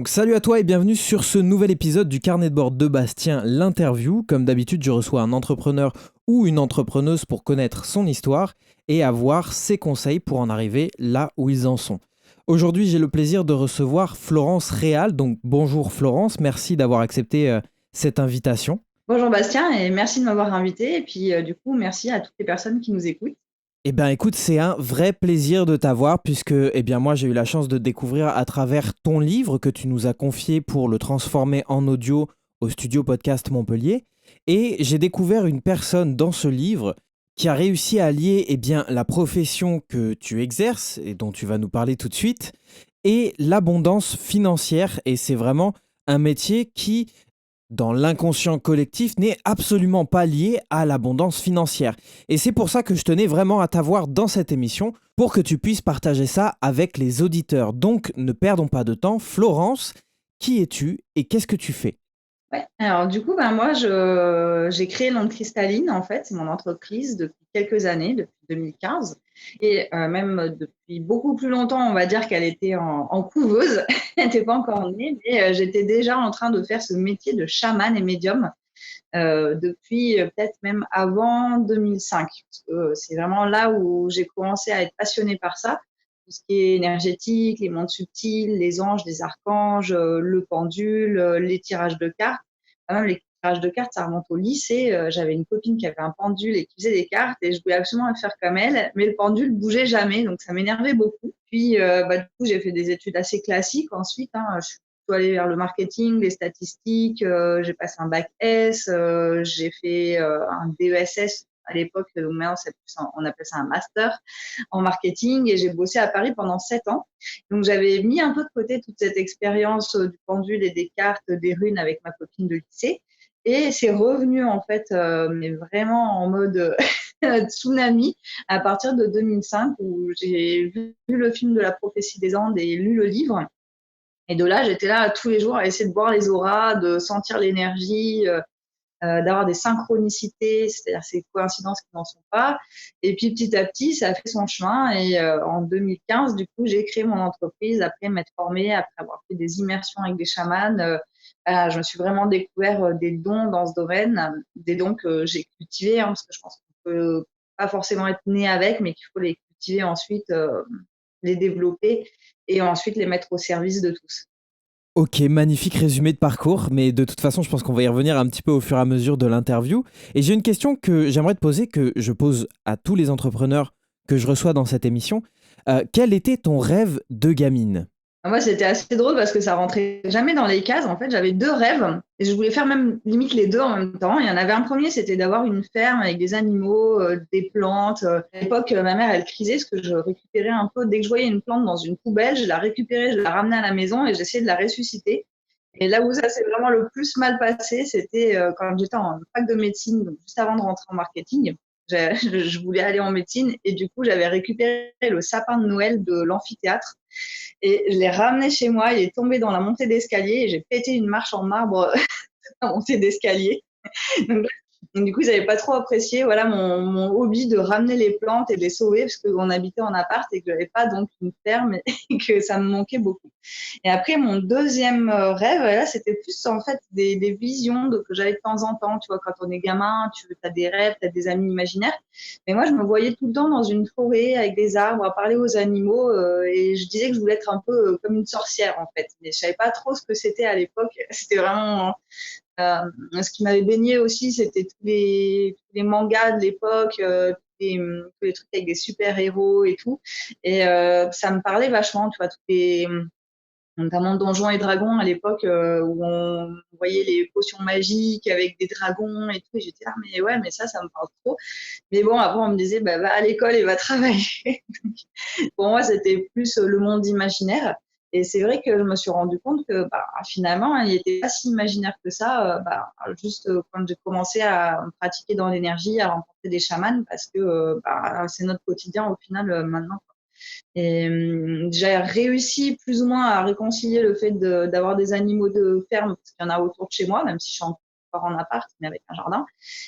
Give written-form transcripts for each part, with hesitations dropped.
Donc salut à toi et bienvenue sur ce nouvel épisode du Carnet de bord de Bastien, l'interview. Comme d'habitude, je reçois un entrepreneur ou une entrepreneuse pour connaître son histoire et avoir ses conseils pour en arriver là où ils en sont. Aujourd'hui, j'ai le plaisir de recevoir Florence Réal. Donc bonjour Florence, merci d'avoir accepté cette invitation. Bonjour Bastien et merci de m'avoir invité et puis du coup merci à toutes les personnes qui nous écoutent. Eh bien écoute, c'est un vrai plaisir de t'avoir puisque moi j'ai eu la chance de découvrir à travers ton livre que tu nous as confié pour le transformer en audio au studio podcast Montpellier. Et j'ai découvert une personne dans ce livre qui a réussi à allier la profession que tu exerces et dont tu vas nous parler tout de suite et l'abondance financière. Et c'est vraiment un métier qui dans l'inconscient collectif n'est absolument pas lié à l'abondance financière. Et c'est pour ça que je tenais vraiment à t'avoir dans cette émission pour que tu puisses partager ça avec les auditeurs. Donc ne perdons pas de temps. Florence, qui es-tu et qu'est-ce que tu fais? Ouais. Alors du coup moi j'ai créé L'Onde Cristalline en fait, c'est mon entreprise depuis quelques années, depuis 2015 et même depuis beaucoup plus longtemps, on va dire qu'elle était en couveuse, elle n'était pas encore née, mais j'étais déjà en train de faire ce métier de chaman et médium depuis peut-être même avant 2005. Parce que c'est vraiment là où j'ai commencé à être passionnée par ça. Tout ce qui est énergétique, les mondes subtils, les anges, les archanges, le pendule, les tirages de cartes. Même les tirages de cartes, ça remonte au lycée. J'avais une copine qui avait un pendule et qui faisait des cartes et je voulais absolument le faire comme elle, mais le pendule bougeait jamais, donc ça m'énervait beaucoup. Puis, du coup, j'ai fait des études assez classiques ensuite. Je suis aller vers le marketing, les statistiques. J'ai passé un bac S, j'ai fait un DESS à l'époque, maintenant on appelle ça un master en marketing et j'ai bossé à Paris pendant 7 ans. Donc j'avais mis un peu de côté toute cette expérience du pendule et des cartes, des runes avec ma copine de lycée. Et c'est revenu en fait, mais vraiment en mode tsunami à partir de 2005 où j'ai vu le film de la prophétie des Andes et lu le livre. Et de là, j'étais là tous les jours à essayer de voir les auras, de sentir l'énergie, d'avoir des synchronicités, c'est-à-dire ces coïncidences qui n'en sont pas. Et puis petit à petit, ça a fait son chemin. Et en 2015, du coup, j'ai créé mon entreprise après m'être formée, après avoir fait des immersions avec des chamans. Je me suis vraiment découvert des dons dans ce domaine, des dons que j'ai cultivés, parce que je pense qu'on peut pas forcément être né avec, mais qu'il faut les cultiver ensuite, les développer et ensuite les mettre au service de tous. Ok, magnifique résumé de parcours, mais de toute façon, je pense qu'on va y revenir un petit peu au fur et à mesure de l'interview. Et j'ai une question que j'aimerais te poser, que je pose à tous les entrepreneurs que je reçois dans cette émission. Quel était ton rêve de gamine? Moi, c'était assez drôle parce que ça rentrait jamais dans les cases. En fait, j'avais deux rêves et je voulais faire même limite les deux en même temps. Il y en avait un premier, c'était d'avoir une ferme avec des animaux, des plantes. À l'époque, ma mère, elle crisait parce que je récupérais un peu, dès que je voyais une plante dans une poubelle, je la récupérais, je la ramenais à la maison et j'essayais de la ressusciter. Et là où ça s'est vraiment le plus mal passé, c'était quand j'étais en fac de médecine, donc juste avant de rentrer en marketing. Je voulais aller en médecine et du coup, j'avais récupéré le sapin de Noël de l'amphithéâtre et je l'ai ramené chez moi. Il est tombé dans la montée d'escalier et j'ai pété une marche en marbre à la montée d'escalier. Donc, du coup, ils n'avaient pas trop apprécié voilà, mon hobby de ramener les plantes et de les sauver parce qu'on habitait en appart et que je n'avais pas donc une ferme et que ça me manquait beaucoup. Et après, mon deuxième rêve, là, c'était plus en fait des visions que j'avais de temps en temps. Tu vois, quand on est gamin, tu as des rêves, tu as des amis imaginaires. Mais moi, je me voyais tout le temps dans une forêt avec des arbres, à parler aux animaux. Et je disais que je voulais être un peu comme une sorcière, en fait. Mais je savais pas trop ce que c'était à l'époque. C'était vraiment ce qui m'avait baigné aussi, c'était tous les mangas de l'époque, tous les trucs avec des super-héros et tout. Et ça me parlait vachement, tu vois, notamment Donjons et Dragons à l'époque où on voyait les potions magiques avec des dragons et tout. Et j'étais là, mais ouais, mais ça me parle trop. Mais bon, après, on me disait, bah, va à l'école et va travailler. Donc, pour moi, c'était plus le monde imaginaire. Et c'est vrai que je me suis rendu compte que finalement, il n'était pas si imaginaire que ça. Juste quand j'ai commencé à me pratiquer dans l'énergie, à rencontrer des chamans, parce que c'est notre quotidien au final maintenant. Et j'ai réussi plus ou moins à réconcilier le fait d'avoir des animaux de ferme, parce qu'il y en a autour de chez moi, même si je suis en encore en appart, mais avec un jardin.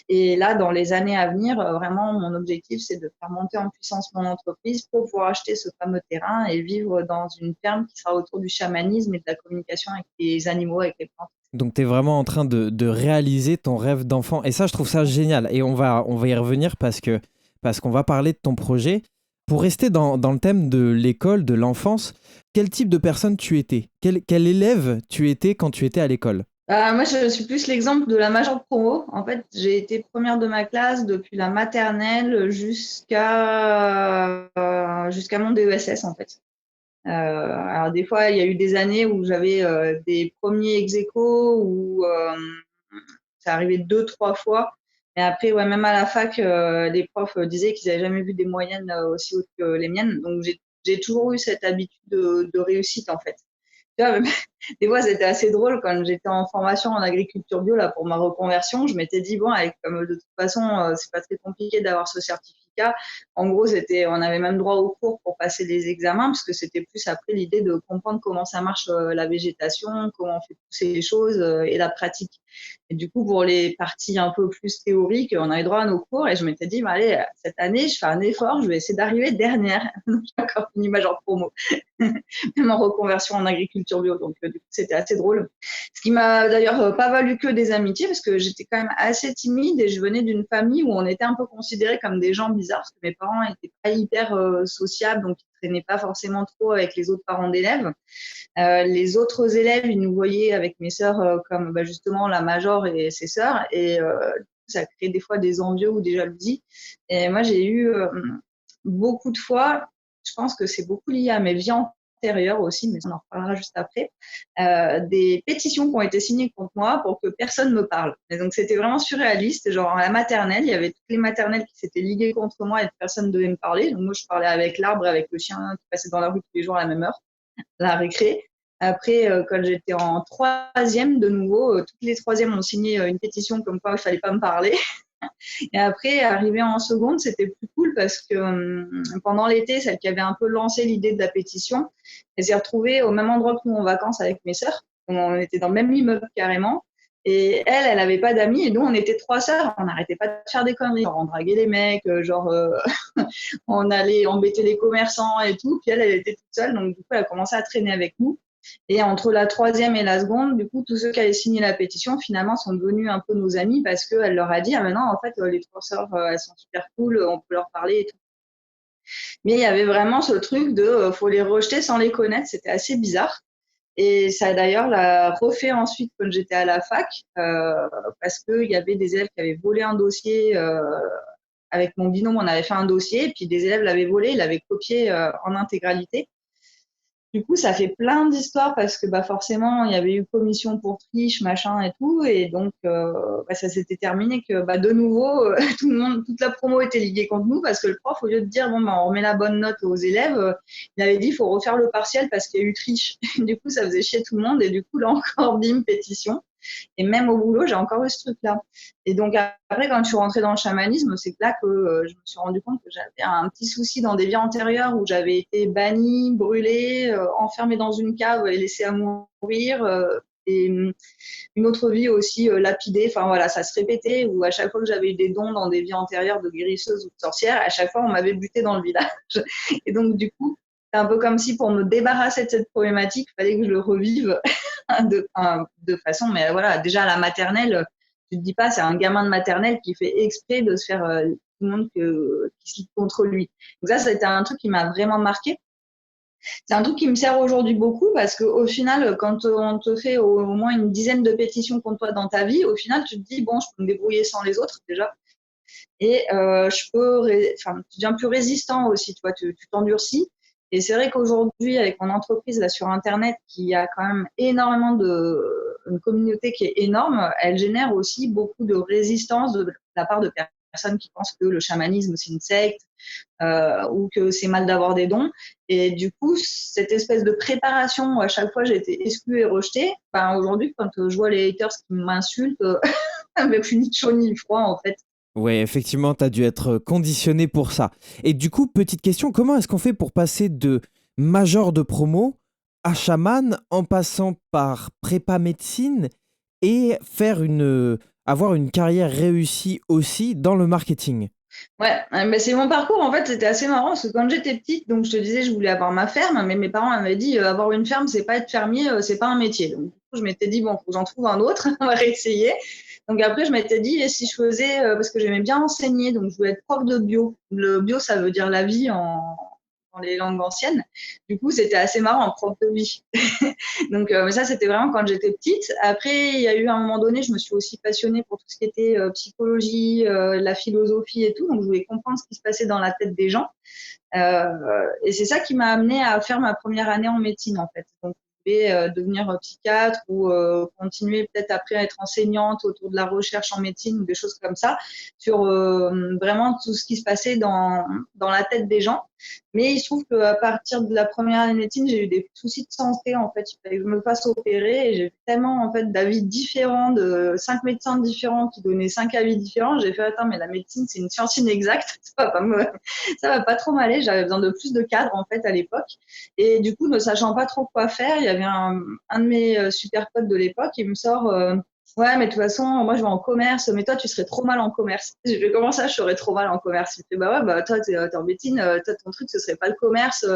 Et là, dans les années à venir, vraiment, mon objectif, c'est de faire monter en puissance mon entreprise pour pouvoir acheter ce fameux terrain et vivre dans une ferme qui sera autour du chamanisme et de la communication avec les animaux, avec les plantes. Donc, tu es vraiment en train de réaliser ton rêve d'enfant. Et ça, je trouve ça génial. Et on va y revenir parce qu'on va parler de ton projet. Pour rester dans le thème de l'école, de l'enfance, quel type de personne tu étais? Quel élève tu étais quand tu étais à l'école? Moi, je suis plus l'exemple de la majeure promo. En fait, j'ai été première de ma classe depuis la maternelle jusqu'à mon DESS, en fait. Alors des fois, il y a eu des années où j'avais des premiers ex-aequo où ça arrivait 2, 3 fois. Et après, ouais, même à la fac, les profs disaient qu'ils n'avaient jamais vu des moyennes aussi hautes que les miennes. Donc j'ai toujours eu cette habitude de réussite, en fait. Tu vois, des fois, c'était assez drôle quand j'étais en formation en agriculture bio là pour ma reconversion. Je m'étais dit bon, comme de toute façon, c'est pas très compliqué d'avoir ce certificat. En gros, on avait même droit aux cours pour passer des examens parce que c'était plus après l'idée de comprendre comment ça marche la végétation, comment on fait pousser les choses et la pratique. Et du coup, pour les parties un peu plus théoriques, on avait droit à nos cours et je m'étais dit, bah, allez, cette année, je fais un effort, je vais essayer d'arriver dernière. J'ai encore fini ma genre promo. Même en reconversion en agriculture bio. Donc, du coup, c'était assez drôle. Ce qui m'a d'ailleurs pas valu que des amitiés parce que j'étais quand même assez timide et je venais d'une famille où on était un peu considérés comme des gens bizarres parce que mes parents étaient pas hyper sociables, donc ils traînaient pas forcément trop avec les autres parents d'élèves. Les autres élèves, ils nous voyaient avec mes sœurs comme justement la major et ses sœurs et ça crée des fois des envieux ou des jalousies. Et moi, j'ai eu beaucoup de fois, je pense que c'est beaucoup lié à mes vies antérieures aussi, mais on en reparlera juste après, des pétitions qui ont été signées contre moi pour que personne me parle. Et donc, c'était vraiment surréaliste. Genre, à la maternelle, il y avait toutes les maternelles qui s'étaient liguées contre moi et personne ne devait me parler. Donc, moi, je parlais avec l'arbre, avec le chien qui passait dans la rue tous les jours à la même heure, la récré. Après, quand j'étais en troisième, de nouveau, toutes les troisièmes ont signé une pétition comme quoi il ne fallait pas me parler. Et après, arrivé en seconde, c'était plus cool parce que pendant l'été, celle qui avait un peu lancé l'idée de la pétition, elle s'est retrouvée au même endroit que nous en vacances avec mes sœurs. On était dans le même immeuble carrément. Et elle avait pas d'amis et nous, on était 3 sœurs. On n'arrêtait pas de faire des conneries. Genre, on draguait les mecs, on allait embêter les commerçants et tout. Puis elle était toute seule. Donc, du coup, elle a commencé à traîner avec nous. Et entre la troisième et la seconde, du coup, tous ceux qui avaient signé la pétition, finalement, sont devenus un peu nos amis parce qu'elle leur a dit, ah maintenant, en fait, les 3 sœurs, elles sont super cool, on peut leur parler et tout. Mais il y avait vraiment ce truc de, faut les rejeter sans les connaître, c'était assez bizarre. Et ça, d'ailleurs, l'a refait ensuite quand j'étais à la fac, parce qu'il y avait des élèves qui avaient volé un dossier, avec mon binôme, on avait fait un dossier, et puis des élèves l'avaient volé, ils l'avaient copié en intégralité. Du coup, ça fait plein d'histoires parce que forcément, il y avait eu commission pour triche, machin et tout. Et donc, ça s'était terminé que de nouveau, tout le monde, toute la promo était liguée contre nous parce que le prof, au lieu de dire, bon, on remet la bonne note aux élèves, il avait dit, il faut refaire le partiel parce qu'il y a eu triche. Du coup, ça faisait chier tout le monde. Et du coup, là encore, bim, pétition. Et même au boulot, j'ai encore eu ce truc-là. Et donc, après, quand je suis rentrée dans le chamanisme, c'est là que je me suis rendu compte que j'avais un petit souci dans des vies antérieures où j'avais été bannie, brûlée, enfermée dans une cave et laissée à mourir. Et une autre vie aussi lapidée. Enfin, voilà, ça se répétait où à chaque fois que j'avais eu des dons dans des vies antérieures de guérisseuse ou de sorcière, à chaque fois, on m'avait butée dans le village. Et donc, du coup, c'est un peu comme si pour me débarrasser de cette problématique, il fallait que je le revive de façon, mais voilà, déjà à la maternelle, tu te dis pas, c'est un gamin de maternelle qui fait exprès de se faire tout le monde qui se lit contre lui. Donc ça, c'était un truc qui m'a vraiment marqué. C'est un truc qui me sert aujourd'hui beaucoup parce qu'au final, quand on te fait au moins une dizaine de pétitions contre toi dans ta vie, au final, tu te dis, bon, je peux me débrouiller sans les autres déjà. Et tu deviens plus résistant aussi, tu vois, tu t'endurcis. Et c'est vrai qu'aujourd'hui, avec mon entreprise là sur Internet, qui a quand même une communauté qui est énorme, elle génère aussi beaucoup de résistance de la part de personnes qui pensent que le chamanisme, c'est une secte ou que c'est mal d'avoir des dons. Et du coup, cette espèce de préparation où à chaque fois j'ai été exclue et rejetée, aujourd'hui, quand je vois les haters qui m'insultent, avec plus ni chaud ni froid, en fait. Ouais, effectivement, tu as dû être conditionné pour ça. Et du coup, petite question, comment est-ce qu'on fait pour passer de major de promo à chaman en passant par prépa médecine et faire avoir une carrière réussie aussi dans le marketing. Ouais, mais c'est mon parcours, en fait, c'était assez marrant parce que quand j'étais petite, donc je te disais, je voulais avoir ma ferme, mais mes parents m'avaient dit, avoir une ferme, c'est pas être fermier, c'est pas un métier. Donc, du coup, je m'étais dit, bon, faut que j'en trouve un autre, on va réessayer. Donc après, je m'étais dit, et si je faisais, parce que j'aimais bien enseigner, donc je voulais être prof de bio. Le bio, ça veut dire la vie dans les langues anciennes. Du coup, c'était assez marrant, prof de vie. Donc, mais ça, c'était vraiment quand j'étais petite. Après, il y a eu un moment donné, je me suis aussi passionnée pour tout ce qui était psychologie, la philosophie et tout. Donc, je voulais comprendre ce qui se passait dans la tête des gens. Et c'est ça qui m'a amenée à faire ma première année en médecine, en fait. Donc, je voulais devenir psychiatre ou continuer peut-être après à être enseignante autour de la recherche en médecine ou des choses comme ça, sur vraiment tout ce qui se passait dans la tête des gens. Mais il se trouve qu'à partir de la première année de médecine, j'ai eu des soucis de santé, en fait. Il fallait que je me fasse opérer et j'ai vu tellement, en fait, d'avis différents, de 5 médecins différents qui donnaient 5 avis différents. J'ai fait, attends, mais la médecine, c'est une science inexacte. Ça va pas trop m'aller. J'avais besoin de plus de cadres, en fait, à l'époque. Et du coup, ne sachant pas trop quoi faire, il y avait un de mes super potes de l'époque qui me sort, ouais, mais de toute façon, moi, je vais en commerce, mais toi, tu serais trop mal en commerce. Je vais comment ça, je serais trop mal en commerce? Il fait, bah ouais, bah toi, t'es en médecine, toi, ton truc, ce serait pas le commerce,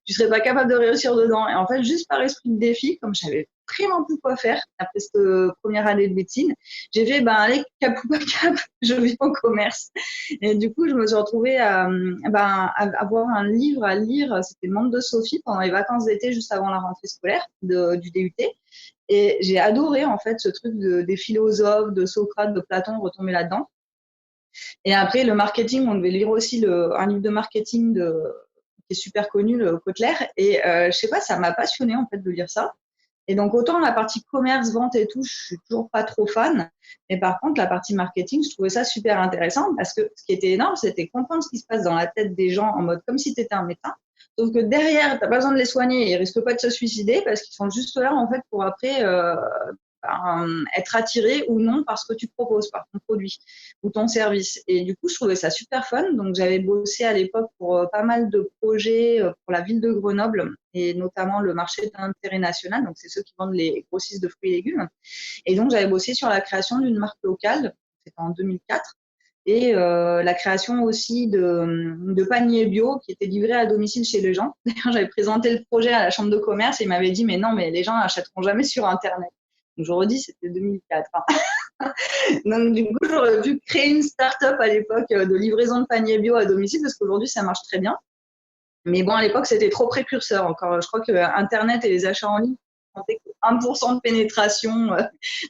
tu serais pas capable de réussir dedans. Et en fait, juste par esprit de défi, comme je savais vraiment plus quoi faire après cette première année de médecine, j'ai fait, ben, allez, cap ou pas cap, je vais en commerce. Et du coup, je me suis retrouvée à avoir un livre à lire, c'était Le Monde de Sophie, pendant les vacances d'été, juste avant la rentrée scolaire du DUT. Et j'ai adoré, en fait, ce truc des philosophes, de Socrate, de Platon, retomber là-dedans. Et après, le marketing, on devait lire aussi un livre de marketing qui est super connu, le Kotler. Et je sais pas, ça m'a passionné en fait de lire ça. Et donc autant la partie commerce, vente et tout, je suis toujours pas trop fan. Mais par contre, la partie marketing, je trouvais ça super intéressant parce que ce qui était énorme, c'était comprendre ce qui se passe dans la tête des gens en mode comme si tu étais un médecin. Sauf que derrière, tu n'as pas besoin de les soigner, ils risquent pas de se suicider parce qu'ils sont juste là en fait pour après être attirés ou non par ce que tu proposes, par ton produit ou ton service. Et du coup, je trouvais ça super fun. Donc, j'avais bossé à l'époque pour pas mal de projets pour la ville de Grenoble et notamment le marché d'intérêt national. Donc, c'est ceux qui vendent les grossistes de fruits et légumes. Et donc, j'avais bossé sur la création d'une marque locale. C'était en 2004 et la création aussi de paniers bio qui étaient livrés à domicile chez les gens. D'ailleurs, j'avais présenté le projet à la chambre de commerce et ils m'avaient dit mais non, mais les gens n'achèteront jamais sur Internet. Donc, je redis, c'était 2004. Hein. Donc, du coup, j'aurais pu créer une start-up à l'époque de livraison de paniers bio à domicile parce qu'aujourd'hui, ça marche très bien. Mais bon, à l'époque, c'était trop précurseur encore. Je crois que Internet et les achats en ligne, 1% de pénétration,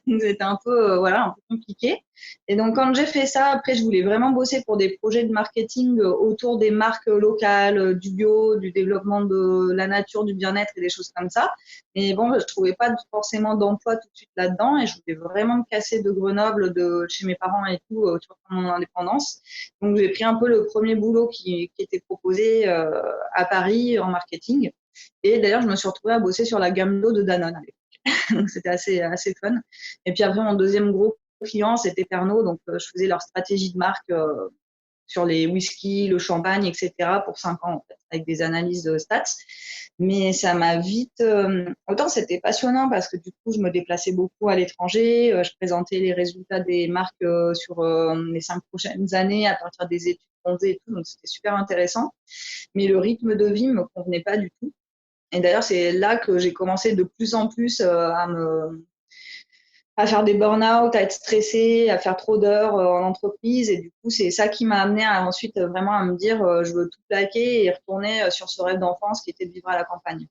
donc c'était un peu, voilà, un peu compliqué. Et donc, quand j'ai fait ça, après, je voulais vraiment bosser pour des projets de marketing autour des marques locales, du bio, du développement de la nature, du bien-être et des choses comme ça. Mais bon, je trouvais pas forcément d'emploi tout de suite là-dedans et je voulais vraiment me casser de Grenoble, de chez mes parents et tout, tu vois, pour mon indépendance. Donc, j'ai pris un peu le premier boulot qui était proposé à Paris en marketing. Et d'ailleurs, je me suis retrouvée à bosser sur la gamme d'eau de Danone à l'époque. Donc, c'était assez fun. Et puis après, mon deuxième gros client, c'était Pernod. Donc, je faisais leur stratégie de marque sur les whisky, le champagne, etc. pour 5 ans, en fait, avec des analyses de stats. Mais ça m'a vite... autant c'était passionnant parce que du coup, je me déplaçais beaucoup à l'étranger. Je présentais les résultats des marques sur les 5 prochaines années à partir des études qu'on faisait et tout. Donc, c'était super intéressant. Mais le rythme de vie me convenait pas du tout. Et d'ailleurs, c'est là que j'ai commencé de plus en plus à faire des burn-out, à être stressée, à faire trop d'heures en entreprise. Et du coup, c'est ça qui m'a amené ensuite vraiment à me dire je veux tout plaquer et retourner sur ce rêve d'enfance qui était de vivre à la campagne.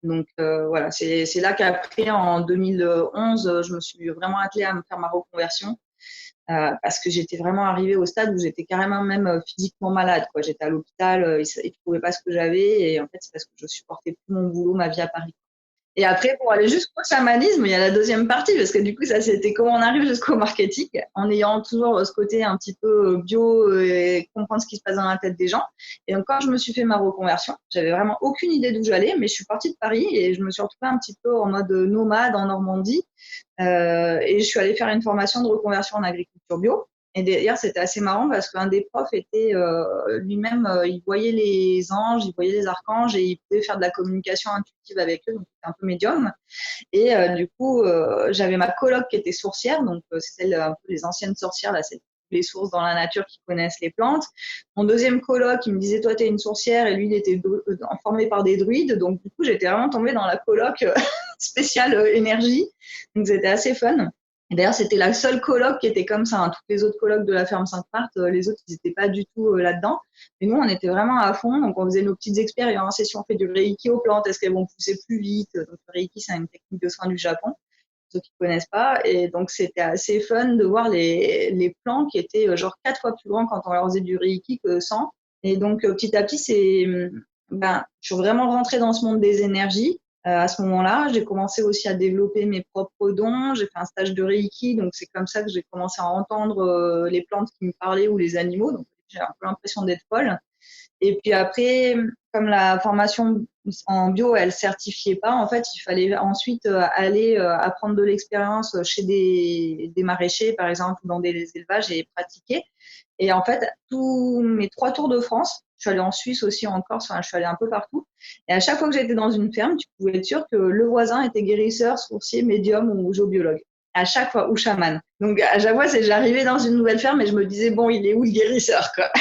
Donc voilà, c'est là qu'après, en 2011, je me suis vraiment attelée à me faire ma reconversion parce que j'étais vraiment arrivée au stade où j'étais carrément même physiquement malade, quoi. J'étais à l'hôpital, ils ne trouvaient pas ce que j'avais et en fait, c'est parce que je supportais plus mon boulot, ma vie à Paris. Et après, pour aller jusqu'au chamanisme, il y a la deuxième partie, parce que du coup, ça, c'était comment on arrive jusqu'au marketing, en ayant toujours ce côté un petit peu bio et comprendre ce qui se passe dans la tête des gens. Et donc, quand je me suis fait ma reconversion, j'avais vraiment aucune idée d'où j'allais, mais je suis partie de Paris et je me suis retrouvée un petit peu en mode nomade en Normandie. Et je suis allée faire une formation de reconversion en agriculture bio. Et d'ailleurs, c'était assez marrant parce qu'un des profs était lui-même, il voyait les anges, il voyait les archanges et il pouvait faire de la communication intuitive avec eux, donc c'était un peu médium. Et du coup, j'avais ma coloc qui était sourcière, donc c'est celle, un peu les anciennes sorcières, là, c'est les sources dans la nature qui connaissent les plantes. Mon deuxième coloc, il me disait, toi, t'es une sourcière, et lui, il était formé par des druides, donc du coup, j'étais vraiment tombée dans la coloc spéciale énergie, donc c'était assez fun. Et d'ailleurs, c'était la seule coloc qui était comme ça, hein. Toutes les autres colocs de la ferme Sainte-Marthe, les autres, ils n'étaient pas du tout là-dedans. Et nous, on était vraiment à fond. Donc, on faisait nos petites expériences. Et si on fait du Reiki aux plantes, est-ce qu'elles vont pousser plus vite? Donc, le Reiki, c'est une technique de soins du Japon, pour ceux qui ne connaissent pas. Et donc, c'était assez fun de voir les plants qui étaient genre 4 fois plus grands quand on leur faisait du Reiki que 100. Et donc, petit à petit, je suis vraiment rentrée dans ce monde des énergies. À ce moment-là, j'ai commencé aussi à développer mes propres dons. J'ai fait un stage de Reiki, donc c'est comme ça que j'ai commencé à entendre les plantes qui me parlaient ou les animaux. Donc, j'ai un peu l'impression d'être folle. Et puis après, comme la formation en bio, elle certifiait pas, en fait, il fallait ensuite aller apprendre de l'expérience chez des maraîchers, par exemple, ou dans des élevages et pratiquer. Et en fait, tous mes 3 tours de France, je suis allée en Suisse aussi, en Corse, enfin, je suis allée un peu partout. Et à chaque fois que j'étais dans une ferme, tu pouvais être sûr que le voisin était guérisseur, sourcier, médium ou géobiologue. À chaque fois, ou chaman. Donc, à chaque fois, j'arrivais dans une nouvelle ferme et je me disais, bon, il est où le guérisseur, quoi?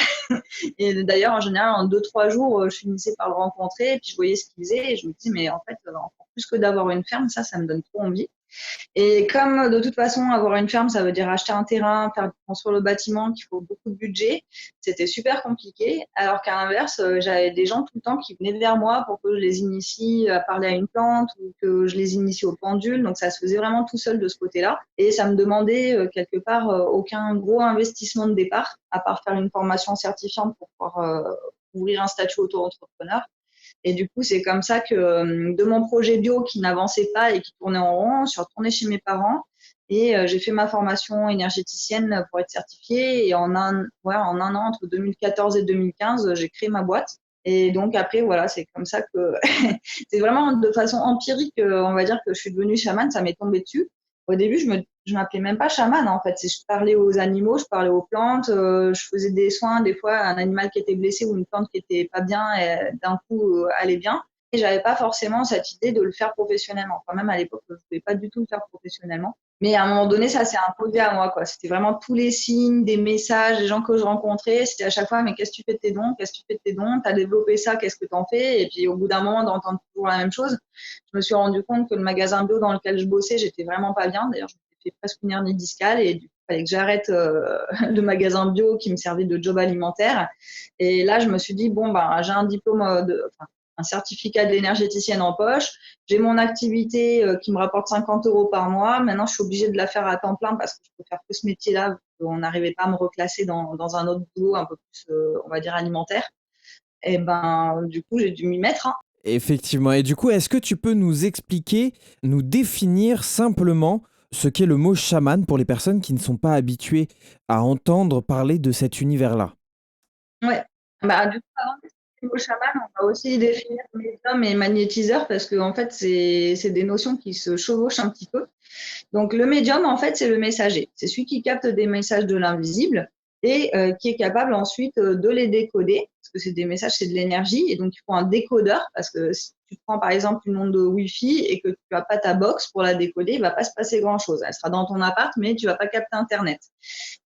Et d'ailleurs, en général, en 2, 3 jours, je finissais par le rencontrer et puis je voyais ce qu'il faisait et je me disais, mais en fait, encore plus que d'avoir une ferme, ça me donne trop envie. Et comme de toute façon, avoir une ferme, ça veut dire acheter un terrain, faire construire le bâtiment, qu'il faut beaucoup de budget, c'était super compliqué. Alors qu'à l'inverse, j'avais des gens tout le temps qui venaient vers moi pour que je les initie à parler à une plante ou que je les initie au pendule. Donc ça se faisait vraiment tout seul de ce côté-là. Et ça me demandait quelque part aucun gros investissement de départ, à part faire une formation certifiante pour pouvoir ouvrir un statut auto-entrepreneur. Et du coup, c'est comme ça que de mon projet bio qui n'avançait pas et qui tournait en rond, je suis retournée chez mes parents et j'ai fait ma formation énergéticienne pour être certifiée. Et en un an, entre 2014 et 2015, j'ai créé ma boîte. Et donc après, voilà, c'est comme ça que c'est vraiment de façon empirique, on va dire que je suis devenue chamane, ça m'est tombé dessus. Au début, je m'appelais même pas chamane en fait. Je parlais aux animaux, je parlais aux plantes, je faisais des soins des fois un animal qui était blessé ou une plante qui était pas bien et d'un coup allait bien. Et j'avais pas forcément cette idée de le faire professionnellement. Quand même à l'époque, je voulais pas du tout le faire professionnellement. Mais à un moment donné, ça s'est imposé à moi, quoi. C'était vraiment tous les signes, des messages, des gens que je rencontrais. C'était à chaque fois, mais qu'est-ce que tu fais de tes dons? Qu'est-ce que tu fais de tes dons? T'as développé ça, qu'est-ce que t'en fais? Et puis, au bout d'un moment, d'entendre toujours la même chose, je me suis rendu compte que le magasin bio dans lequel je bossais, j'étais vraiment pas bien. D'ailleurs, je m'étais fait presque une hernie discale et du coup, il fallait que j'arrête le magasin bio qui me servait de job alimentaire. Et là, je me suis dit, bon, ben, j'ai un diplôme un certificat d'énergéticienne en poche. J'ai mon activité qui me rapporte 50 euros par mois. Maintenant, je suis obligée de la faire à temps plein parce que je peux faire que ce métier-là. On n'arrivait pas à me reclasser dans un autre boulot un peu plus, on va dire, alimentaire. Et ben, du coup, j'ai dû m'y mettre, hein. Effectivement. Et du coup, est-ce que tu peux nous expliquer, nous définir simplement ce qu'est le mot chaman pour les personnes qui ne sont pas habituées à entendre parler de cet univers-là? Ouais. Bah, du coup, avant de définir le mot chaman, on va aussi définir médium et magnétiseur parce que en fait, c'est des notions qui se chevauchent un petit peu. Donc, le médium, en fait, c'est le messager. C'est celui qui capte des messages de l'invisible et qui est capable ensuite de les décoder, parce que c'est des messages, c'est de l'énergie, et donc il faut un décodeur, parce que si tu prends par exemple une onde de Wi-Fi et que tu n'as pas ta box pour la décoder, il ne va pas se passer grand-chose. Elle sera dans ton appart, mais tu ne vas pas capter Internet.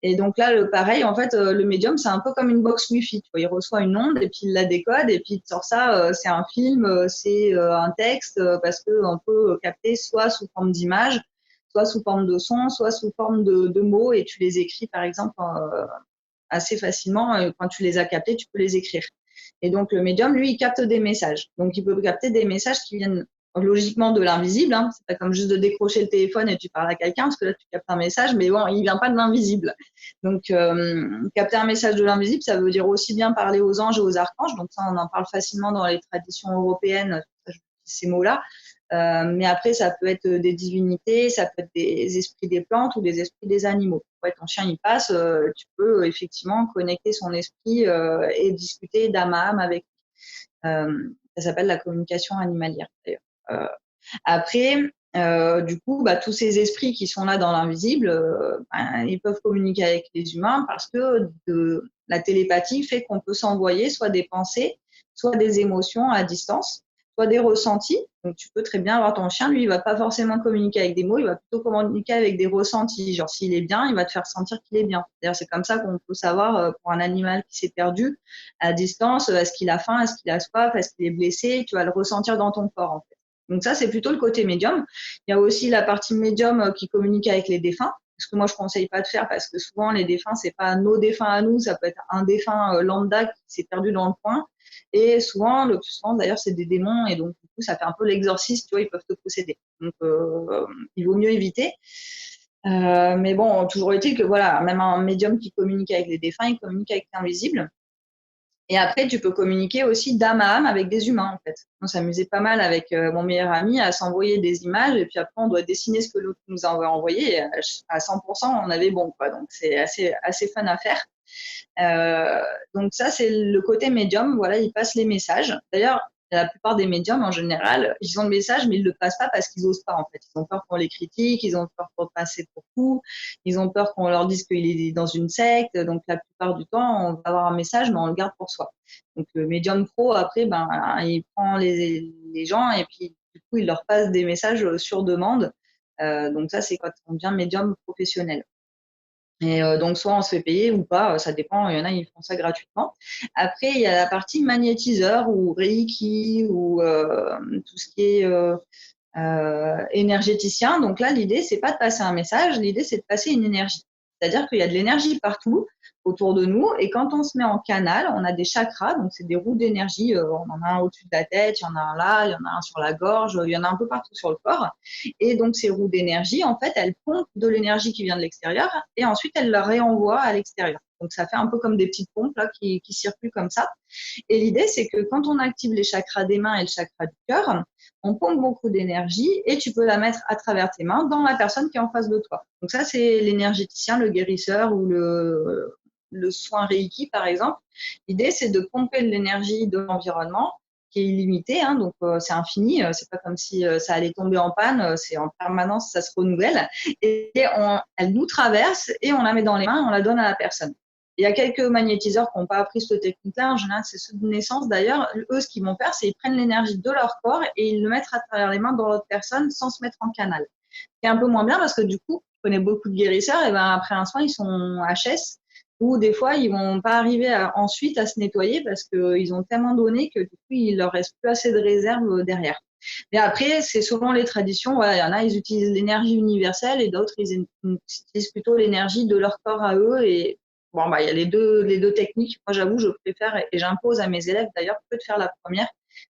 Et donc là, pareil, en fait, le médium, c'est un peu comme une box Wi-Fi. Tu vois, il reçoit une onde et puis il la décode et puis il te sort ça, c'est un film, c'est un texte, parce qu'on peut capter soit sous forme d'image, soit sous forme de son, soit sous forme de mots et tu les écris, par exemple, assez facilement. Quand tu les as captés, tu peux les écrire. Et donc, le médium, lui, il capte des messages. Donc, il peut capter des messages qui viennent logiquement de l'invisible. Hein. C'est pas comme juste de décrocher le téléphone et tu parles à quelqu'un, parce que là, tu captes un message, mais bon, il vient pas de l'invisible. Donc, capter un message de l'invisible, ça veut dire aussi bien parler aux anges et aux archanges. Donc, ça, on en parle facilement dans les traditions européennes, ces mots-là. Mais après, ça peut être des divinités, ça peut être des esprits des plantes ou des esprits des animaux. Ouais, ton chien y passe, tu peux effectivement connecter son esprit et discuter d'âme à âme avec lui. Ça s'appelle la communication animalière d'ailleurs. Après, Du coup, tous ces esprits qui sont là dans l'invisible, ils peuvent communiquer avec les humains parce que la télépathie fait qu'on peut s'envoyer soit des pensées, soit des émotions à distance, soit des ressentis. Donc, tu peux très bien avoir ton chien, lui, il va pas forcément communiquer avec des mots, il va plutôt communiquer avec des ressentis. Genre, s'il est bien, il va te faire sentir qu'il est bien. D'ailleurs, c'est comme ça qu'on peut savoir pour un animal qui s'est perdu à distance, est-ce qu'il a faim, est-ce qu'il a soif, est-ce qu'il est blessé, tu vas le ressentir dans ton corps, en fait. Donc ça, c'est plutôt le côté médium. Il y a aussi la partie médium qui communique avec les défunts, ce que moi je conseille pas de faire parce que souvent les défunts, c'est pas nos défunts à nous, ça peut être un défunt lambda qui s'est perdu dans le coin. Et souvent, le plus souvent d'ailleurs, c'est des démons et donc du coup, ça fait un peu l'exorcisme, tu vois, ils peuvent te posséder. Donc il vaut mieux éviter. Mais bon, toujours est-il que voilà, même un médium qui communique avec les défunts, il communique avec l'invisible. Et après, tu peux communiquer aussi d'âme à âme avec des humains, en fait. On s'amusait pas mal avec mon meilleur ami à s'envoyer des images et puis après, on doit dessiner ce que l'autre nous a envoyé. Et à 100%, on avait bon, quoi. Donc, c'est assez fun à faire. Donc, ça, c'est le côté médium. Voilà, ils passent les messages. D'ailleurs, la plupart des médiums, en général, ils ont le message, mais ils ne le passent pas parce qu'ils n'osent pas, en fait. Ils ont peur qu'on les critique, ils ont peur qu'on passer pour fou, ils ont peur qu'on leur dise qu'il est dans une secte. Donc, la plupart du temps, on va avoir un message, mais on le garde pour soi. Donc, le médium pro, après, il prend les gens et puis, du coup, il leur passe des messages sur demande. Donc, ça, c'est quand on devient médium professionnel. Et donc, soit on se fait payer ou pas, ça dépend. Il y en a, ils font ça gratuitement. Après, il y a la partie magnétiseur ou Reiki ou tout ce qui est énergéticien. Donc là, l'idée, c'est pas de passer un message, l'idée, c'est de passer une énergie. C'est-à-dire qu'il y a de l'énergie partout autour de nous et quand on se met en canal, on a des chakras, donc c'est des roues d'énergie. On en a un au-dessus de la tête, il y en a un là, il y en a un sur la gorge, il y en a un peu partout sur le corps. Et donc ces roues d'énergie, en fait, elles pompent de l'énergie qui vient de l'extérieur et ensuite elles la réenvoient à l'extérieur. Donc ça fait un peu comme des petites pompes là qui circulent comme ça. Et l'idée, c'est que quand on active les chakras des mains et le chakra du cœur, on pompe beaucoup d'énergie et tu peux la mettre à travers tes mains dans la personne qui est en face de toi. Donc ça, c'est l'énergéticien, le guérisseur ou le soin Reiki, par exemple. L'idée, c'est de pomper de l'énergie de l'environnement qui est illimitée, hein, donc c'est infini, c'est pas comme si ça allait tomber en panne, c'est en permanence, ça se renouvelle, et elle nous traverse et on la met dans les mains et on la donne à la personne. Il y a quelques magnétiseurs qui n'ont pas appris cette technique-là. En général, c'est ceux de naissance. D'ailleurs, eux, ce qu'ils vont faire, c'est qu'ils prennent l'énergie de leur corps et ils le mettent à travers les mains dans l'autre personne sans se mettre en canal. C'est un peu moins bien parce que du coup, je connais beaucoup de guérisseurs et après un soin, ils sont HS ou des fois, ils vont pas arriver ensuite à se nettoyer parce qu'ils ont tellement donné que du coup, il leur reste plus assez de réserve derrière. Mais après, c'est selon les traditions. Voilà, il y en a, ils utilisent l'énergie universelle et d'autres, ils utilisent plutôt l'énergie de leur corps à eux. Et bon, il y a les deux techniques. Moi, j'avoue, je préfère et j'impose à mes élèves d'ailleurs que de faire la première,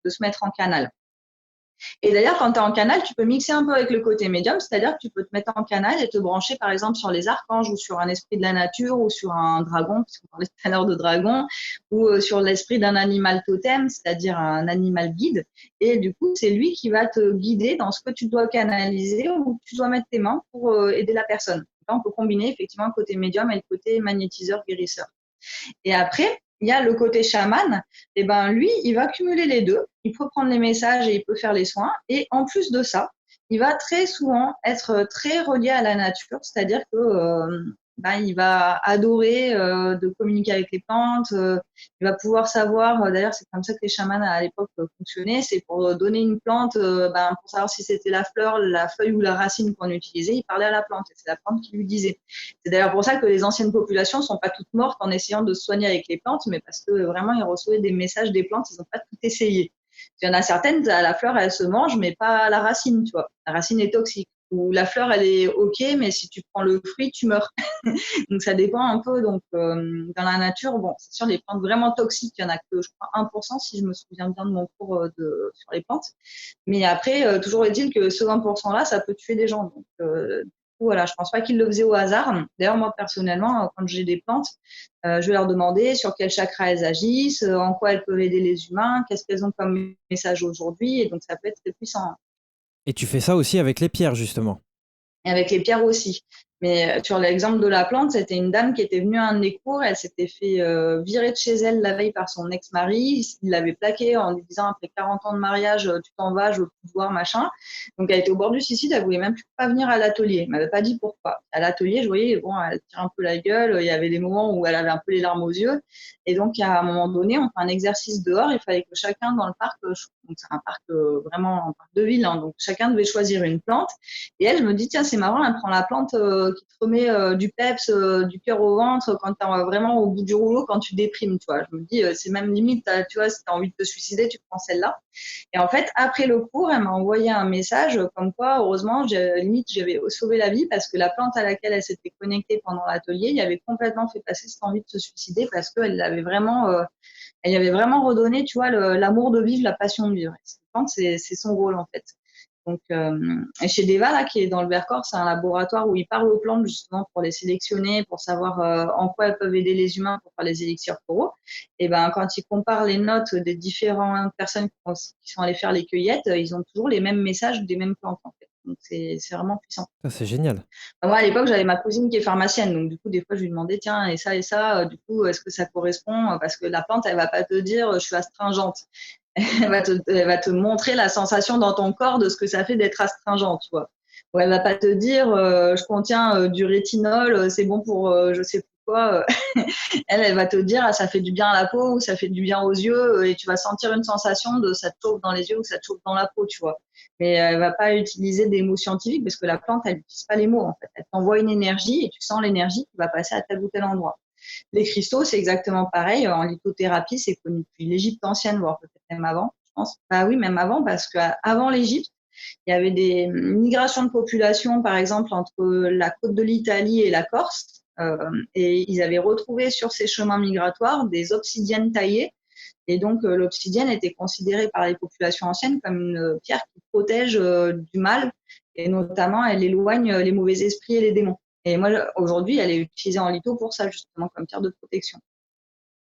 de se mettre en canal. Et d'ailleurs, quand tu es en canal, tu peux mixer un peu avec le côté médium, c'est-à-dire que tu peux te mettre en canal et te brancher, par exemple, sur les archanges ou sur un esprit de la nature ou sur un dragon, puisqu'on parlait tout à l'heure de dragon, ou sur l'esprit d'un animal totem, c'est-à-dire un animal guide. Et du coup, c'est lui qui va te guider dans ce que tu dois canaliser ou où tu dois mettre tes mains pour aider la personne. Là, on peut combiner effectivement le côté médium et le côté magnétiseur, guérisseur. Et après, il y a le côté chaman. Et ben lui, il va cumuler les deux. Il peut prendre les messages et il peut faire les soins. Et en plus de ça, il va très souvent être très relié à la nature, c'est-à-dire que il va adorer de communiquer avec les plantes. Il va pouvoir savoir. D'ailleurs, c'est comme ça que les chamans à l'époque fonctionnaient. C'est pour donner une plante, pour savoir si c'était la fleur, la feuille ou la racine qu'on utilisait. Il parlait à la plante. Et c'est la plante qui lui disait. C'est d'ailleurs pour ça que les anciennes populations sont pas toutes mortes en essayant de se soigner avec les plantes, mais parce que vraiment ils recevaient des messages des plantes, ils n'ont pas tout essayé. Il y en a certaines, la fleur elle se mange, mais pas la racine, tu vois. La racine est toxique. Ou la fleur elle est ok, mais si tu prends le fruit, tu meurs. Donc ça dépend un peu. Donc dans la nature, bon, c'est sûr les plantes vraiment toxiques, il y en a que je crois 1% si je me souviens bien de mon cours sur les plantes. Mais après, toujours est-il que ce 20% là, ça peut tuer des gens. Donc voilà, je pense pas qu'ils le faisaient au hasard. D'ailleurs, moi, personnellement, quand j'ai des plantes, je vais leur demander sur quel chakra elles agissent, en quoi elles peuvent aider les humains, qu'est-ce qu'elles ont comme message aujourd'hui. Et donc, ça peut être très puissant. Et tu fais ça aussi avec les pierres, justement. Et avec les pierres aussi. Mais sur l'exemple de la plante, c'était une dame qui était venue à un de mes cours. Elle s'était fait virer de chez elle la veille par son ex-mari. Il l'avait plaqué en lui disant après 40 ans de mariage, tu t'en vas, je veux plus te voir, machin. Donc elle était au bord du suicide. Elle voulait même plus pas venir à l'atelier. Elle m'avait pas dit pourquoi. À l'atelier, je voyais, bon, elle tire un peu la gueule. Il y avait des moments où elle avait un peu les larmes aux yeux. Et donc à un moment donné, on fait un exercice dehors. Il fallait que chacun dans le parc, donc c'est un parc vraiment un parc de ville, hein, donc chacun devait choisir une plante. Et elle, je me dis, tiens, c'est marrant, elle prend la plante qui te remet du peps, du cœur au ventre quand tu es vraiment au bout du rouleau, quand tu déprimes, tu vois. Je me dis, c'est même limite, tu vois, si tu as envie de te suicider, tu prends celle-là. Et en fait, après le cours, elle m'a envoyé un message comme quoi, heureusement, limite, j'avais sauvé la vie parce que la plante à laquelle elle s'était connectée pendant l'atelier, il avait complètement fait passer cette envie de se suicider parce qu'elle avait vraiment, elle y avait vraiment redonné, tu vois, l'amour de vivre, la passion de vivre. Et cette plante, c'est son rôle, en fait. Donc, et chez Deva, là, qui est dans le Vercors, c'est un laboratoire où ils parlent aux plantes justement pour les sélectionner, pour savoir en quoi elles peuvent aider les humains pour faire les élixirs floraux. Et ben, quand ils comparent les notes des différentes personnes qui sont allées faire les cueillettes, ils ont toujours les mêmes messages des mêmes plantes, en fait. Donc, c'est vraiment puissant. Ça, c'est génial. Moi, à l'époque, j'avais ma cousine qui est pharmacienne. Donc, du coup, des fois, je lui demandais, tiens, et ça, du coup, est-ce que ça correspond? Parce que la plante, elle va pas te dire, je suis astringente. Elle va te montrer la sensation dans ton corps de ce que ça fait d'être astringent, tu vois. Ou elle va pas te dire, je contiens du rétinol, c'est bon pour je sais plus quoi. Elle va te dire, ah, ça fait du bien à la peau ou ça fait du bien aux yeux, et tu vas sentir une sensation de ça te chauffe dans les yeux ou ça te chauffe dans la peau, tu vois. Mais elle va pas utiliser des mots scientifiques parce que la plante, elle n'utilise pas les mots, en fait. Elle t'envoie une énergie et tu sens l'énergie qui va passer à tel ou tel endroit. Les cristaux, c'est exactement pareil. En lithothérapie, c'est connu depuis l'Égypte ancienne, voire peut-être même avant, je pense. Bah oui, même avant, parce qu'avant l'Égypte, il y avait des migrations de population, par exemple, entre la côte de l'Italie et la Corse. Et ils avaient retrouvé sur ces chemins migratoires des obsidiennes taillées. Et donc, l'obsidienne était considérée par les populations anciennes comme une pierre qui protège du mal. Et notamment, elle éloigne les mauvais esprits et les démons. Et moi, aujourd'hui, elle est utilisée en litho pour ça, justement, comme pierre de protection.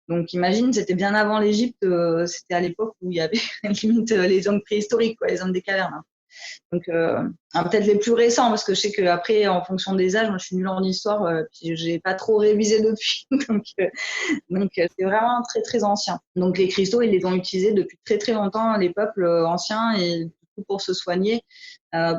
Donc, imagine, c'était bien avant l'Égypte, c'était à l'époque où il y avait limite les hommes préhistoriques, quoi, les hommes des cavernes. Hein. Donc, peut-être les plus récents, parce que je sais qu'après, en fonction des âges, moi, je suis nulle en histoire, puis j'ai pas trop révisé depuis. Donc c'est vraiment très, très ancien. Donc, les cristaux, ils les ont utilisés depuis très, très longtemps, les peuples anciens, et du coup, pour se soigner,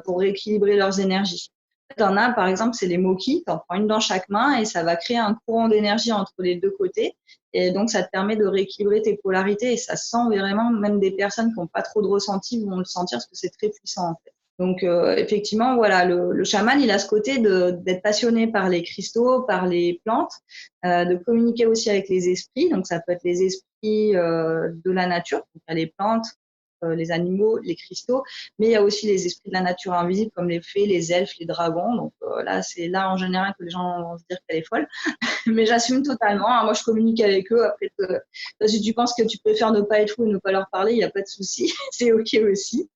pour rééquilibrer leurs énergies. T'en as, par exemple, c'est les moquis. T'en prends une dans chaque main et ça va créer un courant d'énergie entre les deux côtés. Et donc, ça te permet de rééquilibrer tes polarités et ça sent vraiment, même des personnes qui n'ont pas trop de ressenti vont le sentir parce que c'est très puissant, en fait. Donc, effectivement, voilà, le chaman, il a ce côté d'être passionné par les cristaux, par les plantes, de communiquer aussi avec les esprits. Donc, ça peut être les esprits de la nature, donc il y a les plantes, les animaux, les cristaux, mais il y a aussi les esprits de la nature invisible comme les fées, les elfes, les dragons. Donc là, c'est là en général que les gens vont se dire qu'elle est folle, mais j'assume totalement. Hein. Moi, je communique avec eux. Après, si tu penses que tu préfères ne pas être fou et ne pas leur parler, il n'y a pas de souci, c'est ok aussi.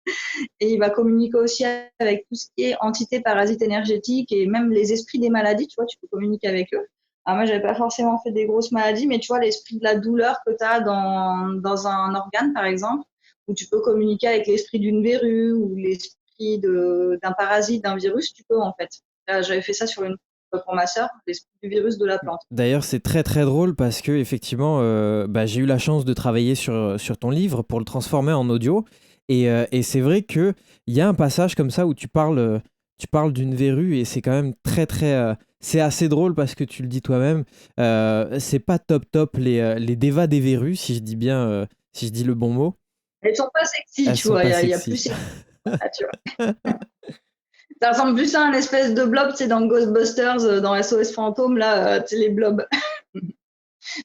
Et il va communiquer aussi avec tout ce qui est entité parasite énergétique et même les esprits des maladies. Tu vois, tu peux communiquer avec eux. Alors moi, j'avais pas forcément fait des grosses maladies, mais tu vois, l'esprit de la douleur que tu as dans un organe, par exemple, où tu peux communiquer avec l'esprit d'une verrue ou l'esprit d'un parasite, d'un virus, tu peux en fait. Là, j'avais fait ça sur une pour ma sœur, l'esprit du virus de la plante. D'ailleurs, c'est très très drôle parce que effectivement, j'ai eu la chance de travailler sur ton livre pour le transformer en audio. Et c'est vrai qu'il y a un passage comme ça où tu parles d'une verrue et c'est quand même très très... c'est assez drôle parce que tu le dis toi-même. C'est pas top top les dévas des verrues, si je dis bien, si je dis le bon mot. Elles sont pas sexy, Elles tu sont vois. pas Il y a sexy. plus sexy. Ah, tu vois. Ça ressemble plus à un espèce de blob, tu sais, dans Ghostbusters, dans SOS Fantôme, là, tu sais, les blobs.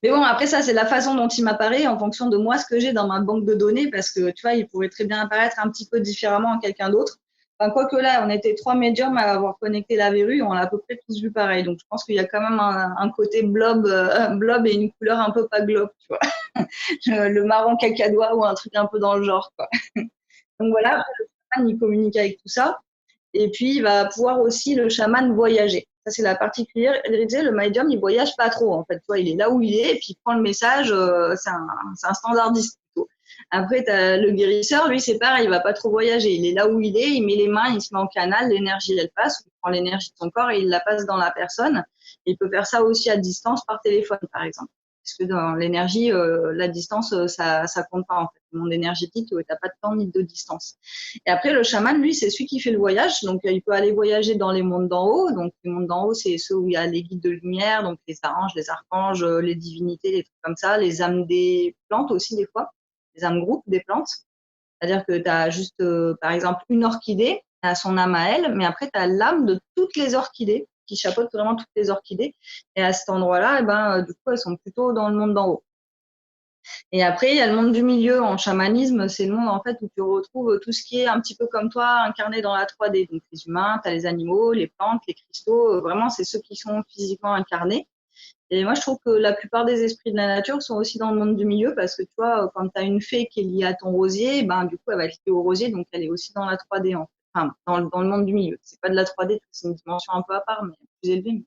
Mais bon, après ça, c'est la façon dont il m'apparaît en fonction de moi, ce que j'ai dans ma banque de données, parce que, tu vois, il pourrait très bien apparaître un petit peu différemment à quelqu'un d'autre. Enfin, quoique là, on était 3 médiums à avoir connecté la verrue, on l'a à peu près tous vu pareil. Donc, je pense qu'il y a quand même un côté blob et une couleur un peu pas globe, tu vois. Le marron cacadois ou un truc un peu dans le genre, quoi. Donc voilà, le chaman, il communique avec tout ça. Et puis, il va pouvoir aussi, le chaman, voyager. Ça, c'est la particularité. Le médium, il voyage pas trop, en fait. Tu vois, il est là où il est, et puis il prend le message. C'est un standardiste, plutôt. Après, t'as le guérisseur, lui, c'est pareil, il va pas trop voyager. Il est là où il est, il met les mains, il se met en canal, l'énergie, elle passe, il prend l'énergie de son corps et il la passe dans la personne. Il peut faire ça aussi à distance par téléphone, par exemple. Parce que dans l'énergie, la distance, ça compte pas, en fait. Le monde énergétique, t'as pas de temps ni de distance. Et après, le chaman, lui, c'est celui qui fait le voyage. Donc, il peut aller voyager dans les mondes d'en haut. Donc, les mondes d'en haut, c'est ceux où il y a les guides de lumière, donc les anges, les archanges, les divinités, les trucs comme ça, les âmes des plantes aussi, des fois, les âmes groupes des plantes. C'est-à-dire que tu as juste, par exemple, une orchidée, elle a son âme à elle, mais après, tu as l'âme de toutes les orchidées, qui chapeautent vraiment toutes les orchidées. Et à cet endroit-là, du coup, elles sont plutôt dans le monde d'en haut. Et après, il y a le monde du milieu. En chamanisme, c'est le monde en fait où tu retrouves tout ce qui est un petit peu comme toi, incarné dans la 3D. Donc les humains, tu as les animaux, les plantes, les cristaux. Vraiment, c'est ceux qui sont physiquement incarnés. Et moi, je trouve que la plupart des esprits de la nature sont aussi dans le monde du milieu parce que tu vois, quand tu as une fée qui est liée à ton rosier, du coup, elle va être liée au rosier, donc elle est aussi dans la 3D, enfin, dans le monde du milieu. C'est pas de la 3D, c'est une dimension un peu à part, mais plus élevée.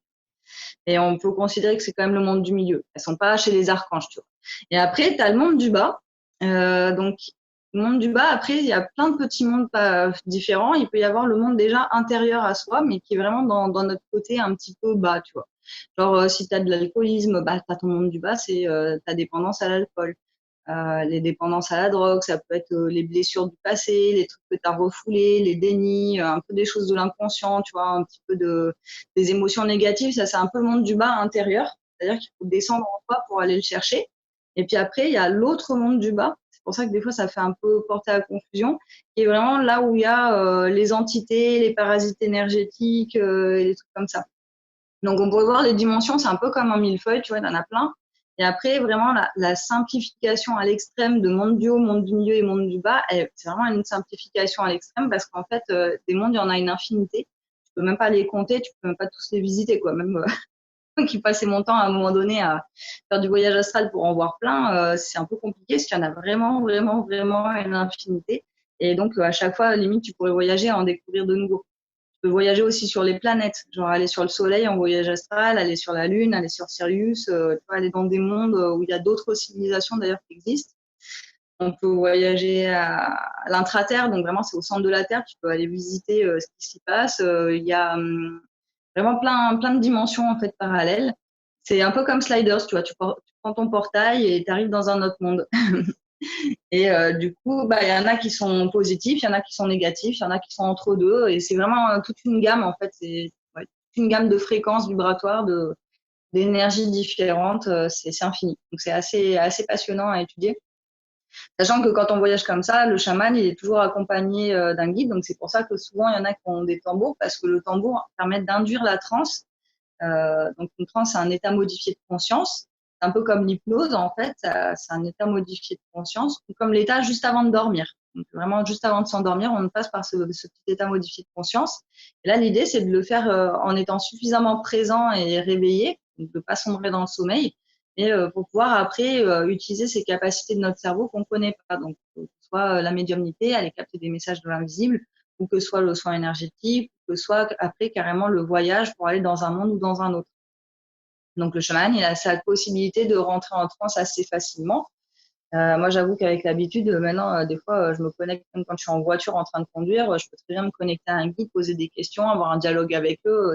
Et on peut considérer que c'est quand même le monde du milieu. Elles sont pas chez les archanges, tu vois. Et après, tu as le monde du bas. Donc, le monde du bas, après, il y a plein de petits mondes différents. Il peut y avoir le monde déjà intérieur à soi, mais qui est vraiment dans notre côté un petit peu bas, tu vois. Genre, si tu as de l'alcoolisme, tu as ton monde du bas, c'est ta dépendance à l'alcool. Les dépendances à la drogue, ça peut être les blessures du passé, les trucs que tu as refoulés, les dénis, un peu des choses de l'inconscient, tu vois, un petit peu des émotions négatives. Ça, c'est un peu le monde du bas intérieur. C'est-à-dire qu'il faut descendre en toi pour aller le chercher. Et puis après, il y a l'autre monde du bas. C'est pour ça que des fois, ça fait un peu porter à confusion, qui est vraiment là où il y a les entités, les parasites énergétiques et des trucs comme ça. Donc, on pourrait voir les dimensions, c'est un peu comme un millefeuille, tu vois, il y en a plein. Et après, vraiment, la simplification à l'extrême de monde du haut, monde du milieu et monde du bas, c'est vraiment une simplification à l'extrême parce qu'en fait, des mondes, il y en a une infinité. Tu peux même pas les compter, tu peux même pas tous les visiter, quoi. Même qui passait mon temps à un moment donné à faire du voyage astral pour en voir plein, c'est un peu compliqué parce qu'il y en a vraiment, vraiment, vraiment une infinité. Et donc, à chaque fois, limite, tu pourrais voyager à en découvrir de nouveaux. Tu peux voyager aussi sur les planètes, genre aller sur le Soleil en voyage astral, aller sur la Lune, aller sur Sirius, tu peux aller dans des mondes où il y a d'autres civilisations d'ailleurs qui existent. On peut voyager à l'intraterre, donc vraiment c'est au centre de la Terre, tu peux aller visiter ce qui s'y passe. Il y a vraiment plein de dimensions en fait parallèles. C'est un peu comme Sliders, tu vois, tu prends ton portail et tu arrives dans un autre monde. Et du coup, il y en a qui sont positifs, il y en a qui sont négatifs, il y en a qui sont entre deux. Et c'est vraiment toute une gamme, en fait. C'est toute une gamme de fréquences vibratoires, d'énergies différentes. C'est infini. Donc, c'est assez passionnant à étudier. Sachant que quand on voyage comme ça, le chaman, il est toujours accompagné d'un guide. Donc, c'est pour ça que souvent, il y en a qui ont des tambours, parce que le tambour permet d'induire la transe. Donc, une transe, c'est un état modifié de conscience. C'est un peu comme l'hypnose, en fait. C'est un état modifié de conscience, comme l'état juste avant de dormir. Donc, vraiment, juste avant de s'endormir, on passe par ce petit état modifié de conscience. Et là, l'idée, c'est de le faire en étant suffisamment présent et réveillé, donc de ne pas sombrer dans le sommeil, et pour pouvoir après utiliser ces capacités de notre cerveau qu'on ne connaît pas. Donc, que ce soit la médiumnité, aller capter des messages de l'invisible, ou que ce soit le soin énergétique, ou que ce soit après carrément le voyage pour aller dans un monde ou dans un autre. Donc le chaman, il a sa possibilité de rentrer en transe assez facilement. Moi, j'avoue qu'avec l'habitude, maintenant, des fois, je me connecte, même quand je suis en voiture en train de conduire, je peux très bien me connecter à un guide, poser des questions, avoir un dialogue avec eux.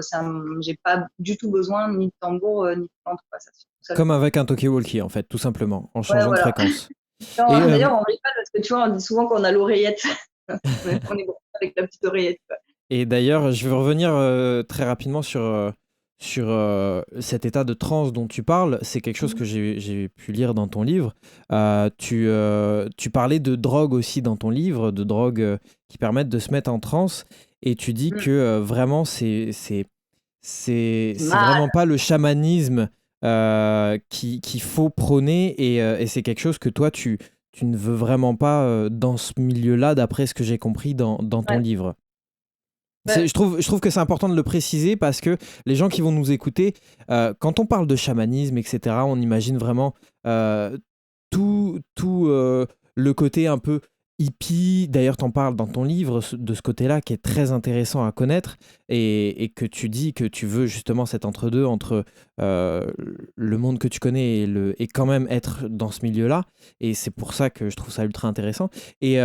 J'ai pas du tout besoin ni de tambour, ni de plante. Comme avec un talkie-walkie, en fait, tout simplement, en Ouais, changeant de voilà. fréquence. Non, Et d'ailleurs, on rigole parce que tu vois, on dit souvent qu'on a l'oreillette. On est bon avec la petite oreillette, quoi. Et d'ailleurs, je veux revenir très rapidement sur cet état de transe dont tu parles. C'est quelque chose que j'ai pu lire dans ton livre. Tu parlais de drogue aussi dans ton livre, de drogues qui permettent de se mettre en transe. Et tu dis que vraiment, c'est vraiment pas le chamanisme qu'il faut prôner. Et c'est quelque chose que toi, tu ne veux vraiment pas dans ce milieu-là, d'après ce que j'ai compris dans ton Ouais. livre. Ouais. Je trouve que c'est important de le préciser parce que les gens qui vont nous écouter, quand on parle de chamanisme, etc., on imagine vraiment tout le côté un peu hippie. D'ailleurs, tu en parles dans ton livre de ce côté-là qui est très intéressant à connaître et que tu dis que tu veux justement cet entre-deux entre euh, le monde que tu connais et quand même être dans ce milieu-là. Et c'est pour ça que je trouve ça ultra intéressant. Et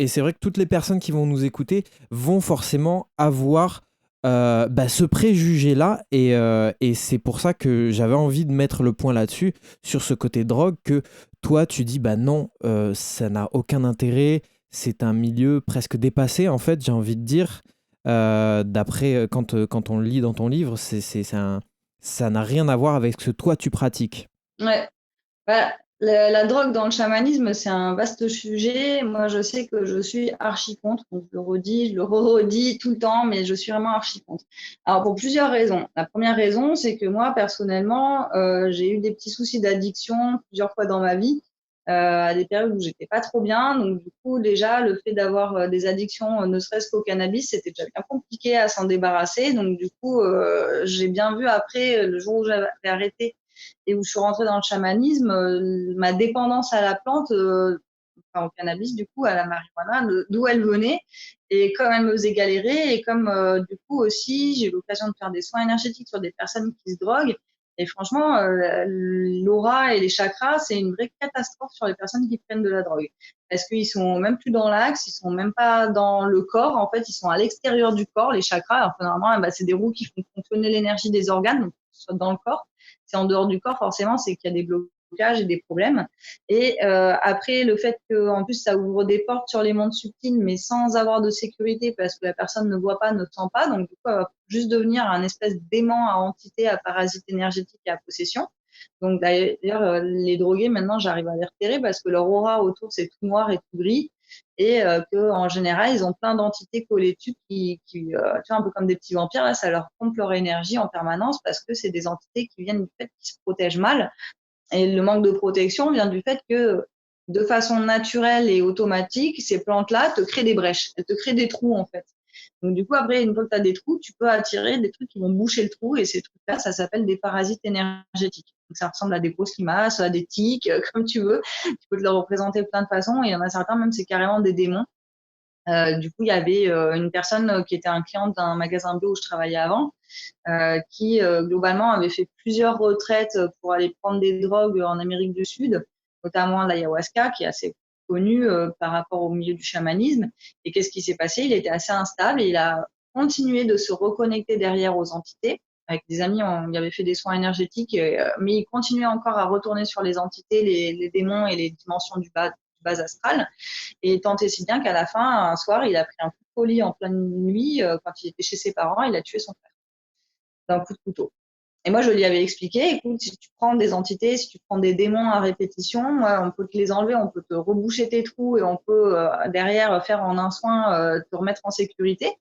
c'est vrai que toutes les personnes qui vont nous écouter vont forcément avoir ce préjugé-là. Et c'est pour ça que j'avais envie de mettre le point là-dessus, sur ce côté drogue, que toi, tu dis, bah non, ça n'a aucun intérêt, c'est un milieu presque dépassé, en fait, j'ai envie de dire. D'après, quand on le lit dans ton livre, ça n'a rien à voir avec ce que toi, tu pratiques. Ouais. Bah, la drogue dans le chamanisme, c'est un vaste sujet. Moi, je sais que je suis archi contre. Donc, je le redis, je le redis tout le temps, mais je suis vraiment archi contre. Alors, pour plusieurs raisons. La première raison, c'est que moi, personnellement, j'ai eu des petits soucis d'addiction plusieurs fois dans ma vie, à des périodes où j'étais pas trop bien. Donc, du coup, déjà, le fait d'avoir des addictions, ne serait-ce qu'au cannabis, c'était déjà bien compliqué à s'en débarrasser. Donc, du coup, j'ai bien vu après, le jour où j'avais arrêté et où je suis rentrée dans le chamanisme, ma dépendance à la plante, enfin au cannabis du coup, à la marijuana, d'où elle venait, et comme elle me faisait galérer, et comme du coup aussi j'ai eu l'occasion de faire des soins énergétiques sur des personnes qui se droguent, et franchement, l'aura et les chakras, c'est une vraie catastrophe sur les personnes qui prennent de la drogue. Parce qu'ils sont même plus dans l'axe, ils sont même pas dans le corps, en fait, ils sont à l'extérieur du corps, les chakras. Alors que normalement, bah, c'est des roues qui font fonctionner l'énergie des organes, donc soit dans le corps. C'est en dehors du corps, forcément, c'est qu'il y a des blocages et des problèmes. Et après, le fait qu'en plus, ça ouvre des portes sur les mondes subtils, mais sans avoir de sécurité, parce que la personne ne voit pas, ne sent pas. Donc, du coup, elle va juste devenir un espèce d'aimant à entité, à parasite énergétique et à possession. Donc, d'ailleurs, les drogués, maintenant, j'arrive à les repérer parce que leur aura autour, c'est tout noir et tout gris. Et qu'en général, ils ont plein d'entités collées dessus tu vois, un peu comme des petits vampires, là, ça leur pompe leur énergie en permanence parce que c'est des entités qui viennent du fait qu'ils se protègent mal. Et le manque de protection vient du fait que, de façon naturelle et automatique, ces plantes-là te créent des brèches, elles te créent des trous, en fait. Donc, du coup, après, une fois que tu as des trous, tu peux attirer des trucs qui vont boucher le trou. Et ces trucs-là, ça s'appelle des parasites énergétiques. Donc, ça ressemble à des grosses limaces, à des tiques, comme tu veux. Tu peux te le représenter de plein de façons. Et il y en a certains, même, c'est carrément des démons. Du coup, il y avait une personne qui était un client d'un magasin bio où je travaillais avant, qui globalement avait fait plusieurs retraites pour aller prendre des drogues en Amérique du Sud, notamment l'ayahuasca, qui est assez connu par rapport au milieu du chamanisme. Et qu'est-ce qui s'est passé? Il était assez instable et il a continué de se reconnecter derrière aux entités. Avec des amis, on y avait fait des soins énergétiques, mais il continuait encore à retourner sur les entités, les démons et les dimensions du bas astral. Et tant et si bien qu'à la fin, un soir, il a pris un coup de folie en pleine nuit, quand il était chez ses parents, il a tué son frère d'un coup de couteau. Et moi, je lui avais expliqué, écoute, si tu prends des entités, si tu prends des démons à répétition, moi, on peut te les enlever, on peut te reboucher tes trous et on peut derrière faire en un soin te remettre en sécurité.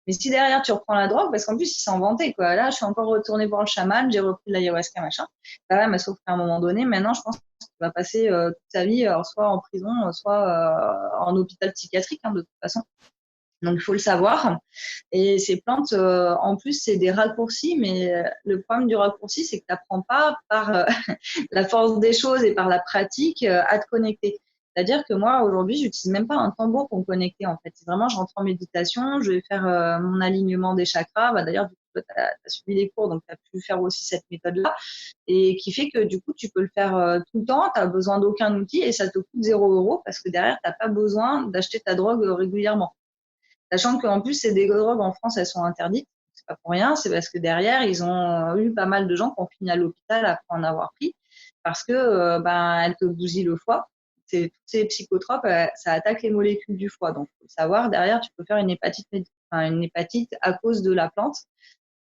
Mais si derrière tu reprends la drogue, parce qu'en plus, il s'en vantait, quoi. Là, je suis encore retournée voir le chaman, j'ai repris l'ayahuasca, machin. Bah ouais, mais sauf qu'à un moment donné, maintenant, je pense qu'il va passer toute sa vie, soit en prison, soit en hôpital psychiatrique, hein, de toute façon. Donc, il faut le savoir. Et ces plantes, en plus, c'est des raccourcis, mais le problème du raccourci, c'est que tu n'apprends pas par la force des choses et par la pratique à te connecter. C'est-à-dire que moi, aujourd'hui, j'utilise même pas un tambour pour me connecter, en fait. C'est vraiment, je rentre en méditation, je vais faire mon alignement des chakras. Bah, d'ailleurs, du coup, tu as suivi les cours, donc tu as pu faire aussi cette méthode-là. Et qui fait que, du coup, tu peux le faire tout le temps, tu n'as besoin d'aucun outil et ça te coûte 0 € parce que derrière, tu n'as pas besoin d'acheter ta drogue régulièrement. Sachant qu'en plus, ces drogues en France, elles sont interdites. C'est pas pour rien, c'est parce que derrière, ils ont eu pas mal de gens qui ont fini à l'hôpital après en avoir pris, parce que elles te bousillent le foie. Toutes ces psychotropes, ça attaque les molécules du foie. Donc, faut savoir, derrière, tu peux faire une hépatite à cause de la plante,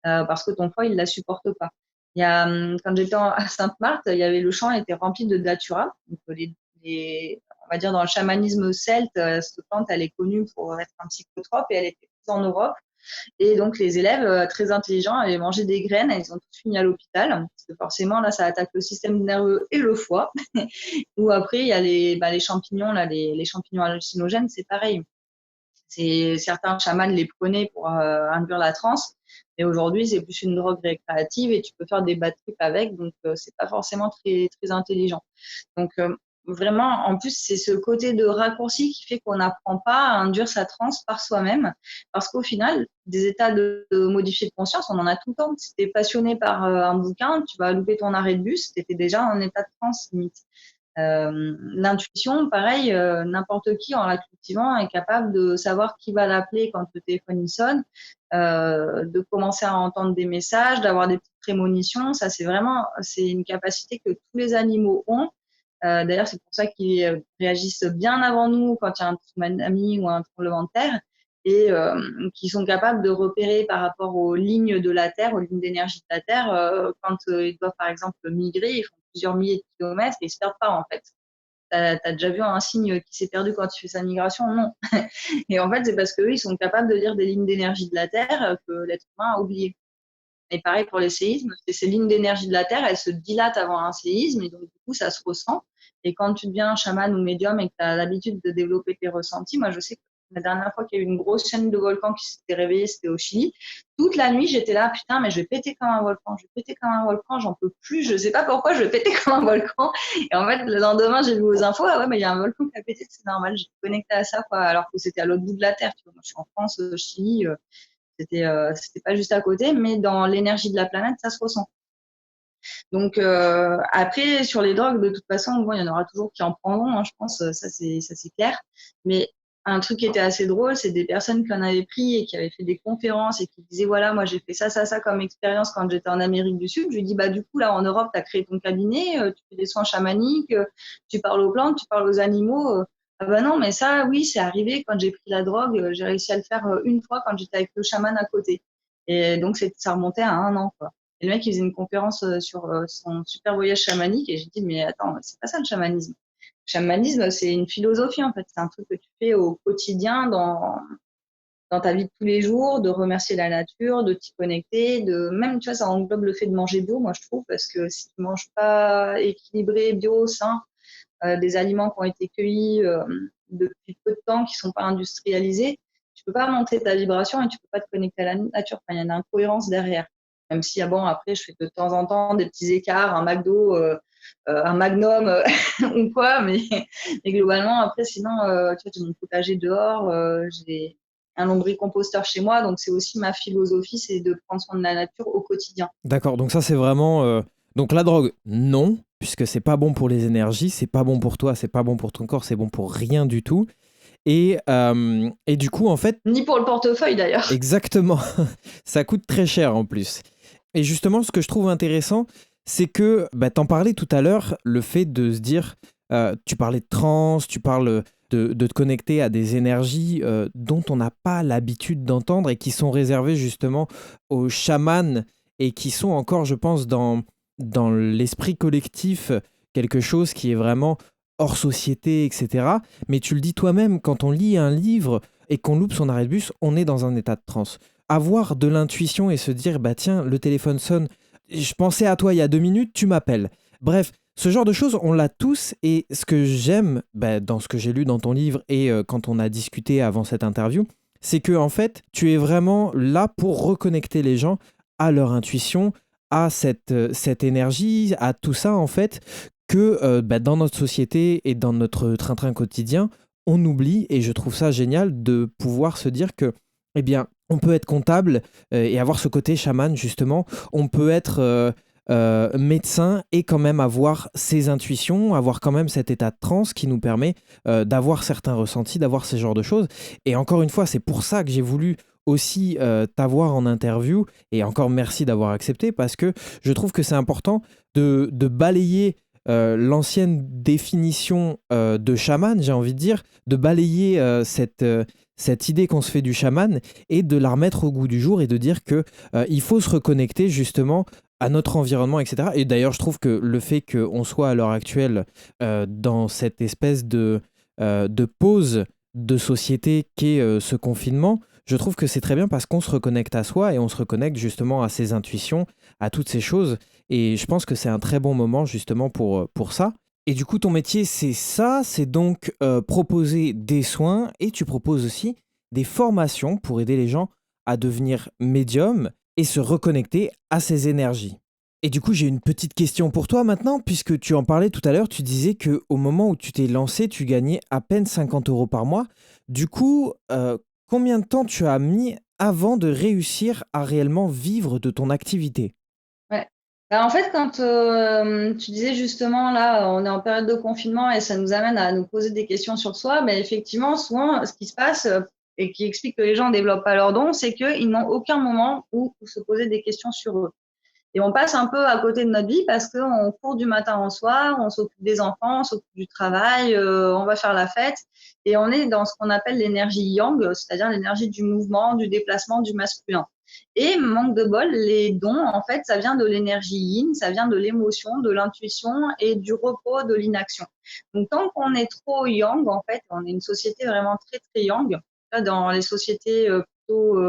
parce que ton foie, il la supporte pas. Quand j'étais à Sainte-Marthe, il y avait le champ était rempli de datura. Donc, on va dire dans le chamanisme celte, cette plante, elle est connue pour être un psychotrope et elle était prise en Europe. Et donc, les élèves très intelligents avaient mangé des graines et ils ont tous fini à l'hôpital. Parce que forcément, là, ça attaque le système nerveux et le foie. Ou après, il y a les champignons, là, les champignons hallucinogènes, c'est pareil. Certains chamans les prenaient pour induire la transe. Mais aujourd'hui, c'est plus une drogue récréative et tu peux faire des bad trips avec. Donc, c'est pas forcément très, très intelligent. Donc, vraiment, en plus, c'est ce côté de raccourci qui fait qu'on n'apprend pas à induire sa transe par soi-même. Parce qu'au final, des états de modifier de conscience, on en a tout le temps. Si tu es passionné par un bouquin, tu vas louper ton arrêt de bus, tu étais déjà en état de transe limite. L'intuition, pareil, n'importe qui en la cultivant est capable de savoir qui va l'appeler quand le téléphone il sonne, de commencer à entendre des messages, d'avoir des petites prémonitions. Ça, c'est une capacité que tous les animaux ont. D'ailleurs, c'est pour ça qu'ils réagissent bien avant nous quand il y a un tsunami ou un tremblement de terre et qui sont capables de repérer par rapport aux lignes de la Terre, aux lignes d'énergie de la Terre, quand ils doivent par exemple migrer, ils font plusieurs milliers de kilomètres et ils se perdent pas en fait. T'as déjà vu un cygne qui s'est perdu quand tu fais sa migration? Non. Et en fait, c'est parce qu'eux, ils sont capables de lire des lignes d'énergie de la Terre que l'être humain a oubliées. Et pareil pour les séismes, c'est ces lignes d'énergie de la Terre, elles se dilatent avant un séisme et donc du coup, ça se ressent. Et quand tu deviens chaman ou médium et que tu as l'habitude de développer tes ressentis, moi je sais que la dernière fois qu'il y a eu une grosse chaîne de volcans qui s'était réveillée, c'était au Chili. Toute la nuit, j'étais là, putain, mais je vais péter comme un volcan, je vais péter comme un volcan, j'en peux plus, je sais pas pourquoi je vais péter comme un volcan. Et en fait, le lendemain, j'ai vu aux infos, ah ouais, mais il y a un volcan qui a pété, c'est normal, j'ai connecté à ça, quoi, alors que c'était à l'autre bout de la Terre. Tu vois. Moi, je suis en France, Chili, c'était pas juste à côté, mais dans l'énergie de la planète, ça se ressent. Donc après, sur les drogues, de toute façon, bon, il y en aura toujours qui en prendront, hein, je pense, ça c'est clair. Mais un truc qui était assez drôle, c'est des personnes qui en avaient pris et qui avaient fait des conférences et qui disaient, voilà, moi j'ai fait ça comme expérience quand j'étais en Amérique du Sud. Je lui dis, bah du coup, là, en Europe, tu as créé ton cabinet, tu fais des soins chamaniques, tu parles aux plantes, tu parles aux animaux. Ah bah non, mais ça, oui, c'est arrivé quand j'ai pris la drogue, j'ai réussi à le faire une fois quand j'étais avec le chaman à côté. Et donc, ça remontait à 1 an, quoi. Et le mec, il faisait une conférence sur son super voyage chamanique et j'ai dit, mais attends, c'est pas ça le chamanisme. Le chamanisme, c'est une philosophie, en fait. C'est un truc que tu fais au quotidien dans ta vie de tous les jours, de remercier la nature, de t'y connecter, même, tu vois, ça englobe le fait de manger bio, moi, je trouve, parce que si tu manges pas équilibré, bio, sain, des aliments qui ont été cueillis depuis peu de temps, qui sont pas industrialisés, tu peux pas monter ta vibration et tu peux pas te connecter à la nature. Enfin, il y a une incohérence derrière. Même si, bon, après, je fais de temps en temps des petits écarts, un McDo, un Magnum ou quoi, mais globalement, après, sinon, tu vois, j'ai mon potager dehors, j'ai un lombricomposteur chez moi, donc c'est aussi ma philosophie, c'est de prendre soin de la nature au quotidien. D'accord, donc ça c'est vraiment... Donc la drogue, non, puisque c'est pas bon pour les énergies, c'est pas bon pour toi, c'est pas bon pour ton corps, c'est bon pour rien du tout. Et du coup, en fait... Ni pour le portefeuille d'ailleurs. Exactement, ça coûte très cher en plus. Et justement, ce que je trouve intéressant, c'est que, t'en parlais tout à l'heure, le fait de se dire, tu parlais de trance, tu parles de te connecter à des énergies dont on n'a pas l'habitude d'entendre et qui sont réservées justement aux chamans et qui sont encore, je pense, dans l'esprit collectif, quelque chose qui est vraiment hors société, etc. Mais tu le dis toi-même, quand on lit un livre et qu'on loupe son arrêt de bus, on est dans un état de transe. Avoir de l'intuition et se dire, bah tiens, le téléphone sonne, je pensais à toi il y a 2 minutes, tu m'appelles. Bref, ce genre de choses, on l'a tous. Et ce que j'aime dans ce que j'ai lu dans ton livre et quand on a discuté avant cette interview, c'est que en fait, tu es vraiment là pour reconnecter les gens à leur intuition, à cette énergie, à tout ça en fait, que dans notre société et dans notre train-train quotidien, on oublie. Et je trouve ça génial de pouvoir se dire que, eh bien, on peut être comptable et avoir ce côté chaman, justement. On peut être médecin et quand même avoir ses intuitions, avoir quand même cet état de transe qui nous permet d'avoir certains ressentis, d'avoir ce genre de choses. Et encore une fois, c'est pour ça que j'ai voulu aussi t'avoir en interview. Et encore merci d'avoir accepté, parce que je trouve que c'est important de balayer l'ancienne définition de chaman, j'ai envie de dire, de balayer cette idée qu'on se fait du chaman et de la remettre au goût du jour et de dire que il faut se reconnecter justement à notre environnement, etc. Et d'ailleurs, je trouve que le fait qu'on soit à l'heure actuelle dans cette espèce de pause de société qu'est ce confinement, je trouve que c'est très bien parce qu'on se reconnecte à soi et on se reconnecte justement à ses intuitions, à toutes ces choses. Et je pense que c'est un très bon moment justement pour ça. Et du coup, ton métier, c'est ça, c'est donc proposer des soins et tu proposes aussi des formations pour aider les gens à devenir médiums et se reconnecter à ces énergies. Et du coup, j'ai une petite question pour toi maintenant, puisque tu en parlais tout à l'heure, tu disais que au moment où tu t'es lancé, tu gagnais à peine 50 euros par mois. Du coup, combien de temps tu as mis avant de réussir à réellement vivre de ton activité? Ouais. Bah, en fait, quand tu disais justement, là, on est en période de confinement et ça nous amène à nous poser des questions sur soi, mais effectivement, souvent, ce qui se passe et qui explique que les gens ne développent pas leurs dons, c'est qu'ils n'ont aucun moment où se poser des questions sur eux. Et on passe un peu à côté de notre vie parce qu'on court du matin au soir, on s'occupe des enfants, on s'occupe du travail, on va faire la fête. Et on est dans ce qu'on appelle l'énergie yang, c'est-à-dire l'énergie du mouvement, du déplacement, du masculin. Et manque de bol, les dons, en fait, ça vient de l'énergie yin, ça vient de l'émotion, de l'intuition et du repos, de l'inaction. Donc, tant qu'on est trop yang, en fait, on est une société vraiment très, très yang. Dans les sociétés plutôt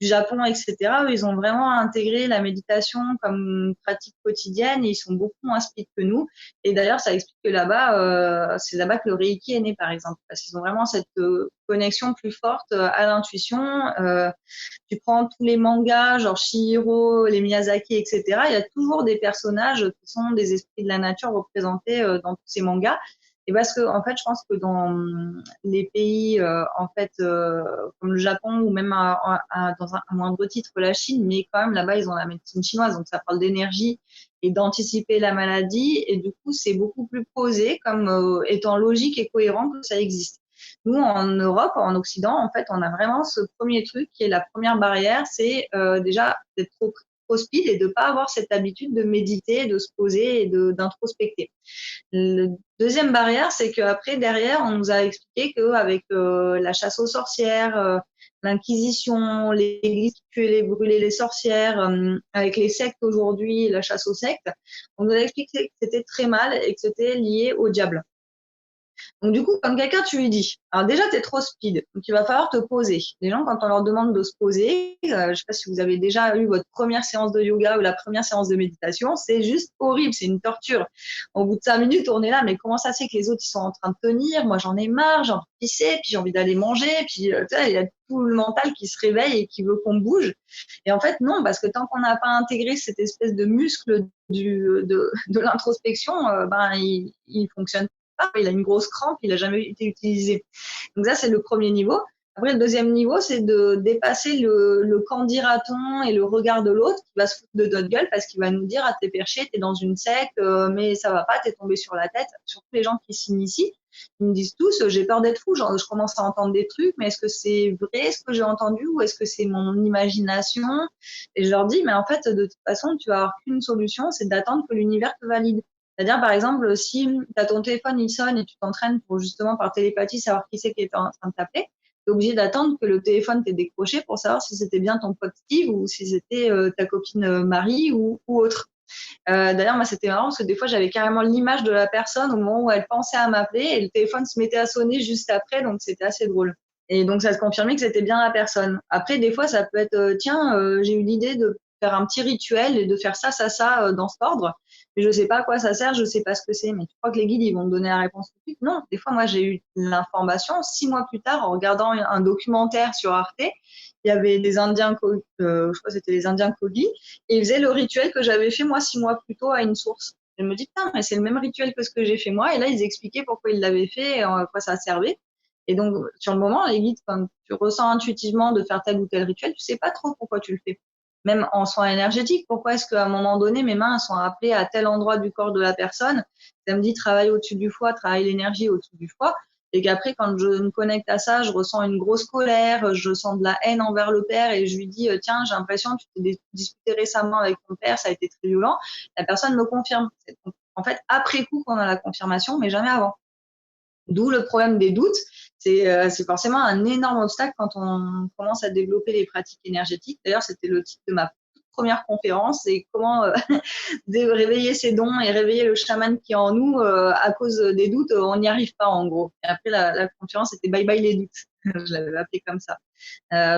du Japon, etc., eux, ils ont vraiment intégré la méditation comme pratique quotidienne et ils sont beaucoup moins speed que nous. Et d'ailleurs, ça explique que là-bas, c'est là-bas que le Reiki est né, par exemple, parce qu'ils ont vraiment cette connexion plus forte à l'intuition. Tu prends tous les mangas, genre Chihiro, les Miyazaki, etc., il y a toujours des personnages qui sont des esprits de la nature représentés dans tous ces mangas. Et parce que, en fait, je pense que dans les pays, en fait, comme le Japon ou même dans un moindre titre la Chine, mais quand même là-bas, ils ont la médecine chinoise, donc ça parle d'énergie et d'anticiper la maladie. Et du coup, c'est beaucoup plus posé comme étant logique et cohérent que ça existe. Nous, en Europe, en Occident, en fait, on a vraiment ce premier truc qui est la première barrière, c'est déjà d'être trop speed et de ne pas avoir cette habitude de méditer, de se poser et d'introspecter. La deuxième barrière, c'est qu'après, derrière, on nous a expliqué qu'avec la chasse aux sorcières, l'Inquisition, l'Église qui tuait les brûlait les sorcières, avec les sectes aujourd'hui, la chasse aux sectes, on nous a expliqué que c'était très mal et que c'était lié au diable. Donc, du coup, quand quelqu'un, tu lui dis, alors déjà, tu es trop speed, donc il va falloir te poser. Les gens, quand on leur demande de se poser, je ne sais pas si vous avez déjà eu votre première séance de yoga ou la première séance de méditation, c'est juste horrible, c'est une torture. Au bout de 5 minutes, on est là, mais comment ça se fait que les autres, ils sont en train de tenir? Moi, j'en ai marre, j'ai envie de pisser, puis j'ai envie d'aller manger, puis tu sais, il y a tout le mental qui se réveille et qui veut qu'on bouge. Et en fait, non, parce que tant qu'on n'a pas intégré cette espèce de muscle de l'introspection, ben, il fonctionne pas, il a une grosse crampe, il n'a jamais été utilisé. Donc ça, c'est le premier niveau. Après, le deuxième niveau, c'est de dépasser le quand dira-t-on et le regard de l'autre qui va se foutre de notre gueule parce qu'il va nous dire, ah, t'es perché, t'es dans une secte, mais ça va pas, t'es tombé sur la tête. Surtout les gens qui s'initient, ils me disent tous, j'ai peur d'être fou, genre, je commence à entendre des trucs, mais est-ce que c'est vrai ce que j'ai entendu ou est-ce que c'est mon imagination? Et je leur dis, mais en fait, de toute façon, tu vas avoir qu'une solution, c'est d'attendre que l'univers te valide. C'est-à-dire, par exemple, si tu as ton téléphone, il sonne et tu t'entraînes pour justement par télépathie savoir qui c'est qui est en train de t'appeler, tu es obligé d'attendre que le téléphone t'ait décroché pour savoir si c'était bien ton pote Steve ou si c'était ta copine Marie ou autre. D'ailleurs, moi, c'était marrant parce que des fois, j'avais carrément l'image de la personne au moment où elle pensait à m'appeler et le téléphone se mettait à sonner juste après, donc c'était assez drôle. Et donc, ça se confirmait que c'était bien la personne. Après, des fois, ça peut être, tiens, j'ai eu l'idée de faire un petit rituel et de faire ça, dans cet ordre. Mais je sais pas à quoi ça sert, je sais pas ce que c'est. Mais tu crois que les guides, ils vont te donner la réponse tout de suite? Non. Des fois, moi, j'ai eu l'information 6 mois plus tard en regardant un documentaire sur Arte. Il y avait des Indiens, je crois que c'était les Indiens Kogi, et ils faisaient le rituel que j'avais fait moi 6 mois plus tôt à une source. Je me dis, putain, mais c'est le même rituel que ce que j'ai fait moi. Et là, ils expliquaient pourquoi ils l'avaient fait et à quoi ça servait. Et donc, sur le moment, les guides, quand tu ressens intuitivement de faire tel ou tel rituel, tu sais pas trop pourquoi tu le fais. Même en soins énergétiques, pourquoi est-ce qu'à un moment donné, mes mains sont appelées à tel endroit du corps de la personne? Ça me dit travaille au-dessus du foie, travaille l'énergie au-dessus du foie. Et qu'après, quand je me connecte à ça, je ressens une grosse colère, je sens de la haine envers le père et je lui dis, tiens, j'ai l'impression que tu t'es disputé récemment avec ton père, ça a été très violent. La personne me confirme. En fait, après coup, qu'on a la confirmation, mais jamais avant. D'où le problème des doutes. C'est forcément un énorme obstacle quand on commence à développer les pratiques énergétiques. D'ailleurs, c'était le titre de ma première conférence, c'est comment réveiller ses dons et réveiller le chaman qui est en nous à cause des doutes, on n'y arrive pas en gros. Et après, la conférence, c'était bye bye les doutes. Je l'avais appelé comme ça.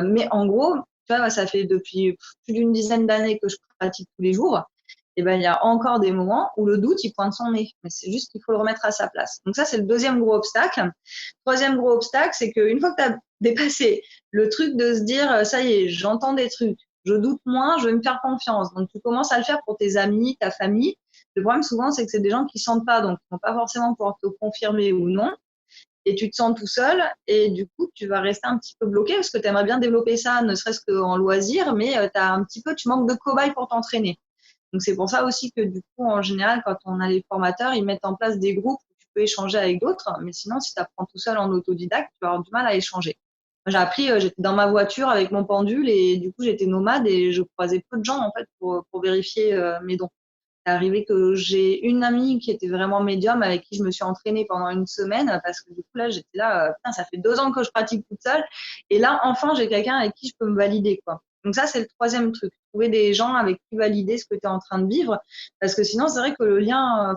Mais en gros, tu vois, ça fait depuis plus d'une dizaine d'années que je pratique tous les jours. Et ben, il y a encore des moments où le doute, il pointe son nez. Mais c'est juste qu'il faut le remettre à sa place. Donc ça, c'est le deuxième gros obstacle. Troisième gros obstacle, c'est qu'une fois que tu as dépassé le truc de se dire, ça y est, j'entends des trucs, je doute moins, je vais me faire confiance. Donc, tu commences à le faire pour tes amis, ta famille. Le problème, souvent, c'est que c'est des gens qui sentent pas, donc ils vont pas forcément pouvoir te confirmer ou non. Et tu te sens tout seul et du coup, tu vas rester un petit peu bloqué parce que tu aimerais bien développer ça, ne serait-ce qu'en loisir, mais tu manques de cobayes pour t'entraîner. Donc, c'est pour ça aussi que du coup, en général, quand on a les formateurs, ils mettent en place des groupes où tu peux échanger avec d'autres. Mais sinon, si tu apprends tout seul en autodidacte, tu vas avoir du mal à échanger. Moi, j'ai appris, j'étais dans ma voiture avec mon pendule et du coup, j'étais nomade et je croisais peu de gens en fait pour vérifier mes dons. C'est arrivé que j'ai une amie qui était vraiment médium avec qui je me suis entraînée pendant une semaine parce que du coup, là, j'étais là, putain, ça fait 2 ans que je pratique toute seule. Et là, enfin, j'ai quelqu'un avec qui je peux me valider, quoi. Donc ça, c'est le troisième truc. Trouver des gens avec qui valider ce que tu es en train de vivre. Parce que sinon, c'est vrai que le lien,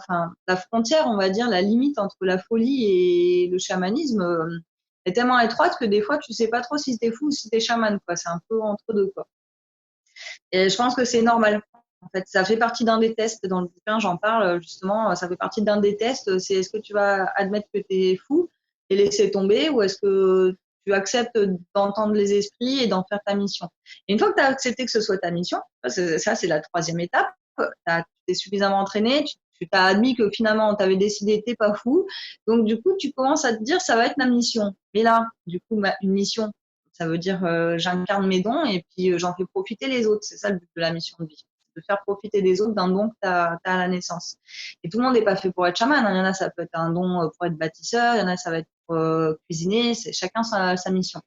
la frontière, on va dire, la limite entre la folie et le chamanisme est tellement étroite que des fois, tu sais pas trop si t'es fou ou si t'es chaman, quoi. C'est un peu entre deux, quoi. Et je pense que c'est normal. En fait, ça fait partie d'un des tests. Dans le bouquin, j'en parle justement. Ça fait partie d'un des tests. C'est est-ce que tu vas admettre que tu es fou et laisser tomber ou est-ce que tu acceptes d'entendre les esprits et d'en faire ta mission. Et une fois que tu as accepté que ce soit ta mission, ça c'est la troisième étape. Tu t'es suffisamment entraîné, tu t'as admis que finalement tu avais décidé t'es pas fou. Donc du coup, tu commences à te dire ça va être ma mission. Mais là, du coup, une mission, ça veut dire j'incarne mes dons et puis j'en fais profiter les autres. C'est ça le but de la mission de vie. De faire profiter des autres d'un don que tu as à la naissance. Et tout le monde n'est pas fait pour être chaman. Il y en a, ça peut être un don pour être bâtisseur. Il y en a, ça va être pour cuisiner. C'est chacun sa mission.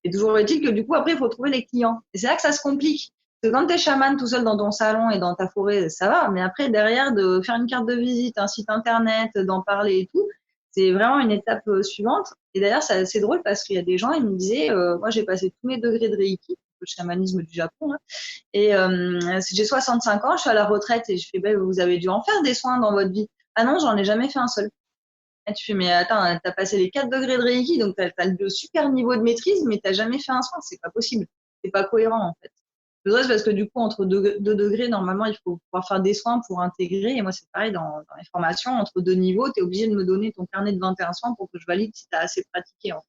Et toujours est-il que du coup, après, il faut trouver les clients. Et c'est là que ça se complique. Parce que quand tu es chaman tout seul dans ton salon et dans ta forêt, ça va. Mais après, derrière, de faire une carte de visite, un site internet, d'en parler et tout, c'est vraiment une étape suivante. Et d'ailleurs, c'est drôle parce qu'il y a des gens, ils me disaient, moi, j'ai passé tous mes degrés de Reiki, le chamanisme du Japon, hein, et j'ai 65 ans, je suis à la retraite et je fais, ben, vous avez dû en faire des soins dans votre vie. Ah non, j'en ai jamais fait un seul. Et tu fais, mais attends, t'as passé les 4 degrés de Reiki, donc t'as le super niveau de maîtrise, mais t'as jamais fait un soin. C'est pas possible. C'est pas cohérent, en fait. Le reste, parce que du coup, entre 2 degrés, normalement, il faut pouvoir faire des soins pour intégrer. Et moi, c'est pareil dans les formations. Entre 2 niveaux, tu es obligé de me donner ton carnet de 21 soins pour que je valide si tu as assez pratiqué. En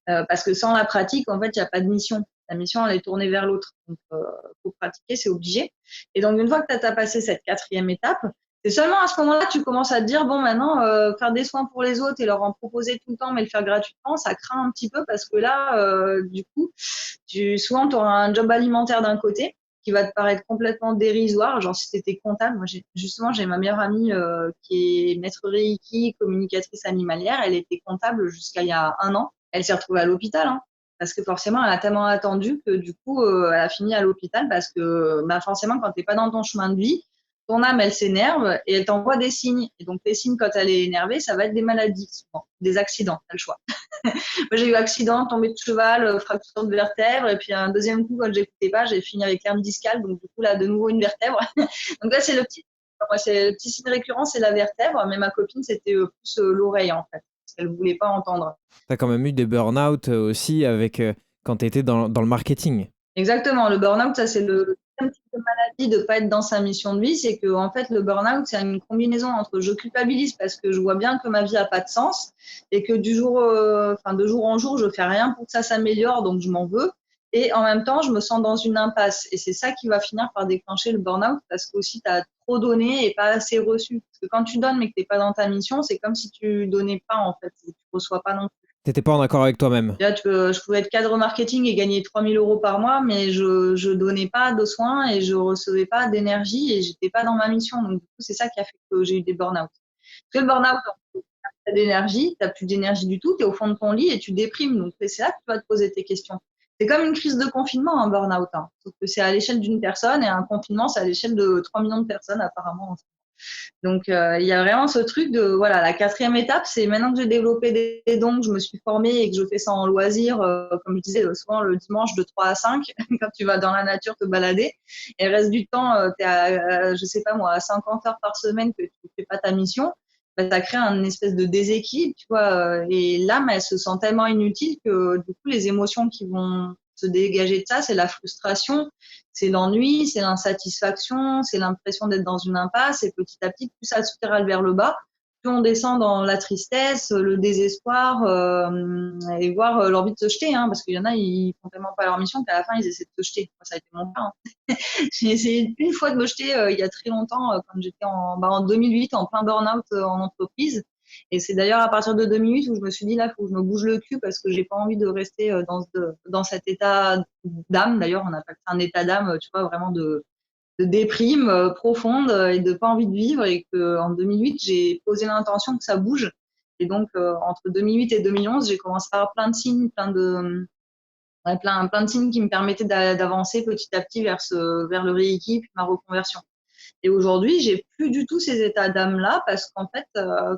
fait. Parce que sans la pratique, en fait, il n'y a pas de mission. La mission, elle est tournée vers l'autre. Donc, faut pratiquer, c'est obligé. Et donc, une fois que tu as passé cette quatrième étape, c'est seulement à ce moment-là que tu commences à te dire, bon, maintenant, faire des soins pour les autres et leur en proposer tout le temps, mais le faire gratuitement, ça craint un petit peu parce que là, du coup, souvent, tu auras un job alimentaire d'un côté qui va te paraître complètement dérisoire. Genre, si tu étais comptable, moi, j'ai ma meilleure amie qui est maître Reiki, communicatrice animalière. Elle était comptable jusqu'à il y a un an. Elle s'est retrouvée à l'hôpital, hein, parce que forcément, elle a tellement attendu que du coup, elle a fini à l'hôpital parce que bah, forcément, quand tu n'es pas dans ton chemin de vie, ton âme, elle s'énerve et elle t'envoie des signes. Et donc, les signes, quand elle est énervée, ça va être des maladies, souvent, des accidents, t'as le choix. Moi, j'ai eu accident, tombé de cheval, fracture de vertèbre, et puis un deuxième coup, quand j'écoutais pas, j'ai fini avec hernie discale, donc du coup, là, de nouveau une vertèbre. Donc là, c'est le petit signe récurrent, c'est la vertèbre, mais ma copine, c'était plus l'oreille, en fait, parce qu'elle voulait pas entendre. Tu as quand même eu des burn-out aussi avec, quand tu étais dans le marketing. Exactement, le burn-out, ça c'est le deuxième type de maladie de ne pas être dans sa mission de vie, c'est que en fait le burn-out c'est une combinaison entre je culpabilise parce que je vois bien que ma vie a pas de sens et que de jour en jour je fais rien pour que ça s'améliore donc je m'en veux et en même temps je me sens dans une impasse et c'est ça qui va finir par déclencher le burn-out parce que aussi tu as trop donné et pas assez reçu parce que quand tu donnes mais que tu n'es pas dans ta mission c'est comme si tu donnais pas en fait, tu reçois pas non plus. T'étais pas en accord avec toi-même. Là, je pouvais être cadre marketing et gagner 3 000 € par mois, mais je donnais pas de soins et je recevais pas d'énergie et j'étais pas dans ma mission. Donc, du coup, c'est ça qui a fait que j'ai eu des burn-out. Parce que le burn-out, tu as d'énergie, tu n'as plus d'énergie du tout, tu es au fond de ton lit et tu déprimes. Donc, c'est là que tu vas te poser tes questions. C'est comme une crise de confinement, un burn-out. Hein. Sauf que c'est à l'échelle d'une personne et un confinement, c'est à l'échelle de 3 millions de personnes, apparemment. Donc, il y a vraiment ce truc de, voilà, la quatrième étape, c'est maintenant que j'ai développé des dons, que je me suis formée et que je fais ça en loisir, comme je disais, souvent le dimanche de 3 à 5, quand tu vas dans la nature te balader. Et le reste du temps, tu es à, je sais pas moi, à 50 heures par semaine que tu fais pas ta mission. Bah, ça crée un espèce de déséquilibre, tu vois, et l'âme, elle se sent tellement inutile que du coup, les émotions qui vont se dégager de ça, c'est la frustration, c'est l'ennui, c'est l'insatisfaction, c'est l'impression d'être dans une impasse et petit à petit, plus ça spirale vers le bas, plus on descend dans la tristesse, le désespoir et voire l'envie de se jeter, hein, parce qu'il y en a, ils font tellement pas leur mission qu'à la fin, ils essaient de se jeter. Moi, ça a été mon cas. Hein. J'ai essayé une fois de me jeter il y a très longtemps, quand j'étais en 2008, en plein burn-out en entreprise. Et c'est d'ailleurs à partir de 2008 où je me suis dit, là, il faut que je me bouge le cul parce que j'ai pas envie de rester dans cet état d'âme. D'ailleurs, on appelle ça un état d'âme, tu vois, vraiment de déprime profonde et de pas envie de vivre, et que en 2008 j'ai posé l'intention que ça bouge, et donc entre 2008 et 2011 j'ai commencé à avoir plein de signes, plein de signes qui me permettaient d'avancer petit à petit vers le Reiki puis ma reconversion. Et aujourd'hui, j'ai plus du tout ces états d'âme-là, parce qu'en fait,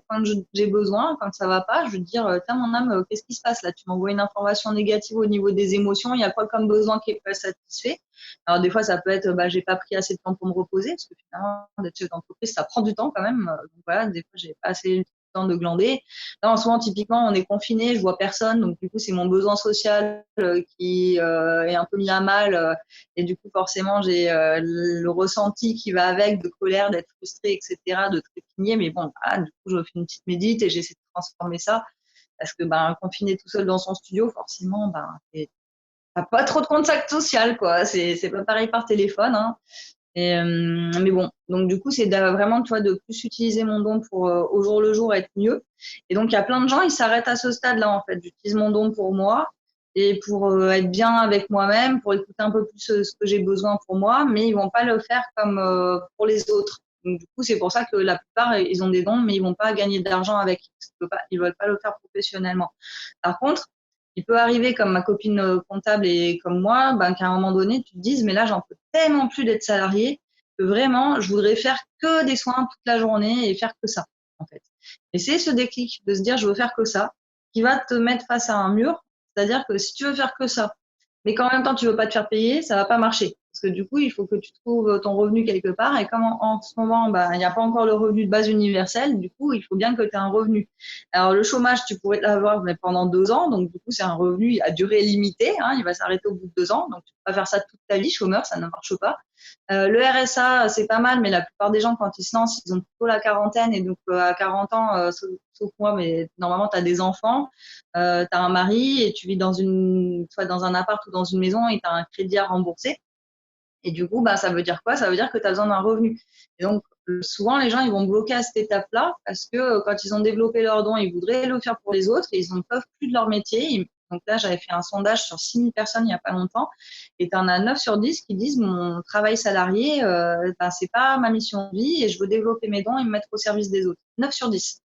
quand j'ai besoin, quand ça va pas, je veux dire, tiens, mon âme, qu'est-ce qui se passe là? Tu m'envoies une information négative au niveau des émotions, il y a quoi comme besoin qui est pas satisfait? Alors, des fois, ça peut être, j'ai pas pris assez de temps pour me reposer, parce que finalement, d'être chef d'entreprise, ça prend du temps quand même. Donc voilà, des fois, j'ai pas assez temps de glander. Là, en ce moment, typiquement, on est confiné, je vois personne, donc du coup, c'est mon besoin social qui est un peu mis à mal, et du coup, forcément, j'ai le ressenti qui va avec, de colère, d'être frustré, etc., de trépigner. Mais bon, voilà, du coup, je fais une petite médite et j'essaie de transformer ça, parce que confiné tout seul dans son studio, forcément, t'as pas trop de contact social, quoi. C'est pas pareil par téléphone, hein. Mais bon, donc du coup, c'est vraiment, tu vois, de plus utiliser mon don pour au jour le jour être mieux. Et donc, il y a plein de gens, ils s'arrêtent à ce stade-là, en fait. J'utilise mon don pour moi et pour être bien avec moi-même, pour écouter un peu plus ce que j'ai besoin pour moi, mais ils vont pas le faire comme pour les autres. Donc, du coup, c'est pour ça que la plupart, ils ont des dons, mais ils vont pas gagner d'argent avec. Ils veulent pas le faire professionnellement. Par contre, il peut arriver, comme ma copine comptable et comme moi, qu'à un moment donné, tu te dises, mais là, j'en peux tellement plus d'être salarié que vraiment, je voudrais faire que des soins toute la journée et faire que ça, en fait. Et c'est ce déclic de se dire, je veux faire que ça, qui va te mettre face à un mur. C'est-à-dire que si tu veux faire que ça, mais qu'en même temps, tu veux pas te faire payer, ça va pas marcher. Parce que du coup, il faut que tu trouves ton revenu quelque part. Et comme en ce moment, il n'y a pas encore le revenu de base universel, du coup, il faut bien que tu aies un revenu. Alors, le chômage, tu pourrais l'avoir mais pendant 2 ans. Donc, du coup, c'est un revenu à durée limitée, hein, il va s'arrêter au bout de 2 ans. Donc, tu peux pas faire ça toute ta vie, chômeur, ça ne marche pas. Le RSA, c'est pas mal, mais la plupart des gens, quand ils se lancent, ils ont plutôt la quarantaine. Et donc, à 40 ans, sauf moi, mais normalement, tu as des enfants, tu as un mari et tu vis soit dans un appart ou dans une maison, et tu as un crédit à rembourser. Et du coup, ça veut dire quoi? Ça veut dire que tu as besoin d'un revenu. Et donc, souvent, les gens, ils vont bloquer à cette étape-là, parce que quand ils ont développé leur don, ils voudraient le faire pour les autres et ils n'en peuvent plus de leur métier. Donc là, j'avais fait un sondage sur 6000 personnes il n'y a pas longtemps, et tu en as 9 sur 10 qui disent, mon travail salarié, c'est pas ma mission de vie et je veux développer mes dons et me mettre au service des autres. 9 sur 10.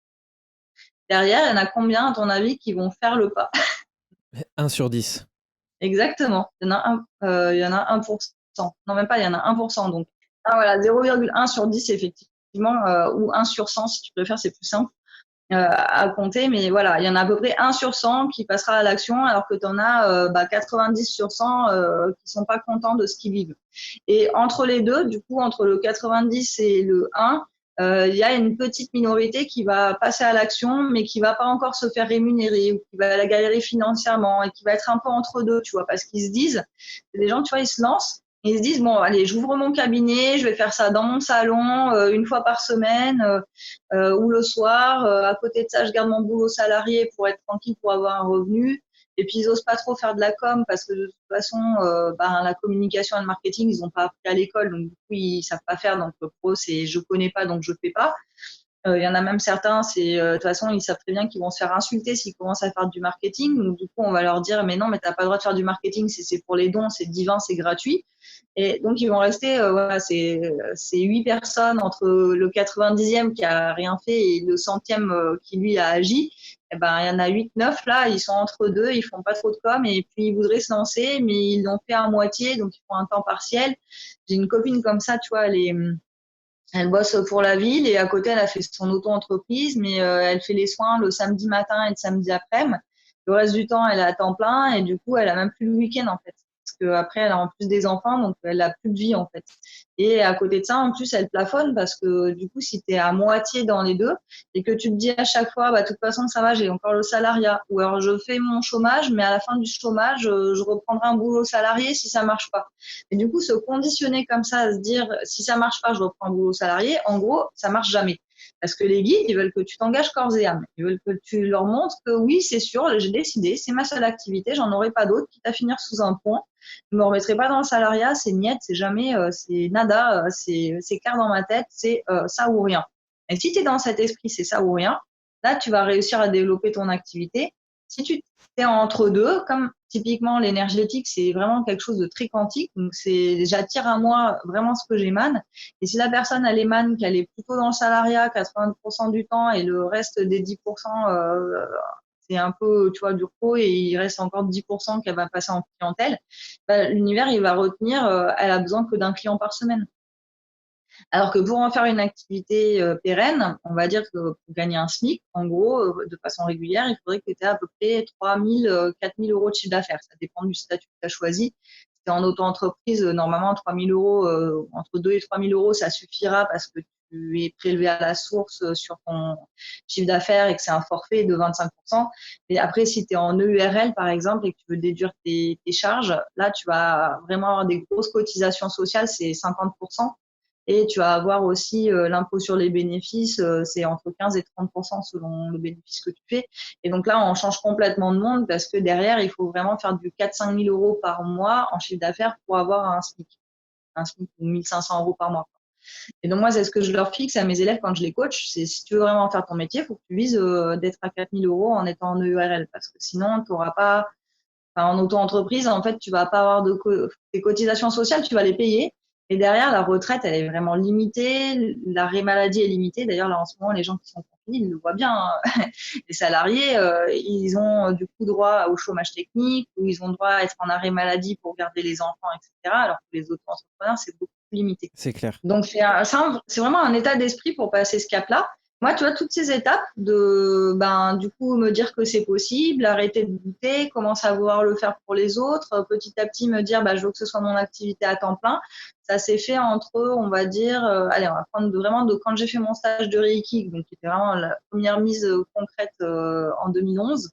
Derrière, il y en a combien, à ton avis, qui vont faire le pas? 1 sur 10. Exactement. Il y en a 1%. Non, même pas, il y en a 1%. Donc, voilà, 0,1 sur 10, effectivement, ou 1 sur 100, si tu préfères, c'est plus simple à compter. Mais voilà, il y en a à peu près 1 sur 100 qui passera à l'action, alors que tu en as 90 sur 100 qui sont pas contents de ce qu'ils vivent. Et entre les deux, du coup, entre le 90 et le 1, il y a une petite minorité qui va passer à l'action, mais qui va pas encore se faire rémunérer, ou qui va la galérer financièrement, et qui va être un peu entre deux, tu vois, parce qu'ils se disent, c'est des gens, tu vois, ils se lancent, et ils se disent, bon, allez, j'ouvre mon cabinet, je vais faire ça dans mon salon, une fois par semaine, ou le soir. À côté de ça, je garde mon boulot salarié pour être tranquille, pour avoir un revenu. Et puis, ils osent pas trop faire de la com, parce que de toute façon, la communication et le marketing, ils n'ont pas appris à l'école. Donc, du coup, ils savent pas faire. Donc, pour eux, c'est je connais pas, donc je fais pas. Il y en a même certains, de toute façon, ils savent très bien qu'ils vont se faire insulter s'ils commencent à faire du marketing. Donc, du coup, on va leur dire, mais non, mais t'as pas le droit de faire du marketing, c'est pour les dons, c'est divin, c'est gratuit. Et donc, ils vont rester, voilà, c'est 8 personnes entre le 90e qui a rien fait et le 100e qui, lui, a agi. Eh ben, il y en a 8, 9, là, ils sont entre deux, ils font pas trop de com, et puis ils voudraient se lancer, mais ils l'ont fait à moitié, donc ils font un temps partiel. J'ai une copine comme ça, tu vois, elle bosse pour la ville, et à côté, elle a fait son auto-entreprise, mais elle fait les soins le samedi matin et le samedi après-midi. Le reste du temps, elle est à temps plein, et du coup, elle a même plus le week-end, en fait. Parce qu'après, elle a en plus des enfants, donc elle a plus de vie, en fait. Et à côté de ça, en plus, elle plafonne, parce que du coup, si tu es à moitié dans les deux et que tu te dis à chaque fois, de toute façon, ça va, j'ai encore le salariat, ou alors je fais mon chômage, mais à la fin du chômage, je reprendrai un boulot salarié si ça marche pas. Et du coup, se conditionner comme ça, à se dire, si ça marche pas, je reprends un boulot salarié, en gros, ça marche jamais. Parce que les guides, ils veulent que tu t'engages corps et âme. Ils veulent que tu leur montres que oui, c'est sûr, j'ai décidé, c'est ma seule activité, j'en aurai pas d'autre, quitte à finir sous un pont. Je me remettrai pas dans le salariat, c'est niet, c'est jamais, c'est nada, c'est clair dans ma tête, c'est ça ou rien. Et si tu es dans cet esprit, c'est ça ou rien, là, tu vas réussir à développer ton activité. Si tu es entre deux, comme typiquement l'énergétique, c'est vraiment quelque chose de très quantique, donc j'attire à moi vraiment ce que j'émane. Et si la personne, elle émane qu'elle est plutôt dans le salariat 80% du temps et le reste des 10%, c'est un peu, tu vois, du repos et il reste encore 10% qu'elle va passer en clientèle, bah, l'univers, il va retenir, elle a besoin que d'un client par semaine. Alors que pour en faire une activité pérenne, on va dire que pour gagner un SMIC, en gros, de façon régulière, il faudrait que tu aies à peu près 3 000, 4 000 euros de chiffre d'affaires. Ça dépend du statut que tu as choisi. Si tu es en auto-entreprise, normalement, 3 000 euros, entre 2 et 3 000 euros, ça suffira parce que tu es prélevé à la source sur ton chiffre d'affaires et que c'est un forfait de 25%. Et après, si tu es en EURL, par exemple, et que tu veux déduire tes charges, là, tu vas vraiment avoir des grosses cotisations sociales, c'est 50%. Et tu vas avoir aussi l'impôt sur les bénéfices, c'est entre 15 et 30% selon le bénéfice que tu fais. Et donc là, on change complètement de monde parce que derrière, il faut vraiment faire du 4-5 000 euros par mois en chiffre d'affaires pour avoir un SMIC ou 1 500 euros par mois. Et donc moi, c'est ce que je leur fixe à mes élèves quand je les coach, c'est si tu veux vraiment faire ton métier, il faut que tu vises d'être à 4 000 euros en étant en EURL parce que sinon, tu n'auras pas, enfin, en auto-entreprise, en fait, tu vas pas avoir tes cotisations sociales, tu vas les payer. Et derrière, la retraite, elle est vraiment limitée. L'arrêt maladie est limité. D'ailleurs, là, en ce moment, les gens qui sont confinés, ils le voient bien, hein. Les salariés, ils ont du coup droit au chômage technique ou ils ont droit à être en arrêt maladie pour garder les enfants, etc. Alors que les auto-entrepreneurs, c'est beaucoup plus limité. C'est clair. Donc, c'est vraiment un état d'esprit pour passer ce cap-là. Moi, tu vois, toutes ces étapes du coup, me dire que c'est possible, arrêter de douter, commencer à vouloir le faire pour les autres, petit à petit me dire, je veux que ce soit mon activité à temps plein. Ça s'est fait entre, on va dire, allez, on va prendre vraiment de quand j'ai fait mon stage de Reiki, donc qui était vraiment la première mise concrète en 2011,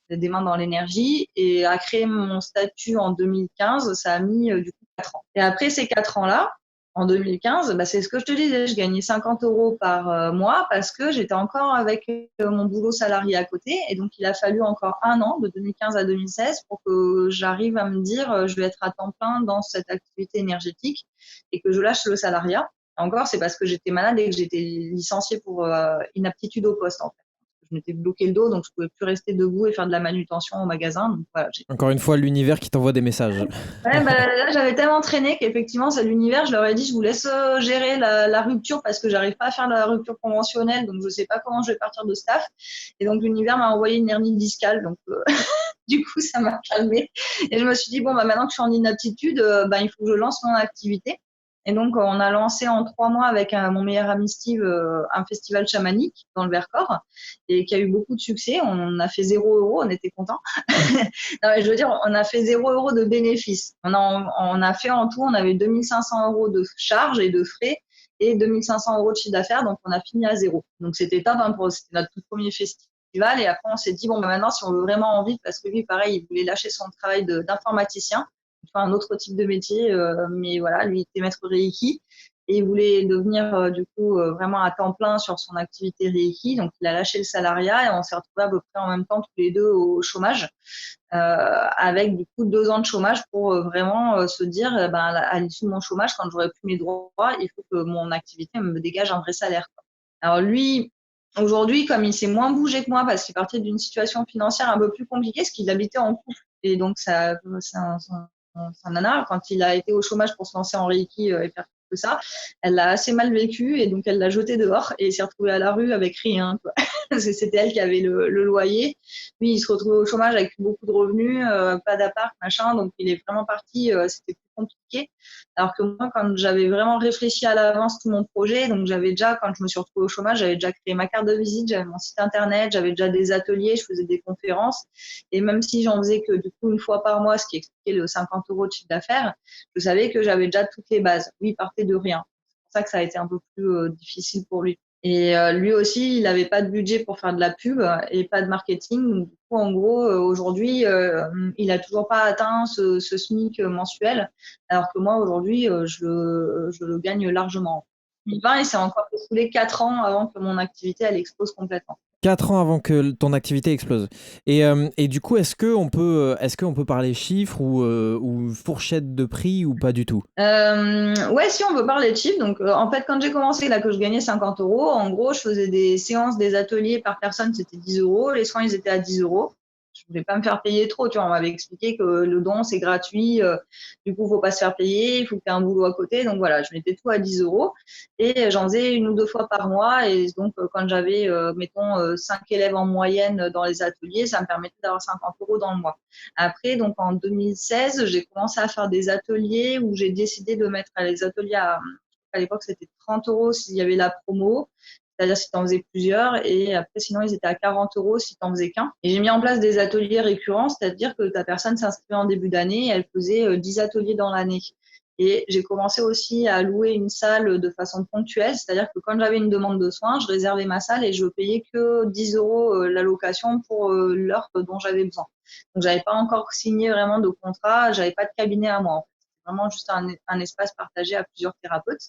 des mains dans l'énergie, et à créer mon statut en 2015, ça a mis du coup 4 ans. Et après ces 4 ans-là, en 2015, c'est ce que je te disais, je gagnais 50 euros par mois parce que j'étais encore avec mon boulot salarié à côté. Et donc, il a fallu encore 1 an, de 2015 à 2016, pour que j'arrive à me dire je vais être à temps plein dans cette activité énergétique et que je lâche le salariat. Encore, c'est parce que j'étais malade et que j'étais licenciée pour inaptitude au poste, en fait. Je m'étais bloqué le dos, donc je pouvais plus rester debout et faire de la manutention au magasin. Donc, voilà, Encore une fois, l'univers qui t'envoie des messages. Ouais, là, j'avais tellement traîné qu'effectivement, c'est l'univers. Je leur ai dit, je vous laisse gérer la rupture parce que j'arrive pas à faire la rupture conventionnelle, donc je sais pas comment je vais partir de staff. Et donc, l'univers m'a envoyé une hernie discale, donc du coup, ça m'a calmé. Et je me suis dit, bon, maintenant que je suis en inaptitude, il faut que je lance mon activité. Et donc, on a lancé en 3 mois avec mon meilleur ami Steve un festival chamanique dans le Vercors et qui a eu beaucoup de succès. On a fait 0 euros, on était contents. Non, mais je veux dire, on a fait 0 euros de bénéfices. On a fait en tout, on avait 2 500 euros de charges et de frais et 2 500 euros de chiffre d'affaires, donc on a fini à 0. Donc c'était top, hein, c'était notre tout premier festival. Et après, on s'est dit, maintenant, si on veut vraiment en vivre, parce que lui, pareil, il voulait lâcher son travail d'informaticien, un autre type de métier, mais voilà, lui, il était maître Reiki. Et il voulait devenir du coup vraiment à temps plein sur son activité Reiki. Donc, il a lâché le salariat et on s'est retrouvés à peu près en même temps tous les deux au chômage. Avec du coup 2 ans de chômage pour vraiment se dire à l'issue de mon chômage, quand j'aurai plus mes droits, il faut que mon activité me dégage un vrai salaire, quoi. Alors lui, aujourd'hui, comme il s'est moins bougé que moi parce qu'il partait d'une situation financière un peu plus compliquée, parce qu'il habitait en couple et donc sa nana, quand il a été au chômage pour se lancer en Reiki et faire que ça, elle l'a assez mal vécu et donc elle l'a jeté dehors et s'est retrouvée à la rue avec rien, quoi. Parce que c'était elle qui avait le loyer. Lui, il se retrouvait au chômage avec beaucoup de revenus, pas d'appart, machin. Donc, il est vraiment parti. C'était plus compliqué. Alors que moi, quand j'avais vraiment réfléchi à l'avance tout mon projet, donc j'avais déjà, quand je me suis retrouvée au chômage, j'avais déjà créé ma carte de visite, j'avais mon site internet, j'avais déjà des ateliers, je faisais des conférences. Et même si j'en faisais que du coup 1 fois par mois, ce qui expliquait le 50 euros de chiffre d'affaires, je savais que j'avais déjà toutes les bases. Lui, il partait de rien. C'est pour ça que ça a été un peu plus difficile pour lui. Et lui aussi, il n'avait pas de budget pour faire de la pub et pas de marketing. Donc, du coup, en gros, aujourd'hui, il a toujours pas atteint ce SMIC mensuel, alors que moi, aujourd'hui, je le gagne largement. 2020 et c'est encore écoulé 4 ans avant que mon activité elle explose complètement. 4 ans avant que ton activité explose. Et du coup, est-ce qu'on peut parler chiffres ou fourchette de prix ou pas du tout? Ouais, si on peut parler de chiffres. Donc, en fait, quand j'ai commencé, là, que je gagnais 50 euros, en gros, je faisais des séances, des ateliers par personne, c'était 10 euros. Les soins, ils étaient à 10 euros. Je voulais pas me faire payer trop, tu vois. On m'avait expliqué que le don, c'est gratuit. Du coup, faut pas se faire payer. Il faut que tu aies un boulot à côté. Donc, voilà, je mettais tout à 10 euros. Et j'en faisais 1 ou 2 fois par mois. Et donc, quand j'avais, mettons, 5 élèves en moyenne dans les ateliers, ça me permettait d'avoir 50 euros dans le mois. Après, donc en 2016, j'ai commencé à faire des ateliers où j'ai décidé de mettre les ateliers à l'époque, c'était 30 euros s'il y avait la promo, c'est-à-dire si tu en faisais plusieurs, et après, sinon, ils étaient à 40 euros si tu en faisais qu'un. Et j'ai mis en place des ateliers récurrents, c'est-à-dire que ta personne s'inscrivait en début d'année et elle faisait 10 ateliers dans l'année. Et j'ai commencé aussi à louer une salle de façon ponctuelle, c'est-à-dire que quand j'avais une demande de soins, je réservais ma salle et je payais que 10 euros la location pour l'heure dont j'avais besoin. Donc, j'avais pas encore signé vraiment de contrat, j'avais pas de cabinet à moi. En fait. C'était vraiment juste un espace partagé à plusieurs thérapeutes.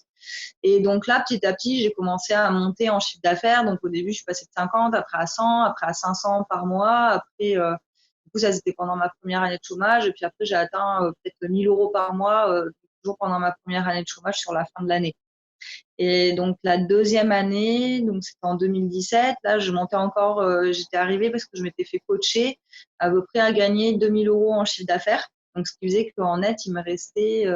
Et donc là, petit à petit, j'ai commencé à monter en chiffre d'affaires. Donc au début, je suis passée de 50, après à 100, après à 500 par mois. Après, du coup, ça c'était pendant ma première année de chômage. Et puis après, j'ai atteint peut-être 1000 euros par mois, toujours pendant ma première année de chômage sur la fin de l'année. Et donc la deuxième année, donc c'était en 2017, là je montais encore, j'étais arrivée parce que je m'étais fait coacher à peu près à gagner 2000 euros en chiffre d'affaires. Donc ce qui faisait qu'en net, il me restait,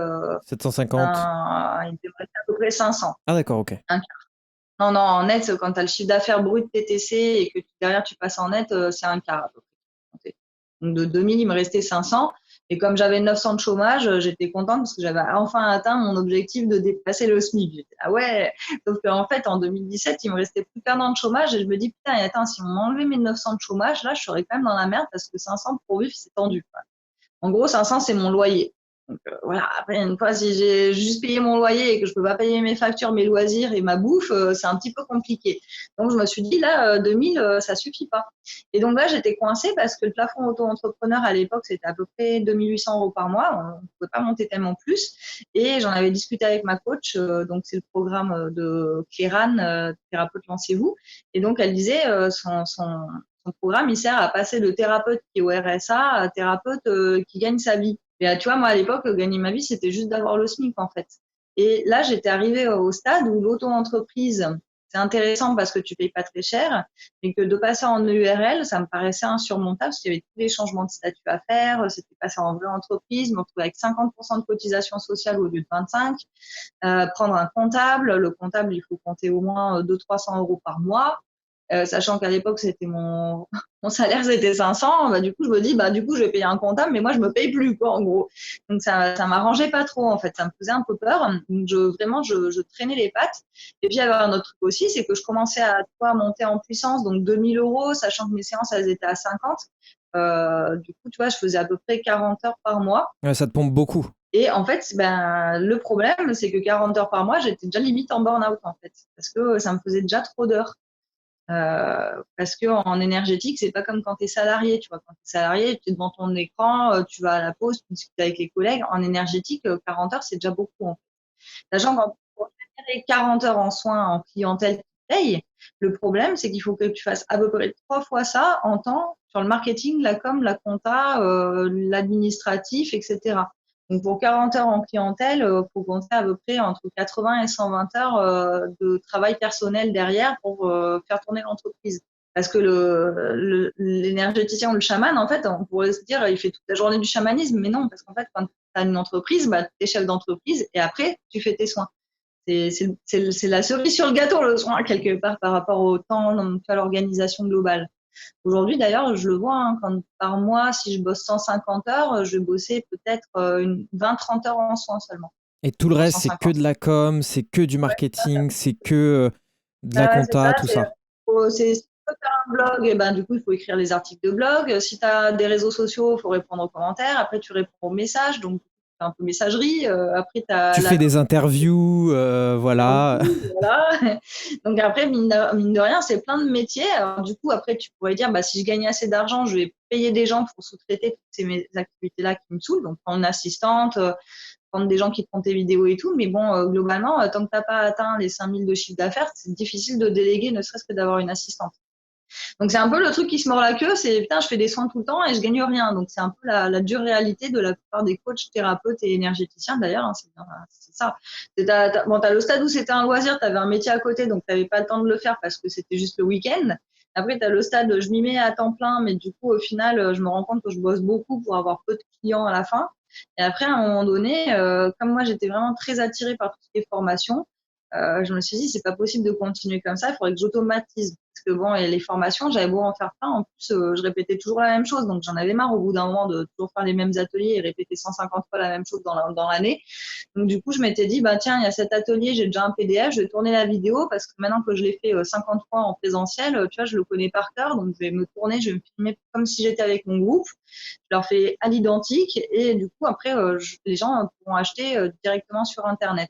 750. il me restait à peu près 500. Ah d'accord, ok. Un quart. Non, non, en net, quand tu as le chiffre d'affaires brut TTC et que derrière tu passes en net, c'est un quart à peu près. Donc de 2000, il me restait 500. Et comme j'avais 900 de chômage, j'étais contente parce que j'avais enfin atteint mon objectif de dépasser le SMIC. J'étais, ah ouais. Sauf qu'en fait, en 2017, il me restait plus qu'1 an de chômage et je me dis, putain, attends, si on m'enlevait mes 900 de chômage, là, je serais quand même dans la merde parce que 500 pour vivre, c'est tendu, quoi. En gros, 500, c'est mon loyer. Donc voilà, après, une fois, si j'ai juste payé mon loyer et que je peux pas payer mes factures, mes loisirs et ma bouffe, c'est un petit peu compliqué. Donc je me suis dit, là, 2000, ça suffit pas. Et donc là, j'étais coincée parce que le plafond auto-entrepreneur à l'époque, c'était à peu près 2800 euros par mois. On ne pouvait pas monter tellement plus. Et j'en avais discuté avec ma coach, donc c'est le programme de Kéran, Thérapeute Lancez-vous. Et donc elle disait, son programme, il sert à passer de thérapeute qui est au RSA à thérapeute qui gagne sa vie. Et tu vois, moi, à l'époque, gagner ma vie, c'était juste d'avoir le SMIC, en fait. Et là, j'étais arrivée au stade où l'auto-entreprise, c'est intéressant parce que tu payes pas très cher, mais que de passer en EURL, ça me paraissait insurmontable parce qu'il y avait tous les changements de statut à faire, c'était passer en vraie entreprise, me retrouver avec 50% de cotisation sociale au lieu de 25, prendre un comptable. Le comptable, il faut compter au moins 200-300 euros par mois. Sachant qu'à l'époque, c'était mon salaire, c'était 500. Bah, du coup, je me dis, bah, du coup, je vais payer un comptable, mais moi, je me paye plus, quoi, en gros. Donc, ça m'arrangeait pas trop, en fait. Ça me faisait un peu peur. Donc, je traînais les pattes. Et puis, il y avait un autre truc aussi, c'est que je commençais à monter en puissance. Donc, 2000 euros, sachant que mes séances, elles étaient à 50. Du coup, tu vois, je faisais à peu près 40 heures par mois. Ouais, ça te pompe beaucoup. Et en fait, ben, le problème, c'est que 40 heures par mois, j'étais déjà limite en burn-out, en fait. Parce que ça me faisait déjà trop d'heures. Parce que en énergétique, c'est pas comme quand tu es salarié. Tu vois, quand tu es salarié, tu es devant ton écran, tu vas à la pause, tu discutes avec les collègues. En énergétique, 40 heures, c'est déjà beaucoup. En fait. Sachant qu'en pour générer 40 heures en soins en clientèle qui paye, le problème, c'est qu'il faut que tu fasses à peu près 3 fois ça en temps sur le marketing, la com, la compta, l'administratif, etc. Donc pour 40 heures en clientèle, faut compter à peu près entre 80 et 120 heures de travail personnel derrière pour faire tourner l'entreprise. Parce que l'énergéticien ou le chaman, en fait, on pourrait se dire, il fait toute la journée du chamanisme, mais non, parce qu'en fait, quand tu as une entreprise, bah, tu es chef d'entreprise et après, tu fais tes soins. C'est la cerise sur le gâteau, le soin, quelque part, par rapport au temps, à l'organisation globale. Aujourd'hui, d'ailleurs, je le vois, hein, quand par mois, si je bosse 150 heures, je vais bosser peut-être 20-30 heures en soins seulement. Et tout le Sur reste, c'est que 150. de la com, c'est que du marketing, c'est que de la Ouais, c'est compta, ça. tout ça. Si tu veux faire un blog, et ben, du coup, il faut écrire les articles de blog. Si tu as des réseaux sociaux, il faut répondre aux commentaires. Après, tu réponds aux messages. Donc, tu fais un peu messagerie. Après, tu as Tu la fais des interviews, voilà. voilà. Donc après, mine de rien, c'est plein de métiers. Alors du coup, après, tu pourrais dire, bah, si je gagnais assez d'argent, je vais payer des gens pour sous-traiter toutes ces activités-là qui me saoulent. Donc, prendre une assistante, prendre des gens qui te font tes vidéos et tout. Mais bon, globalement, tant que tu n'as pas atteint les 5 000 de chiffre d'affaires, c'est difficile de déléguer, ne serait-ce que d'avoir une assistante. Donc, c'est un peu le truc qui se mord la queue, c'est putain, je fais des soins tout le temps et je gagne rien. Donc, c'est un peu la dure réalité de la plupart des coachs, thérapeutes et énergéticiens d'ailleurs. Hein, c'est ça. T'as le stade où c'était un loisir, t'avais un métier à côté, donc t'avais pas le temps de le faire parce que c'était juste le week-end. Après, t'as le stade, je m'y mets à temps plein, mais du coup, au final, je me rends compte que je bosse beaucoup pour avoir peu de clients à la fin. Et après, à un moment donné, comme moi, j'étais vraiment très attirée par toutes les formations, je me suis dit, c'est pas possible de continuer comme ça, il faudrait que j'automatise. Parce que bon, et les formations, j'avais beau en faire plein, en plus, je répétais toujours la même chose. Donc, j'en avais marre au bout d'un moment de toujours faire les mêmes ateliers et répéter 150 fois la même chose dans l'année. Donc, du coup, je m'étais dit, bah, tiens, il y a cet atelier, j'ai déjà un PDF, je vais tourner la vidéo parce que maintenant que je l'ai fait 50 fois en présentiel, tu vois, je le connais par cœur. Donc, je vais me tourner, je vais me filmer comme si j'étais avec mon groupe. Je leur fais à l'identique et du coup, après, les gens pourront acheter directement sur Internet.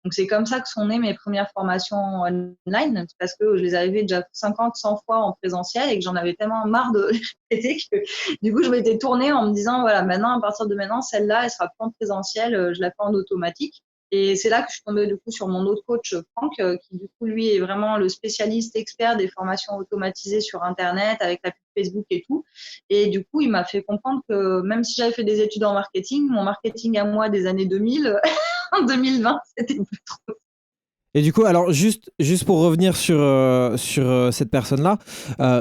Donc, c'est comme ça que sont nées mes premières formations online, parce que je les avais fait déjà 50, 100 fois en présentiel et que j'en avais tellement marre de les répéter que du coup, je m'étais tournée en me disant, voilà, maintenant, à partir de maintenant, celle-là, elle sera plus en présentiel, je la fais en automatique. Et c'est là que je suis tombée du coup sur mon autre coach, Franck, qui du coup, lui, est vraiment le spécialiste expert des formations automatisées sur Internet avec la pub Facebook et tout. Et du coup, il m'a fait comprendre que même si j'avais fait des études en marketing, mon marketing à moi des années 2000, en 2020, c'était plus trop. Et du coup, alors juste pour revenir sur cette personne-là,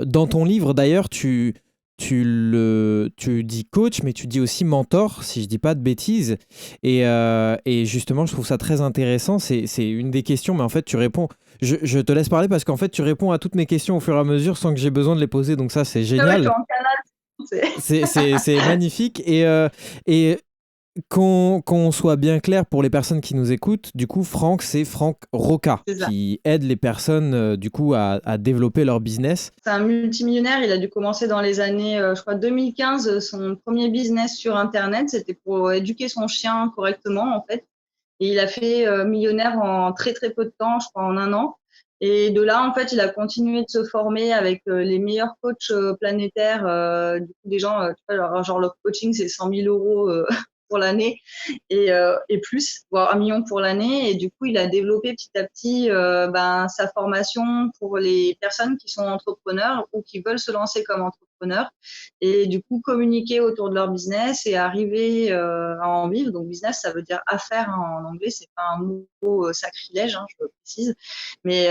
dans ton livre d'ailleurs, tu dis coach, mais tu dis aussi mentor, si je dis pas de bêtises. Et justement, je trouve ça très intéressant. C'est une des questions, mais en fait, tu réponds. Je te laisse parler parce qu'en fait, tu réponds à toutes mes questions au fur et à mesure sans que j'ai besoin de les poser. Donc ça, c'est Ah ouais, je suis génial. en Canada. C'est magnifique. Et qu'on soit bien clair pour les personnes qui nous écoutent, du coup, Franck, c'est Franck Roca C'est ça. qui aide les personnes du coup à développer leur business. C'est un multimillionnaire. Il a dû commencer dans les années, je crois, 2015. Son premier business sur Internet, c'était pour éduquer son chien correctement, en fait. Et il a fait millionnaire en très, très peu de temps, je crois, en un an. Et de là, en fait, il a continué de se former avec les meilleurs coachs planétaires. Du coup, des gens, tu vois, genre leur coaching, c'est 100 000 euros pour l'année et plus, voire 1 million pour l'année. Et du coup, il a développé petit à petit sa formation pour les personnes qui sont entrepreneurs ou qui veulent se lancer comme entrepreneurs et du coup communiquer autour de leur business et arriver à en vivre. Donc business, ça veut dire affaire hein, en anglais, c'est pas un mot sacrilège, hein, je le précise. Mais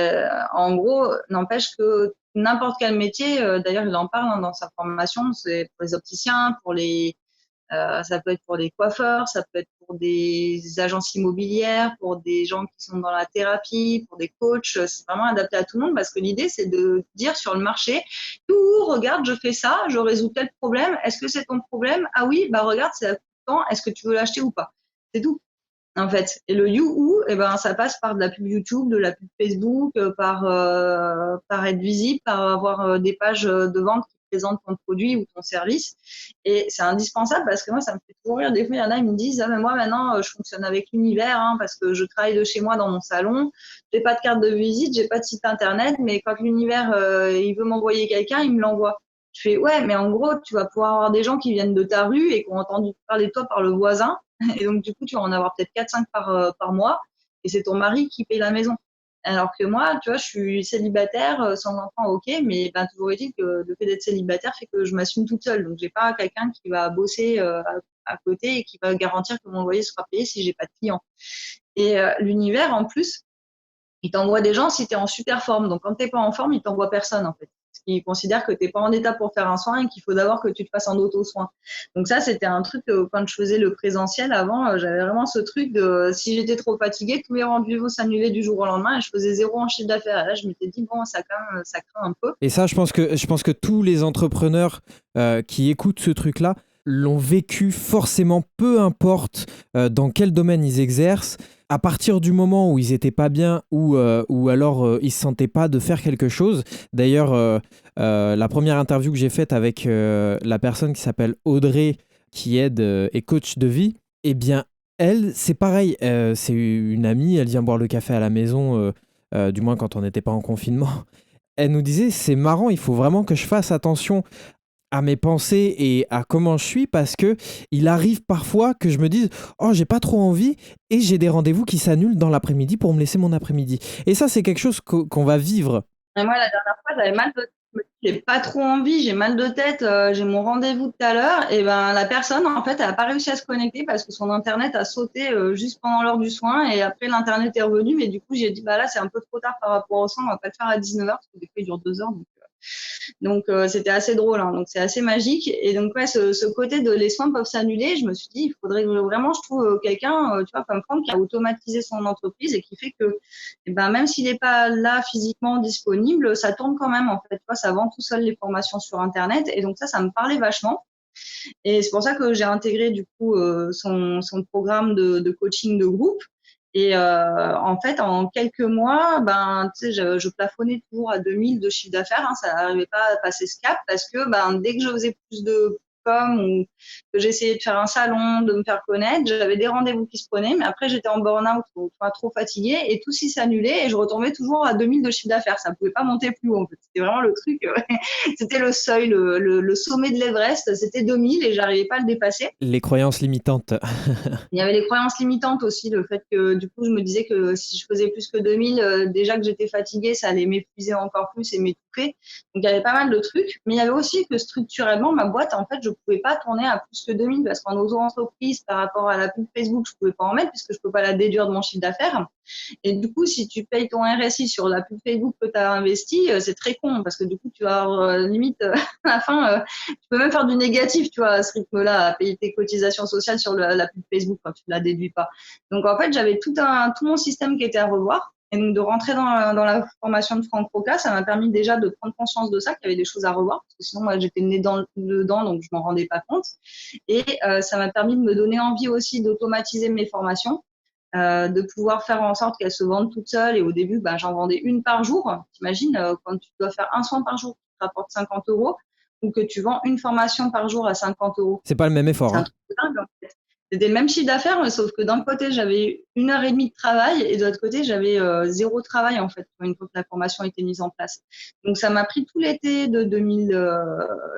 en gros, n'empêche que n'importe quel métier, d'ailleurs il en parle hein, dans sa formation, c'est pour les opticiens, ça peut être pour des coiffeurs, ça peut être pour des agences immobilières, pour des gens qui sont dans la thérapie, pour des coachs. C'est vraiment adapté à tout le monde parce que l'idée, c'est de dire sur le marché, regarde, je fais ça, je résous tel problème. Est-ce que c'est ton problème? Ah oui, bah regarde, c'est à temps. Est-ce que tu veux l'acheter ou pas? C'est tout. En fait, et le you eh ben, ça passe par de la pub YouTube, de la pub Facebook, par être visible, par avoir des pages de vente qui présentent ton produit ou ton service. Et c'est indispensable parce que moi, ça me fait toujours rire. Des fois, il y en a, ils me disent, ah, mais moi, maintenant, je fonctionne avec l'univers, hein, parce que je travaille de chez moi dans mon salon. J'ai pas de carte de visite, j'ai pas de site internet, mais quand l'univers, il veut m'envoyer quelqu'un, il me l'envoie. Je fais, ouais, mais en gros, tu vas pouvoir avoir des gens qui viennent de ta rue et qui ont entendu parler de toi par le voisin. Et donc, du coup, tu vas en avoir peut-être 4-5 par mois. Et c'est ton mari qui paye la maison. Alors que moi, tu vois, je suis célibataire, sans enfant, ok, mais ben, toujours est-il que le fait d'être célibataire fait que je m'assume toute seule. Donc, j'ai pas quelqu'un qui va bosser à côté et qui va garantir que mon loyer sera payé si j'ai pas de clients. Et l'univers, en plus, il t'envoie des gens si tu es en super forme. Donc, quand tu n'es pas en forme, il t'envoie personne, en fait. Parce qu'il considère que tu n'es pas en état pour faire un soin et qu'il faut d'abord que tu te fasses un auto-soin. Donc, ça, c'était un truc que quand je faisais le présentiel avant, j'avais vraiment ce truc de si j'étais trop fatiguée, tous mes rendez-vous s'annulaient du jour au lendemain et je faisais zéro en chiffre d'affaires. Et là, je m'étais dit, bon, ça craint un peu. Et ça, je pense que tous les entrepreneurs qui écoutent ce truc-là l'ont vécu forcément, peu importe dans quel domaine ils exercent. À partir du moment où ils étaient pas bien ou alors ils se sentaient pas de faire quelque chose. D'ailleurs, la première interview que j'ai faite avec la personne qui s'appelle Audrey, qui aide et coach de vie, eh bien, elle, c'est pareil. C'est une amie, elle vient boire le café à la maison, du moins quand on n'était pas en confinement. Elle nous disait, c'est marrant, il faut vraiment que je fasse attention à mes pensées et à comment je suis parce que il arrive parfois que je me dise oh j'ai pas trop envie et j'ai des rendez-vous qui s'annulent dans l'après-midi pour me laisser mon après-midi. Et ça c'est quelque chose qu'on va vivre. Et moi, la dernière fois, j'avais mal de tête. Je me dis, j'ai pas trop envie, j'ai mal de tête, j'ai mon rendez-vous tout à l'heure. Et ben, la personne, en fait, elle a pas réussi à se connecter parce que son internet a sauté juste pendant l'heure du soin. Et après, l'internet est revenu. Mais du coup, j'ai dit, bah là, c'est un peu trop tard par rapport au soin. On va pas le faire à 19h parce que des fois, il dure 2 heures. Donc, c'était assez drôle, hein. Donc, c'est assez magique. Et donc, ouais, ce côté de les soins peuvent s'annuler, je me suis dit, il faudrait vraiment, je trouve, quelqu'un, tu vois, comme Franck, qui a automatisé son entreprise et qui fait que, eh ben, même s'il n'est pas là physiquement disponible, ça tourne quand même, en fait. Tu vois, ça vend tout seul les formations sur Internet. Et donc, ça me parlait vachement. Et c'est pour ça que j'ai intégré, du coup, son programme de coaching de groupe. Et en fait, en quelques mois, ben, tu sais, je plafonnais toujours à 2000 de chiffre d'affaires. Hein, ça n'arrivait pas à passer ce cap parce que ben, dès que je faisais plus de com ou que j'essayais de faire un salon, de me faire connaître, j'avais des rendez-vous qui se prenaient, mais après j'étais en burn-out ou trop fatiguée et tout s'y s'annulait et je retombais toujours à 2000 de chiffre d'affaires. Ça ne pouvait pas monter plus haut. En fait. C'était vraiment le truc, c'était le seuil, le sommet de l'Everest, c'était 2000 et j'arrivais pas à le dépasser. Les croyances limitantes. Il y avait les croyances limitantes aussi, le fait que du coup, je me disais que si je faisais plus que 2000, déjà que j'étais fatiguée, ça allait m'épuiser encore plus et m'étouffer. Donc, il y avait pas mal de trucs. Mais il y avait aussi que structurellement, ma boîte, en fait, je pouvais pas tourner à plus que 2000 parce qu'en auto-entreprise, par rapport à la pub Facebook, je pouvais pas en mettre puisque je peux pas la déduire de mon chiffre d'affaires. Et du coup, si tu payes ton RSI sur la pub Facebook que tu as investi, c'est très con parce que du coup, tu vas avoir limite à la fin, tu peux même faire du négatif, tu vois, à ce rythme-là, à payer tes cotisations sociales sur la pub Facebook quand tu ne la déduis pas. Donc en fait, j'avais tout mon système qui était à revoir. Et donc de rentrer dans la formation de Franck Roca, ça m'a permis déjà de prendre conscience de ça, qu'il y avait des choses à revoir, parce que sinon moi j'étais née dedans, donc je m'en rendais pas compte. Et ça m'a permis de me donner envie aussi d'automatiser mes formations, de pouvoir faire en sorte qu'elles se vendent toutes seules. Et au début, ben, j'en vendais une par jour. T'imagines, quand tu dois faire un soin par jour, qui te rapporte 50 euros, ou que tu vends une formation par jour à 50 euros. C'est pas le même effort, C'est un hein. truc de dingue, en fait. C'était le même chiffre d'affaires, mais sauf que d'un côté, j'avais 1 heure et demie de travail et de l'autre côté, j'avais zéro travail, en fait, une fois que la formation était mise en place. Donc, ça m'a pris tout l'été de 2000,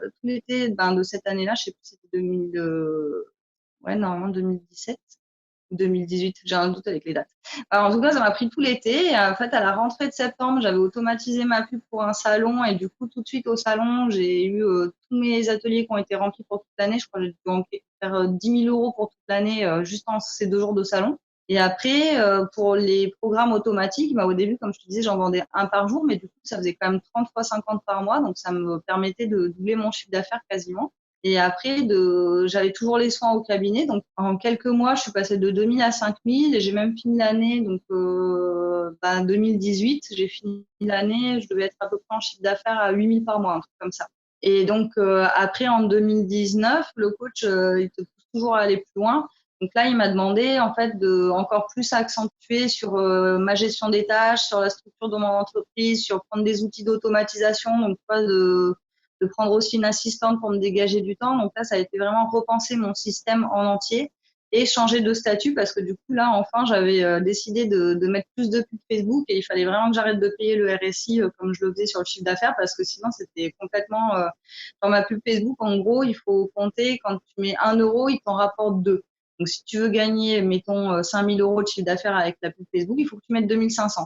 tout l'été ben, de cette année-là, je sais plus si c'était 2000, ouais, normalement 2017. 2018, j'ai un doute avec les dates. Alors, en tout cas, ça m'a pris tout l'été. Et en fait, à la rentrée de septembre, j'avais automatisé ma pub pour un salon. Et du coup, tout de suite au salon, j'ai eu tous mes ateliers qui ont été remplis pour toute l'année. Je crois que j'ai dû faire 10 000 euros pour toute l'année juste en ces 2 jours de salon. Et après, pour les programmes automatiques, bah, au début, comme je te disais, j'en vendais un par jour. Mais du coup, ça faisait quand même 30 fois 50 par mois. Donc, ça me permettait de doubler mon chiffre d'affaires quasiment. Et après, j'avais toujours les soins au cabinet. Donc, en quelques mois, je suis passée de 2000 à 5000 et j'ai même fini l'année. Donc, 2018, j'ai fini l'année. Je devais être à peu près en chiffre d'affaires à 8000 par mois, un truc comme ça. Et donc, après, en 2019, le coach, il te pousse toujours à aller plus loin. Donc là, il m'a demandé, en fait, de encore plus accentuer sur ma gestion des tâches, sur la structure de mon entreprise, sur prendre des outils d'automatisation. Donc, pas de prendre aussi une assistante pour me dégager du temps. Donc là, ça a été vraiment repenser mon système en entier et changer de statut parce que du coup, là, enfin, j'avais décidé de mettre plus de pubs Facebook et il fallait vraiment que j'arrête de payer le RSI comme je le faisais sur le chiffre d'affaires parce que sinon, c'était complètement… dans ma pub Facebook, en gros, il faut compter quand tu mets 1 euro, il t'en rapporte 2. Donc, si tu veux gagner, mettons, 5000 euros de chiffre d'affaires avec la pub Facebook, il faut que tu mettes 2500.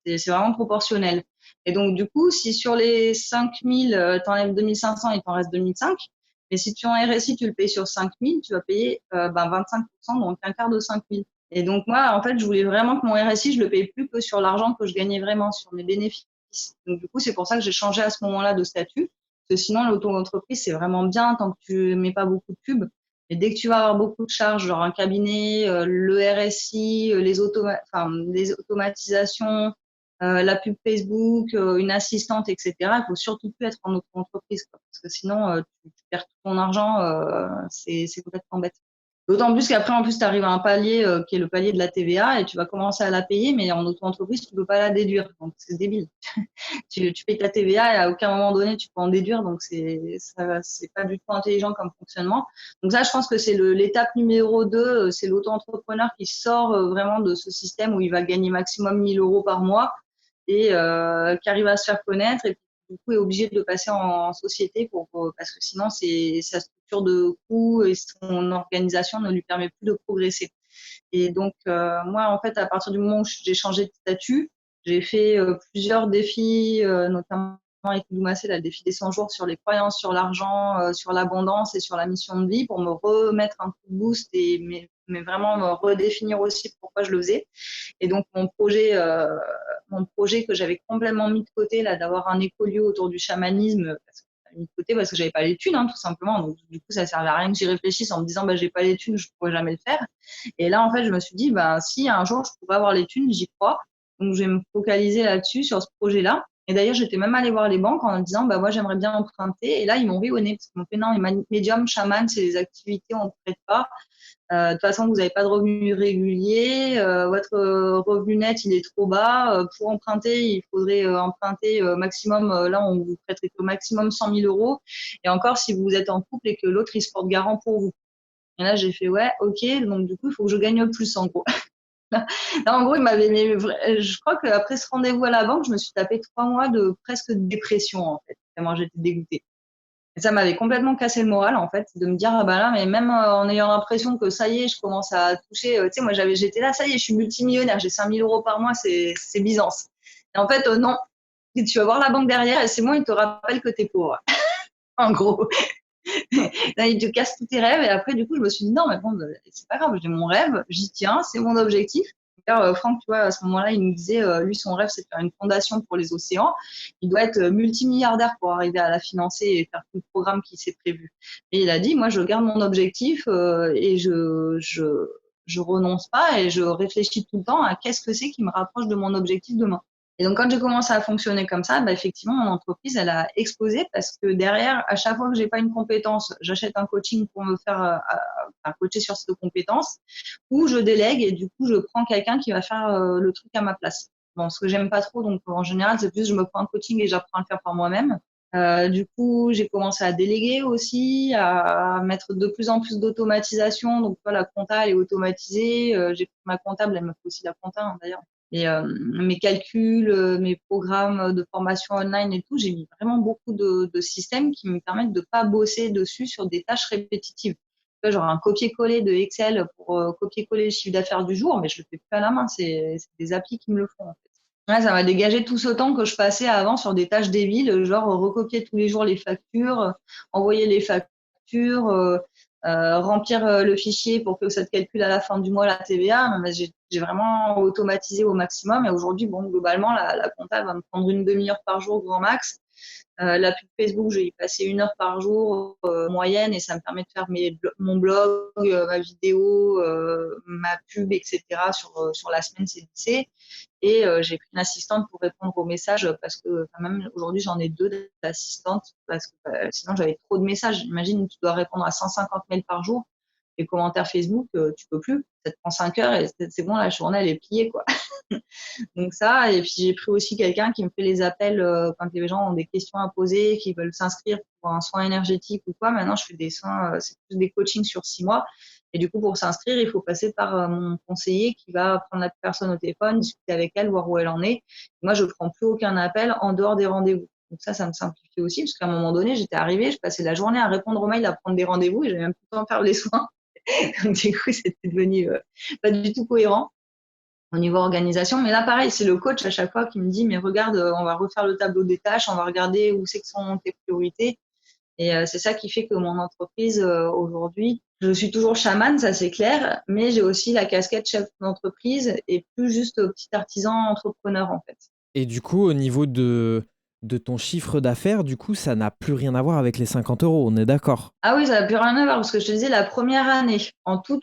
C'est vraiment proportionnel. Et donc, du coup, si sur les 5000, tu enlèves 2500, il t'en reste 2005. Mais si tu en RSI, tu le payes sur 5000, tu vas payer 25%, donc un quart de 5000. Et donc, moi, en fait, je voulais vraiment que mon RSI, je le paye plus que sur l'argent que je gagnais vraiment, sur mes bénéfices. Donc, du coup, c'est pour ça que j'ai changé à ce moment-là de statut. Parce que sinon, l'auto-entreprise, c'est vraiment bien tant que tu mets pas beaucoup de pubs. Et dès que tu vas avoir beaucoup de charges, genre un cabinet, le RSI, les automatisations, la pub Facebook, une assistante, etc. Il faut surtout plus être en auto-entreprise, quoi, parce que sinon, tu perds tout ton argent, c'est complètement bête. D'autant plus qu'après, en plus, tu arrives à un palier qui est le palier de la TVA et tu vas commencer à la payer, mais en auto-entreprise, tu peux pas la déduire. Donc, c'est débile. Tu payes ta TVA et à aucun moment donné, tu peux en déduire. Donc, c'est pas du tout intelligent comme fonctionnement. Donc, ça, je pense que c'est l'étape numéro 2. C'est l'auto-entrepreneur qui sort vraiment de ce système où il va gagner maximum 1000 euros par mois et qui arrive à se faire connaître. Et du coup, est obligé de passer en société parce que sinon, sa structure de coûts et son organisation ne lui permet plus de progresser. Et donc, moi, en fait, à partir du moment où j'ai changé de statut, j'ai fait plusieurs défis, notamment avec Doumassé, le défi des 100 jours sur les croyances, sur l'argent, sur l'abondance et sur la mission de vie pour me remettre un coup de boost mais vraiment me redéfinir aussi pourquoi je le faisais. Et donc, mon projet que j'avais complètement mis de côté, là, d'avoir un écolieu autour du chamanisme, mis de côté parce que j'avais pas les thunes, hein, tout simplement. Donc, du coup, ça servait à rien que j'y réfléchisse en me disant, bah, j'ai pas les thunes, je pourrais jamais le faire. Et là, en fait, je me suis dit, bah, si un jour je pourrais avoir les thunes, j'y crois. Donc, je vais me focaliser là-dessus, sur ce projet-là. Et d'ailleurs, j'étais même allée voir les banques en disant, bah, moi, j'aimerais bien emprunter. Et là, ils m'ont ri au nez parce qu'ils m'ont fait, non, les médiums, chaman, c'est des activités, on ne prête pas. De toute façon, vous n'avez pas de revenus réguliers, votre revenu net, il est trop bas. Pour emprunter, il faudrait emprunter maximum, là, on vous prêterait au maximum 100 000 euros. Et encore, si vous êtes en couple et que l'autre, il se porte garant pour vous. Et là, j'ai fait, ouais, ok, donc du coup, il faut que je gagne plus, en gros. Là, en gros, il m'avait mis, je crois qu'après ce rendez-vous à la banque, je me suis tapé 3 mois de presque dépression, en fait. Tellement j'étais dégoûtée. Et ça m'avait complètement cassé le moral, en fait, de me dire, ah bah là, mais même en ayant l'impression que ça y est, je commence à toucher, tu sais, moi, j'étais là, ça y est, je suis multimillionnaire, j'ai 5 000 euros par mois, c'est Byzance. Et en fait, non. Et tu vas voir la banque derrière et c'est bon, ils te rappellent que t'es pauvre. En gros. Là, ils te cassent tous tes rêves et après, du coup, je me suis dit, non, mais bon, c'est pas grave, j'ai mon rêve, j'y tiens, c'est mon objectif. D'ailleurs, Franck, tu vois, à ce moment-là, il nous disait, lui, son rêve, c'est de faire une fondation pour les océans. Il doit être multimilliardaire pour arriver à la financer et faire tout le programme qui s'est prévu. Et il a dit, moi, je garde mon objectif et je renonce pas et je réfléchis tout le temps à qu'est-ce que c'est qui me rapproche de mon objectif demain. Et donc, quand j'ai commencé à fonctionner comme ça, bah, effectivement, mon entreprise, elle a explosé parce que derrière, à chaque fois que j'ai pas une compétence, j'achète un coaching pour me faire coacher sur cette compétence ou je délègue et du coup, je prends quelqu'un qui va faire le truc à ma place. Bon, ce que j'aime pas trop, donc en général, c'est plus je me prends un coaching et j'apprends à le faire par moi-même. Du coup, j'ai commencé à déléguer aussi, à mettre de plus en plus d'automatisation. Donc, la compta, elle est automatisée. J'ai pris ma comptable, elle me fait aussi la compta, hein, d'ailleurs. Et mes calculs, mes programmes de formation online et tout, j'ai mis vraiment beaucoup de systèmes qui me permettent de pas bosser dessus sur des tâches répétitives. Genre un copier-coller de Excel pour copier-coller le chiffre d'affaires du jour, mais je le fais plus à la main, c'est des applis qui me le font en fait. Ouais, ça m'a dégagé tout ce temps que je passais avant sur des tâches débiles, genre recopier tous les jours les factures, envoyer les factures, remplir le fichier pour que ça te calcule à la fin du mois la TVA. Mais j'ai vraiment automatisé au maximum et aujourd'hui, bon, globalement, la compta va me prendre une demi-heure par jour grand max. La pub Facebook, je vais y passer 1 heure par jour moyenne et ça me permet de faire mon blog, ma vidéo, ma pub, etc. sur la semaine, c'est lycée. Et j'ai pris une assistante pour répondre aux messages parce que quand même aujourd'hui j'en ai 2 d'assistantes parce que sinon j'avais trop de messages. Imagine, tu dois répondre à 150 mails par jour. Les commentaires Facebook, tu peux plus. Ça te prend 5 heures et c'est bon, la journée elle est pliée quoi. Donc ça, et puis j'ai pris aussi quelqu'un qui me fait les appels quand les gens ont des questions à poser, qui veulent s'inscrire pour un soin énergétique ou quoi. Maintenant, je fais des soins, c'est plus des coachings sur 6 mois. Et du coup, pour s'inscrire, il faut passer par mon conseiller qui va prendre la personne au téléphone, discuter avec elle, voir où elle en est. Moi, je ne prends plus aucun appel en dehors des rendez-vous. Donc ça me simplifie aussi, parce qu'à un moment donné, j'étais arrivée, je passais la journée à répondre aux mails, à prendre des rendez-vous, et j'avais même plus le temps de faire les soins. Donc du coup, c'était devenu pas du tout cohérent au niveau organisation. Mais là, pareil, c'est le coach à chaque fois qui me dit, mais regarde, on va refaire le tableau des tâches, on va regarder où c'est que sont tes priorités. Et c'est ça qui fait que mon entreprise, aujourd'hui, je suis toujours chamane, ça c'est clair, mais j'ai aussi la casquette chef d'entreprise et plus juste petit artisan entrepreneur, en fait. Et du coup, au niveau de ton chiffre d'affaires, du coup, ça n'a plus rien à voir avec les 50 euros, on est d'accord? Ah oui, ça n'a plus rien à voir, parce que je te disais, la première année, en tout,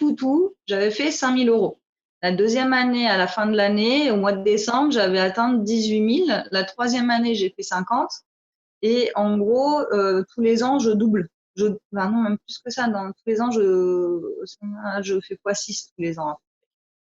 j'avais fait 5 000 euros. La deuxième année, à la fin de l'année, au mois de décembre, j'avais atteint 18 000. La troisième année, j'ai fait 50. Et en gros, tous les ans, je double. Non, même plus que ça. Tous les ans, je fais x6 tous les ans.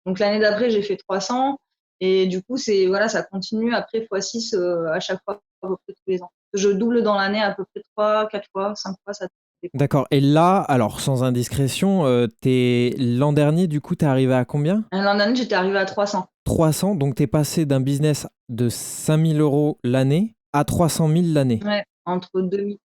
Donc l'année d'après, j'ai fait 300. Et du coup, voilà, ça continue après x6 à chaque fois, à peu près tous les ans. Je double dans l'année à peu près 3, 4 fois, 5 fois, ça dépend. D'accord. Et là, alors sans indiscrétion, l'an dernier, du coup, t'es arrivé à combien? L'an dernier, j'étais arrivée à 300. 300, donc t'es passé d'un business de 5 000 euros l'année à 300 000 l'année. Ouais, entre 2005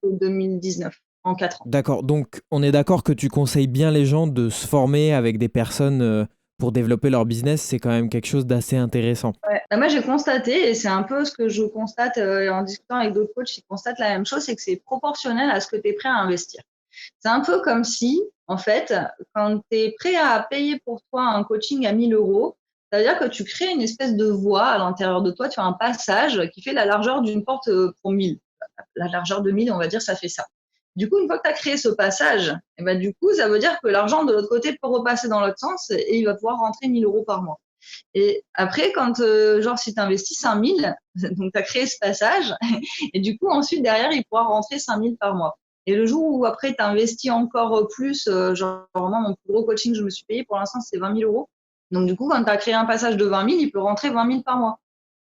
et 2019, en 4 ans. D'accord. Donc, on est d'accord que tu conseilles bien les gens de se former avec des personnes pour développer leur business. C'est quand même quelque chose d'assez intéressant. Ouais. Bah, moi, j'ai constaté, et c'est un peu ce que je constate en discutant avec d'autres coachs, ils constatent la même chose, c'est que c'est proportionnel à ce que tu es prêt à investir. C'est un peu comme si, en fait, quand tu es prêt à payer pour toi un coaching à 1 000 euros, ça veut dire que tu crées une espèce de voie à l'intérieur de toi, tu as un passage qui fait la largeur d'une porte pour 1 000. La largeur de 1 000, on va dire, ça fait ça. Du coup, une fois que tu as créé ce passage, et ben, du coup, ça veut dire que l'argent de l'autre côté peut repasser dans l'autre sens et il va pouvoir rentrer 1 000 euros par mois. Et après, quand, genre, si tu investis 5 000, donc tu as créé ce passage, et du coup, ensuite, derrière, il pourra rentrer 5 000 par mois. Et le jour où après, tu investis encore plus, genre, moi, mon plus gros coaching que je me suis payé, pour l'instant, c'est 20 000 euros. Donc, du coup, quand tu as créé un passage de 20 000, il peut rentrer 20 000 par mois.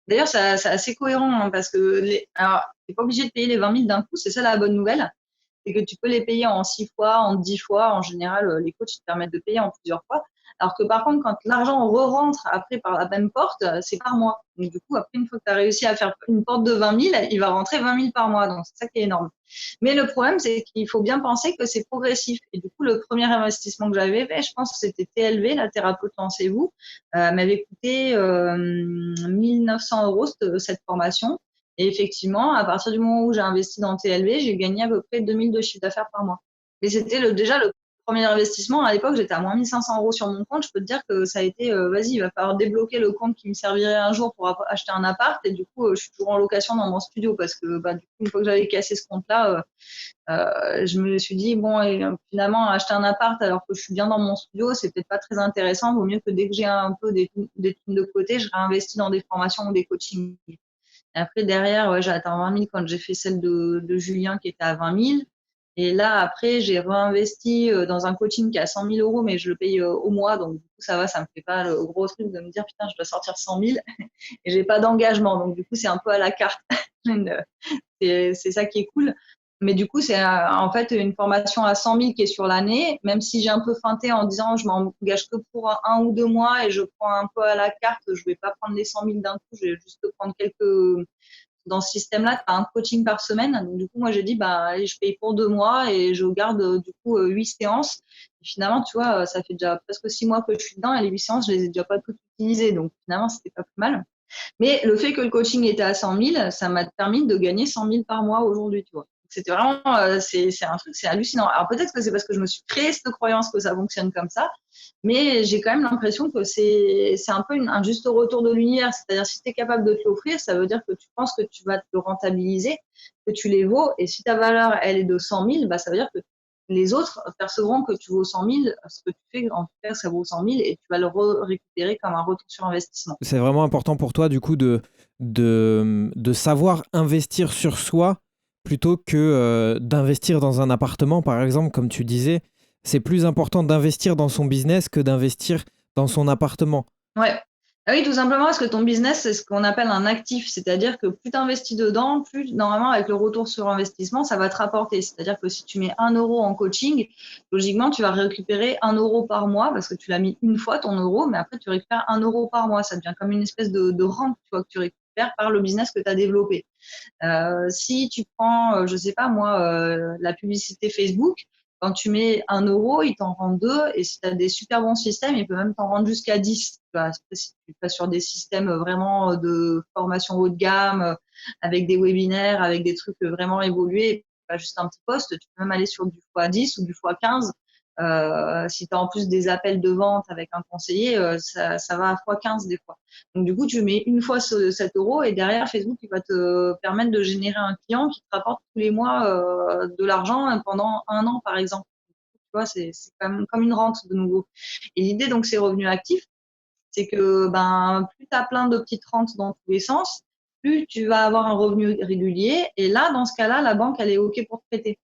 D'ailleurs, c'est assez cohérent, hein, parce que alors, tu n'es pas obligé de payer les 20 000 d'un coup, c'est ça la bonne nouvelle. C'est que tu peux les payer en 6 fois, en 10 fois. En général, les coachs te permettent de payer en plusieurs fois. Alors que par contre, quand l'argent re-rentre après par la même porte, c'est par mois. Donc du coup, après, une fois que tu as réussi à faire une porte de 20 000, il va rentrer 20 000 par mois. Donc c'est ça qui est énorme. Mais le problème, c'est qu'il faut bien penser que c'est progressif. Et du coup, le premier investissement que j'avais fait, je pense que c'était TLV, la thérapeute Lancez-vous, m'avait coûté 1 900 € cette formation. Et effectivement, à partir du moment où j'ai investi dans TLV, j'ai gagné à peu près 2 000 de chiffre d'affaires par mois. Et c'était déjà le premier investissement. À l'époque, j'étais à moins 1 500 € sur mon compte. Je peux te dire que ça a été, vas-y, il va falloir débloquer le compte qui me servirait un jour pour acheter un appart. Et du coup, je suis toujours en location dans mon studio parce que, bah, du coup, une fois que j'avais cassé ce compte-là, je me suis dit, bon, et, finalement, acheter un appart alors que je suis bien dans mon studio, c'est peut-être pas très intéressant. Vaut mieux que dès que j'ai un peu des thunes de côté, je réinvestis dans des formations ou des coachings. Et après, derrière, ouais, j'ai atteint 20 000 quand j'ai fait celle de Julien qui était à 20 000. Et là, après, j'ai réinvesti dans un coaching qui est à 100 000 euros, mais je le paye au mois. Donc, du coup, ça va, ça me fait pas le gros truc de me dire, putain, je dois sortir 100 000 et j'ai pas d'engagement. Donc, du coup, c'est un peu à la carte. C'est ça qui est cool. Mais du coup, c'est en fait une formation à 100 000 qui est sur l'année, même si j'ai un peu feinté en disant je m'engage que pour 1 ou 2 mois et je prends un peu à la carte, je vais pas prendre les 100 000 d'un coup, je vais juste prendre quelques. Dans ce système-là, tu as un coaching par semaine. Donc, du coup, moi, j'ai dit, bah, allez, je paye pour 2 mois et je garde, du coup, 8 séances. Et finalement, tu vois, ça fait déjà presque 6 mois que je suis dedans et les 8 séances, je les ai déjà pas toutes utilisées. Donc, finalement, c'était pas plus mal. Mais le fait que le coaching était à 100 000, ça m'a permis de gagner 100 000 par mois aujourd'hui, tu vois. C'était vraiment, c'est un truc, c'est hallucinant. Alors peut-être que c'est parce que je me suis créé cette croyance que ça fonctionne comme ça, mais j'ai quand même l'impression que c'est un peu un juste retour de l'univers. C'est-à-dire, si tu es capable de te l'offrir, ça veut dire que tu penses que tu vas te le rentabiliser, que tu les vaux, et si ta valeur, elle est de 100 000, bah, ça veut dire que les autres percevront que tu vaux 100 000, ce que tu fais, en tout cas, ça vaut 100 000, et tu vas le récupérer comme un retour sur investissement. C'est vraiment important pour toi, du coup, de savoir investir sur soi plutôt que d'investir dans un appartement, par exemple, comme tu disais. C'est plus important d'investir dans son business que d'investir dans son appartement. Ouais. Ah oui, tout simplement parce que ton business, c'est ce qu'on appelle un actif. C'est-à-dire que plus tu investis dedans, plus normalement, avec le retour sur investissement, ça va te rapporter. C'est-à-dire que si tu mets 1 € en coaching, logiquement, tu vas récupérer 1 € par mois parce que tu l'as mis une fois ton euro, mais après, tu récupères 1 € par mois. Ça devient comme une espèce de rente, tu vois, que tu récupères par le business que tu as développé. Si tu prends, je sais pas moi, la publicité Facebook, quand tu mets 1 €, il t'en rend deux. Et si tu as des super bons systèmes, il peut même t'en rendre jusqu'à 10. Tu vois, si tu passes sur des systèmes vraiment de formation haut de gamme, avec des webinaires, avec des trucs vraiment évolués, pas juste un petit post, tu peux même aller sur du x10 ou du x15. Si tu as en plus des appels de vente avec un conseiller, ça va à x15 des fois. Donc, du coup, tu mets une fois 7 € et derrière, Facebook, il va te permettre de générer un client qui te rapporte tous les mois de l'argent pendant 1 an, par exemple. Tu vois, c'est comme une rente de nouveau. Et l'idée, donc, c'est revenu actif, c'est que ben, plus tu as plein de petites rentes dans tous les sens, plus tu vas avoir un revenu régulier. Et là, dans ce cas-là, la banque, elle est OK pour te prêter.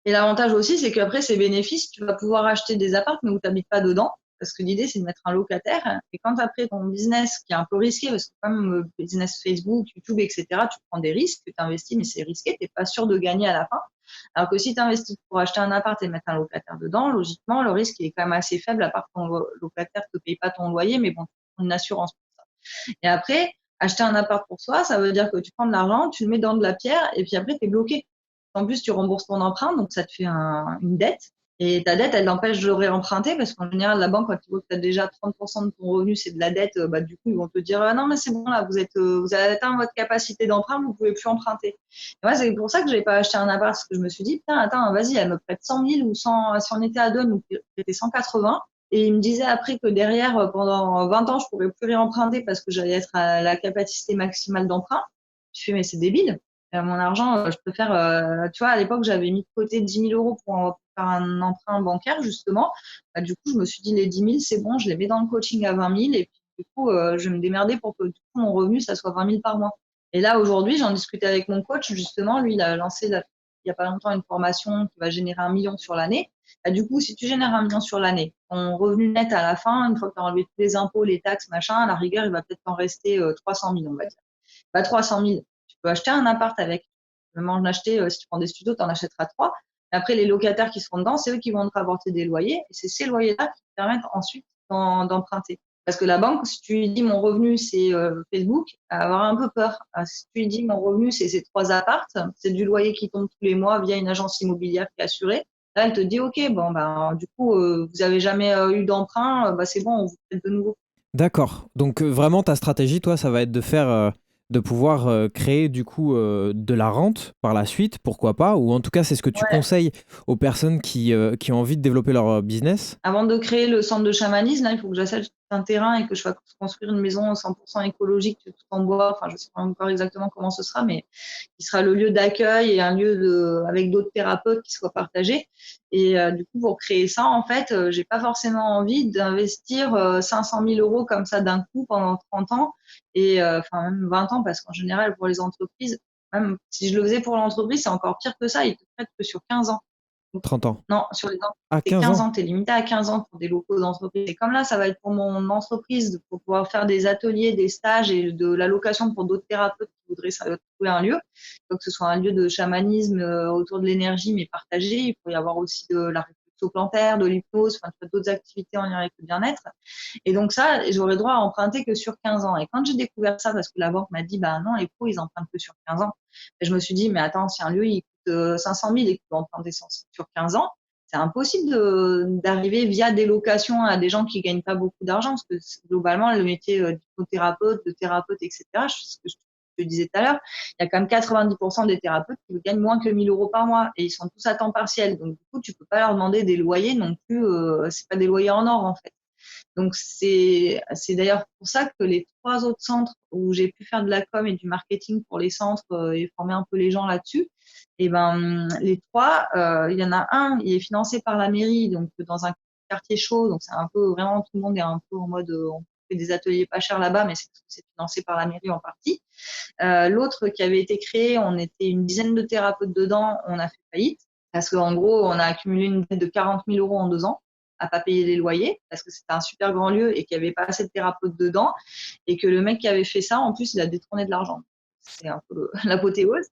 Et l'avantage aussi, c'est qu'après, ces bénéfices, tu vas pouvoir acheter des apparts, mais où tu n'habites pas dedans. Parce que l'idée, c'est de mettre un locataire. Et quand après ton business, qui est un peu risqué, parce que comme business Facebook, YouTube, etc., tu prends des risques, tu investis, mais c'est risqué, tu n'es pas sûr de gagner à la fin. Alors que si tu investis pour acheter un appart et mettre un locataire dedans, logiquement, le risque est quand même assez faible, à part que ton locataire ne te paye pas ton loyer, mais bon, une assurance pour ça. Et après, Acheter un appart pour soi, ça veut dire que tu prends de l'argent, tu le mets dans de la pierre et puis après, tu es bloqué. En plus, tu rembourses ton emprunt, donc ça te fait une dette. Et ta dette, elle t'empêche de réemprunter parce qu'en général, la banque, quand ils voient que tu as déjà 30% de ton revenu, c'est de la dette, bah, du coup, ils vont te dire non, mais c'est bon, là, vous avez atteint votre capacité d'emprunt, vous pouvez plus emprunter. Et moi, c'est pour ça que je n'ai pas acheté un appart parce que je me suis dit, putain, attends, vas-y, elle me prête 100 000 ou 100, si on était à deux, nous prêtait 180. Et il me disait après que derrière, pendant 20 ans, je pourrais plus réemprunter parce que j'allais être à la capacité maximale d'emprunt. Je fais, mais c'est débile. Mon argent, je préfère, tu vois, à l'époque, j'avais mis de côté 10 000 euros pour faire un emprunt bancaire, justement. Bah, du coup, je me suis dit, les 10 000, c'est bon, je les mets dans le coaching à 20 000. Et puis, du coup, je vais me démerder pour que du coup, mon revenu, ça soit 20 000 par mois. Et là, aujourd'hui, j'en discutais avec mon coach, justement. Lui, il a lancé, il n'y a pas longtemps, une formation qui va générer 1 million sur l'année. Bah, du coup, si tu génères 1 million sur l'année, ton revenu net à la fin, une fois que tu as enlevé tous les impôts, les taxes, machin, à la rigueur, il va peut-être t'en rester 300 000, on va dire. Bah, 300 000, tu peux acheter un appart avec. Même en acheter, si tu prends des studios, tu en achèteras 3. Après, les locataires qui seront dedans, c'est eux qui vont te rapporter des loyers. Et c'est ces loyers-là qui te permettent ensuite d'emprunter. Parce que la banque, si tu lui dis mon revenu, c'est Facebook, elle va avoir un peu peur. Si tu lui dis mon revenu, c'est ces 3 apparts, c'est du loyer qui tombe tous les mois via une agence immobilière qui est assurée. Là, elle te dit, OK, bon, ben, du coup, vous avez jamais eu d'emprunt, bah, c'est bon, on vous prête de nouveau. D'accord. Donc vraiment, ta stratégie, toi, ça va être de pouvoir créer du coup de la rente par la suite, pourquoi pas, ou en tout cas, c'est ce que tu Ouais. conseilles aux personnes qui ont envie de développer leur business. Avant de créer le centre de chamanisme, là, il faut que j'achète un terrain et que je fasse construire une maison 100% écologique, tout en bois. Enfin, je ne sais pas encore exactement comment ce sera, mais qui sera le lieu d'accueil et un lieu avec d'autres thérapeutes qui soient partagés. Et du coup, pour créer ça, en fait, j'ai pas forcément envie d'investir 500 000 euros comme ça d'un coup pendant 30 ans et enfin même 20 ans, parce qu'en général, pour les entreprises, même si je le faisais pour l'entreprise, c'est encore pire que ça. Ils te prêtent que sur 15 ans. 30 ans. Non, sur les À c'est 15 15 ans. ans, tu es limité à 15 ans pour des locaux d'entreprise. Et comme là, ça va être pour mon entreprise, pour pouvoir faire des ateliers, des stages et de la location pour d'autres thérapeutes qui voudraient trouver un lieu. Il faut que ce soit un lieu de chamanisme autour de l'énergie, mais partagé. Il faut y avoir aussi de la réflexion plantaire, de l'hypnose, enfin, d'autres activités en lien avec le bien-être. Et donc ça, j'aurais droit à emprunter que sur 15 ans. Et quand j'ai découvert ça, parce que la banque m'a dit, bah non, les pros, ils empruntent que sur 15 ans. Et je me suis dit, mais attends, si un lieu, il coûte 500 000 et que tu peux emprunter sur 15 ans, c'est impossible d'arriver via des locations à des gens qui gagnent pas beaucoup d'argent, parce que globalement, le métier d'hypnothérapeute, de thérapeute, etc., ce que je te disais tout à l'heure, il y a quand même 90% des thérapeutes qui gagnent moins que 1 000 euros par mois et ils sont tous à temps partiel. Donc, du coup, tu peux pas leur demander des loyers non plus, c'est pas des loyers en or, en fait. Donc, c'est d'ailleurs pour ça que les 3 autres centres où j'ai pu faire de la com et du marketing pour les centres et former un peu les gens là-dessus, et ben, les 3, il y en a un, il est financé par la mairie, donc dans un quartier chaud, donc c'est un peu vraiment tout le monde est un peu en mode on fait des ateliers pas chers là-bas, mais c'est financé par la mairie en partie. L'autre qui avait été créé, on était une dizaine de thérapeutes dedans, on a fait faillite parce qu'en gros, on a accumulé une dette de 40 000 euros en 2 ans à pas payer les loyers parce que c'était un super grand lieu et qu'il n'y avait pas assez de thérapeutes dedans et que le mec qui avait fait ça, en plus, il a détourné de l'argent. C'est un peu l'apothéose.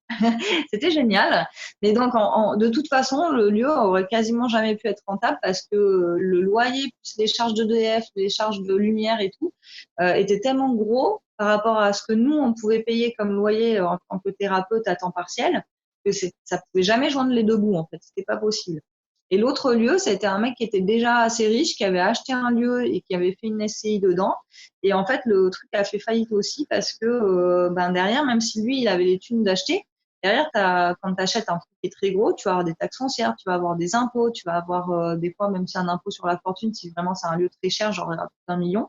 C'était génial. Mais donc, de toute façon, le lieu aurait quasiment jamais pu être rentable parce que le loyer, plus les charges d'EDF, les charges de lumière et tout, était tellement gros par rapport à ce que nous, on pouvait payer comme loyer en tant que thérapeute à temps partiel, que ça pouvait jamais joindre les deux bouts, en fait. C'était pas possible. Et l'autre lieu, c'était un mec qui était déjà assez riche, qui avait acheté un lieu et qui avait fait une SCI dedans. Et en fait, le truc a fait faillite aussi parce que ben derrière, même si lui, il avait les thunes d'acheter, derrière, quand tu achètes un truc qui est très gros, tu vas avoir des taxes foncières, tu vas avoir des impôts, tu vas avoir des fois même si un impôt sur la fortune, si vraiment c'est un lieu très cher, genre plus d'1 million.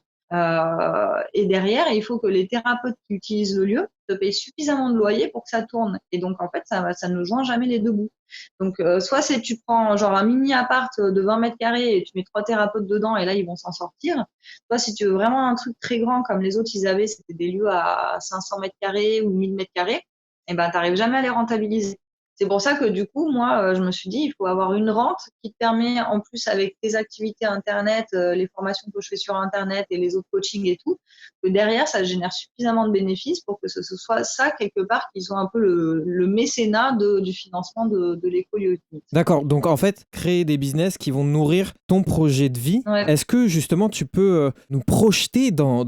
Et derrière, il faut que les thérapeutes qui utilisent le lieu te payent suffisamment de loyer pour que ça tourne. Et donc, en fait, ça ne joint jamais les deux bouts. Donc, soit c'est tu prends genre un mini appart de 20 mètres carrés et tu mets 3 thérapeutes dedans et là, ils vont s'en sortir. Soit si tu veux vraiment un truc très grand comme les autres, ils avaient, c'était des lieux à 500 mètres carrés ou 1000 mètres carrés, et ben, t'arrives jamais à les rentabiliser. C'est pour ça que du coup, moi, je me suis dit, il faut avoir une rente qui te permet, en plus avec tes activités Internet, les formations que je fais sur Internet et les autres coachings et tout, que derrière, ça génère suffisamment de bénéfices pour que ce soit ça, quelque part, qui soit un peu le mécénat du financement de l'écolieu. D'accord, donc en fait, créer des business qui vont nourrir ton projet de vie. Ouais. Est-ce que justement tu peux nous projeter dans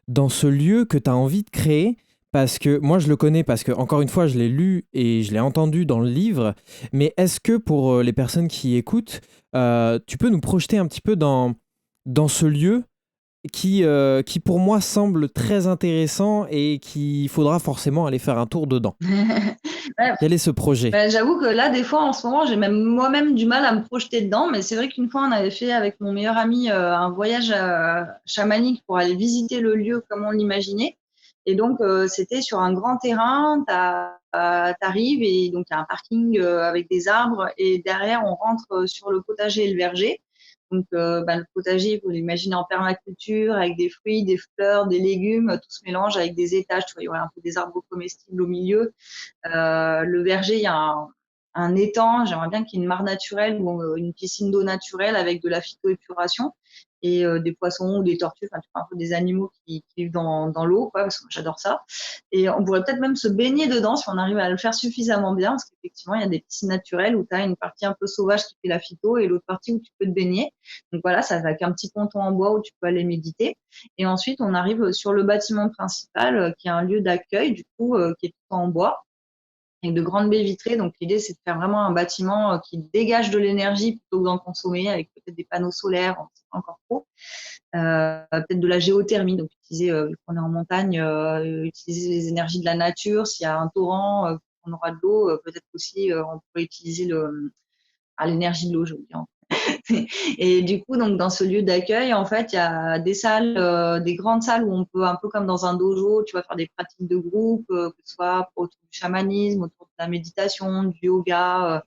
dans ce lieu que tu as envie de créer? Parce que moi, je le connais parce que, encore une fois, je l'ai lu et je l'ai entendu dans le livre. Mais est-ce que pour les personnes qui écoutent, tu peux nous projeter un petit peu dans ce lieu qui pour moi semble très intéressant et qu'il faudra forcément aller faire un tour dedans. Ouais, Quel est ce projet? j'avoue que là, des fois, en ce moment, j'ai même moi-même du mal à me projeter dedans, mais c'est vrai qu'une fois, on avait fait avec mon meilleur ami un voyage chamanique pour aller visiter le lieu comme on l'imaginait. Et donc, c'était sur un grand terrain, t'arrives et donc il y a un parking avec des arbres et derrière, on rentre sur le potager et le verger. Donc, le potager, il faut l'imaginer en permaculture avec des fruits, des fleurs, des légumes, tout se mélange avec des étages. Tu vois, il y aurait un peu des arbres comestibles au milieu. Le verger, il y a un étang. J'aimerais bien qu'il y ait une mare naturelle ou une piscine d'eau naturelle avec de la phytoépuration et des poissons ou des tortues, enfin, tu vois, un peu des animaux qui vivent dans l'eau, quoi, parce que j'adore ça. Et on pourrait peut-être même se baigner dedans si on arrive à le faire suffisamment bien, parce qu'effectivement, il y a des piscines naturelles où tu as une partie un peu sauvage qui fait la phyto et l'autre partie où tu peux te baigner. Donc voilà, ça va avec un petit ponton en bois où tu peux aller méditer. Et ensuite, on arrive sur le bâtiment principal, qui est un lieu d'accueil, du coup, qui est tout en bois avec de grandes baies vitrées. Donc, l'idée, c'est de faire vraiment un bâtiment qui dégage de l'énergie plutôt que d'en consommer, avec peut-être des panneaux solaires, on ne sait pas encore trop. Peut-être de la géothermie, donc utiliser, vu qu'on est en montagne, utiliser les énergies de la nature. S'il y a un torrent, on aura de l'eau, peut-être aussi, on pourrait utiliser l'énergie de l'eau, je veux dire. Et du coup, donc dans ce lieu d'accueil, en fait, il y a des salles, des grandes salles où on peut, un peu comme dans un dojo, tu vas faire des pratiques de groupe, que ce soit autour du chamanisme, autour de la méditation, du yoga.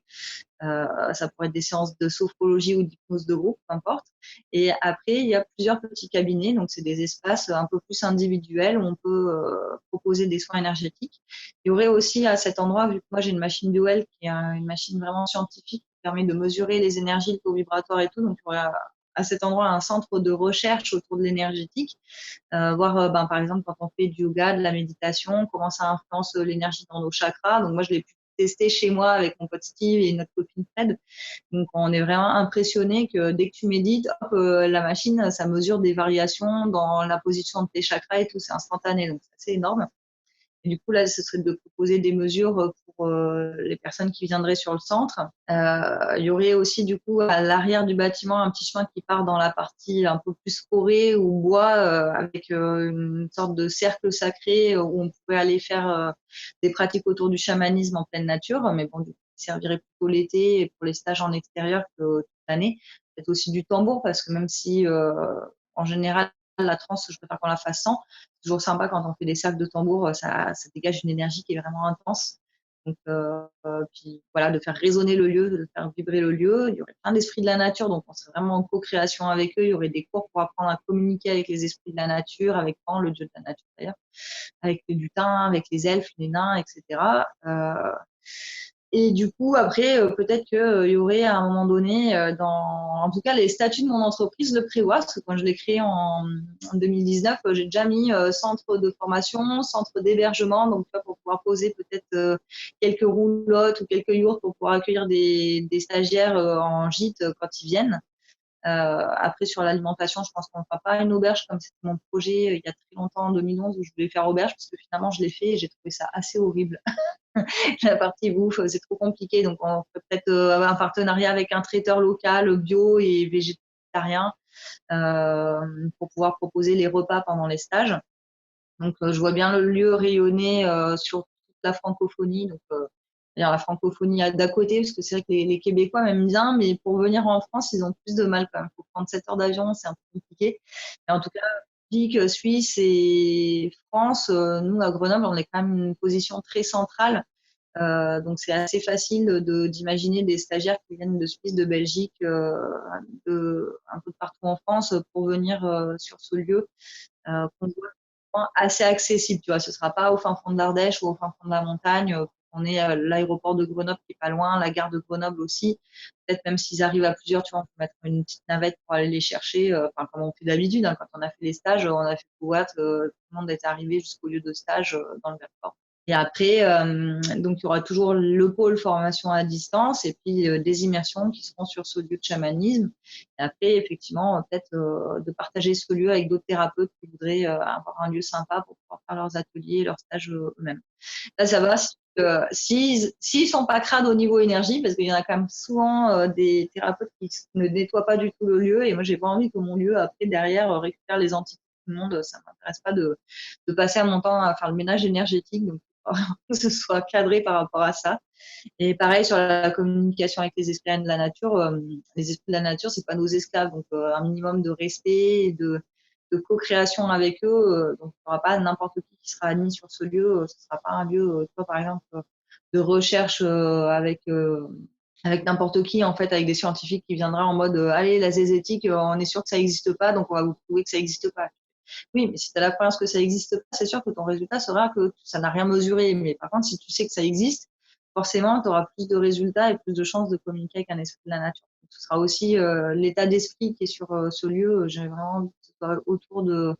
Ça pourrait être des séances de sophrologie ou d'hypnose de groupe, peu importe. Et après, il y a plusieurs petits cabinets, donc c'est des espaces un peu plus individuels où on peut proposer des soins énergétiques. Il y aurait aussi à cet endroit, vu que moi j'ai une machine Bioel qui est une machine vraiment scientifique qui permet de mesurer les énergies, le taux vibratoire et tout, donc il y aurait à cet endroit un centre de recherche autour de l'énergétique, voir par exemple quand on fait du yoga, de la méditation, comment ça influence l'énergie dans nos chakras. Donc moi je l'ai pu tester chez moi avec mon pote Steve et notre copine Fred. Donc on est vraiment impressionné que dès que tu médites, hop, la machine, ça mesure des variations dans la position de tes chakras et tout, c'est instantané, donc c'est assez énorme. Et du coup, là, ce serait de proposer des mesures pour les personnes qui viendraient sur le centre. Il y aurait aussi, du coup, à l'arrière du bâtiment, un petit chemin qui part dans la partie un peu plus forêt ou bois, avec une sorte de cercle sacré où on pourrait aller faire des pratiques autour du chamanisme en pleine nature. Mais bon, du coup, il servirait plutôt l'été et pour les stages en extérieur que toute l'année. Peut-être aussi du tambour, parce que même si, en général, la transe, je préfère qu'on la fasse sans. C'est toujours sympa quand on fait des cercles de tambour, ça dégage une énergie qui est vraiment intense. Donc, puis voilà, de faire résonner le lieu, de faire vibrer le lieu. Il y aurait plein d'esprits de la nature, donc on serait vraiment en co-création avec eux. Il y aurait des cours pour apprendre à communiquer avec les esprits de la nature, avec Pan, le dieu de la nature d'ailleurs, avec les lutins, avec les elfes, les nains, etc. Et du coup, après, peut-être qu'il y aurait à un moment donné, en tout cas, les statuts de mon entreprise le prévoient, parce que quand je l'ai créé en 2019, j'ai déjà mis centre de formation, centre d'hébergement, donc pour pouvoir poser peut-être quelques roulottes ou quelques yourtes pour pouvoir accueillir des stagiaires en gîte quand ils viennent. Après, sur l'alimentation, je pense qu'on ne fera pas une auberge comme c'était mon projet il y a très longtemps, en 2011, où je voulais faire auberge, parce que finalement, je l'ai fait et j'ai trouvé ça assez horrible. La partie bouffe, c'est trop compliqué. Donc, on peut peut-être avoir un partenariat avec un traiteur local, bio et végétarien, pour pouvoir proposer les repas pendant les stages. Donc, je vois bien le lieu rayonner sur toute la francophonie. Donc, la francophonie d'à côté, parce que c'est vrai que les Québécois m'aiment bien, mais pour venir en France, ils ont plus de mal quand même. Il faut prendre 7 heures d'avion, c'est un peu compliqué. Mais en tout cas, Belgique, Suisse et France, nous, à Grenoble, on est quand même une position très centrale. Donc c'est assez facile d'imaginer des stagiaires qui viennent de Suisse, de Belgique, un peu de partout en France pour venir sur ce lieu qu'on voit assez accessible. Tu vois, ce sera pas au fin fond de l'Ardèche ou au fin fond de la montagne. On est à l'aéroport de Grenoble qui est pas loin, la gare de Grenoble aussi. Peut-être même s'ils arrivent à plusieurs, tu vois, on peut mettre une petite navette pour aller les chercher. Enfin, comme on fait d'habitude, hein, quand on a fait les stages, on a fait Pouat, tout le monde est arrivé jusqu'au lieu de stage dans le Vercors. Et après, donc il y aura toujours le pôle formation à distance et puis des immersions qui seront sur ce lieu de chamanisme. Et après, effectivement, peut-être de partager ce lieu avec d'autres thérapeutes qui voudraient avoir un lieu sympa pour pouvoir faire leurs ateliers, leurs stages eux-mêmes. Là, ça va. S'ils sont pas crades au niveau énergie, parce qu'il y en a quand même souvent des thérapeutes qui ne nettoient pas du tout le lieu, et moi j'ai pas envie que mon lieu après derrière récupère les entités de tout le monde. Ça m'intéresse pas de passer mon temps à faire le ménage énergétique, donc que ce soit cadré par rapport à ça. Et pareil sur la communication avec les esprits de la nature, les esprits de la nature c'est pas nos esclaves, donc un minimum de respect et de co-création avec eux. Donc, il n'y aura pas n'importe qui sera admis sur ce lieu. Ce ne sera pas un lieu, toi, par exemple, de recherche avec n'importe qui, en fait, avec des scientifiques qui viendraient en mode allez, la zézétique, on est sûr que ça n'existe pas, donc on va vous prouver que ça n'existe pas. Oui, mais si tu as la croyance que ça n'existe pas, c'est sûr que ton résultat sera que ça n'a rien mesuré. Mais par contre, si tu sais que ça existe, forcément, tu auras plus de résultats et plus de chances de communiquer avec un esprit de la nature. Donc, ce sera aussi l'état d'esprit qui est sur ce lieu. J'ai vraiment envie que ce soit autour de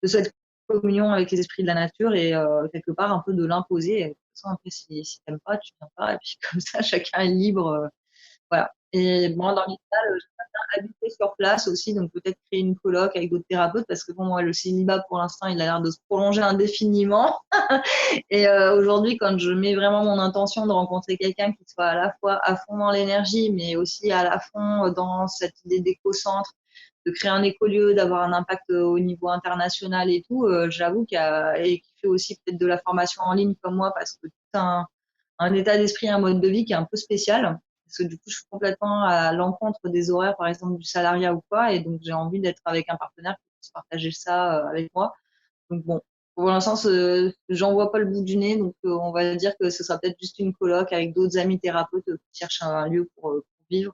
cette communion avec les esprits de la nature et quelque part un peu de l'imposer. De toute façon, après, si tu n'aimes pas, tu viens pas. Et puis comme ça, chacun est libre. Voilà. Et moi, dans l'idéal, j'aimerais bien habiter sur place aussi, donc peut-être créer une coloc avec d'autres thérapeutes, parce que bon, moi, le célibat, pour l'instant, il a l'air de se prolonger indéfiniment. Et aujourd'hui, quand je mets vraiment mon intention de rencontrer quelqu'un qui soit à la fois à fond dans l'énergie, mais aussi à la fond dans cette idée d'éco-centre, de créer un écolieu, d'avoir un impact au niveau international et tout, j'avoue et qui fait aussi peut-être de la formation en ligne comme moi, parce que tout un état d'esprit, un mode de vie qui est un peu spécial. Parce que du coup, je suis complètement à l'encontre des horaires, par exemple, du salariat ou quoi. Et donc, j'ai envie d'être avec un partenaire qui puisse partager ça avec moi. Donc, bon, pour l'instant, j'en vois pas le bout du nez. Donc, on va dire que ce sera peut-être juste une coloc avec d'autres amis thérapeutes qui cherchent un lieu pour vivre.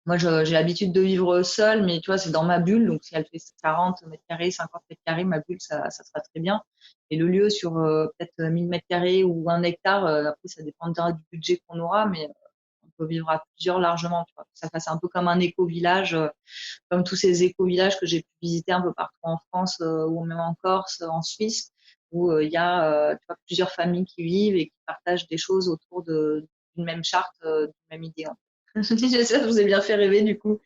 Moi, j'ai l'habitude de vivre seule, mais tu vois, c'est dans ma bulle. Donc, si elle fait 40 mètres carrés, 50 mètres carrés, ma bulle, ça sera très bien. Et le lieu sur peut-être 1000 mètres carrés ou 1 hectare, après, ça dépendra du budget qu'on aura, mais on peut vivre à plusieurs largement. Tu vois. Ça fasse un peu comme un éco-village, comme tous ces éco-villages que j'ai pu visiter un peu partout en France ou même en Corse, en Suisse, où il y a tu vois, plusieurs familles qui vivent et qui partagent des choses autour d'une même charte, d'une même idée. J'espère que je vous ai bien fait rêver du coup.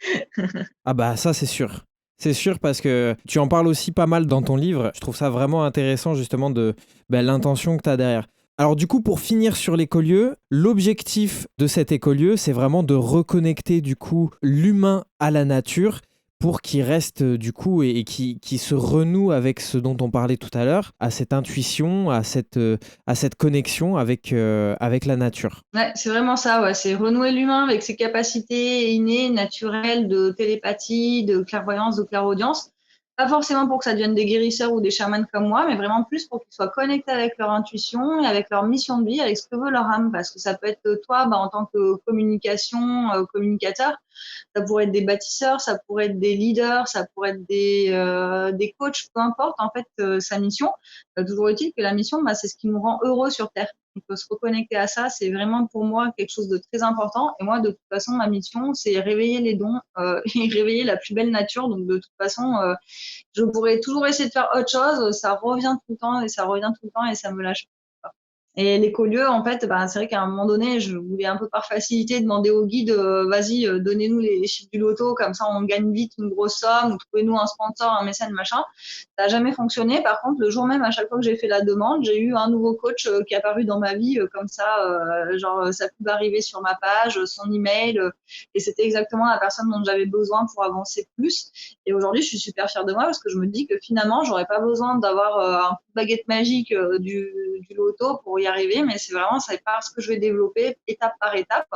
Ah bah ça c'est sûr. C'est sûr parce que tu en parles aussi pas mal dans ton livre. Je trouve ça vraiment intéressant justement de l'intention que tu as derrière. Alors du coup, pour finir sur l'écolieu, l'objectif de cet écolieu, c'est vraiment de reconnecter du coup l'humain à la nature pour qu'il reste du coup et qui se renoue avec ce dont on parlait tout à l'heure, à cette intuition, à cette connexion avec la nature. Ouais, c'est vraiment ça, ouais. C'est renouer l'humain avec ses capacités innées, naturelles de télépathie, de clairvoyance, de clairaudience. Pas forcément pour que ça devienne des guérisseurs ou des chamans comme moi, mais vraiment plus pour qu'ils soient connectés avec leur intuition et avec leur mission de vie, avec ce que veut leur âme. Parce que ça peut être toi, en tant que communicateur, ça pourrait être des bâtisseurs, ça pourrait être des leaders, ça pourrait être des coachs, peu importe en fait sa mission. Toujours est-il que la mission, c'est ce qui nous rend heureux sur Terre. On peut se reconnecter à ça, c'est vraiment pour moi quelque chose de très important. Et moi, de toute façon, ma mission, c'est réveiller les dons et réveiller la plus belle nature. Donc, de toute façon, je pourrais toujours essayer de faire autre chose. Ça revient tout le temps et ça revient tout le temps et ça me lâche pas. Et l'écolieu, en fait, c'est vrai qu'à un moment donné, je voulais un peu par facilité demander au guide, vas-y, donnez-nous les chiffres du loto, comme ça on gagne vite une grosse somme, ou trouvez-nous un sponsor, un mécène, machin. Ça n'a jamais fonctionné. Par contre, le jour même, à chaque fois que j'ai fait la demande, j'ai eu un nouveau coach qui est apparu dans ma vie, comme ça, genre sa pub arrivait sur ma page, son email, et c'était exactement la personne dont j'avais besoin pour avancer plus. Et aujourd'hui, je suis super fière de moi parce que je me dis que finalement, j'aurais pas besoin d'avoir un coup de baguette magique du loto pour y arriver, mais c'est vraiment ça parce que je vais développer étape par étape.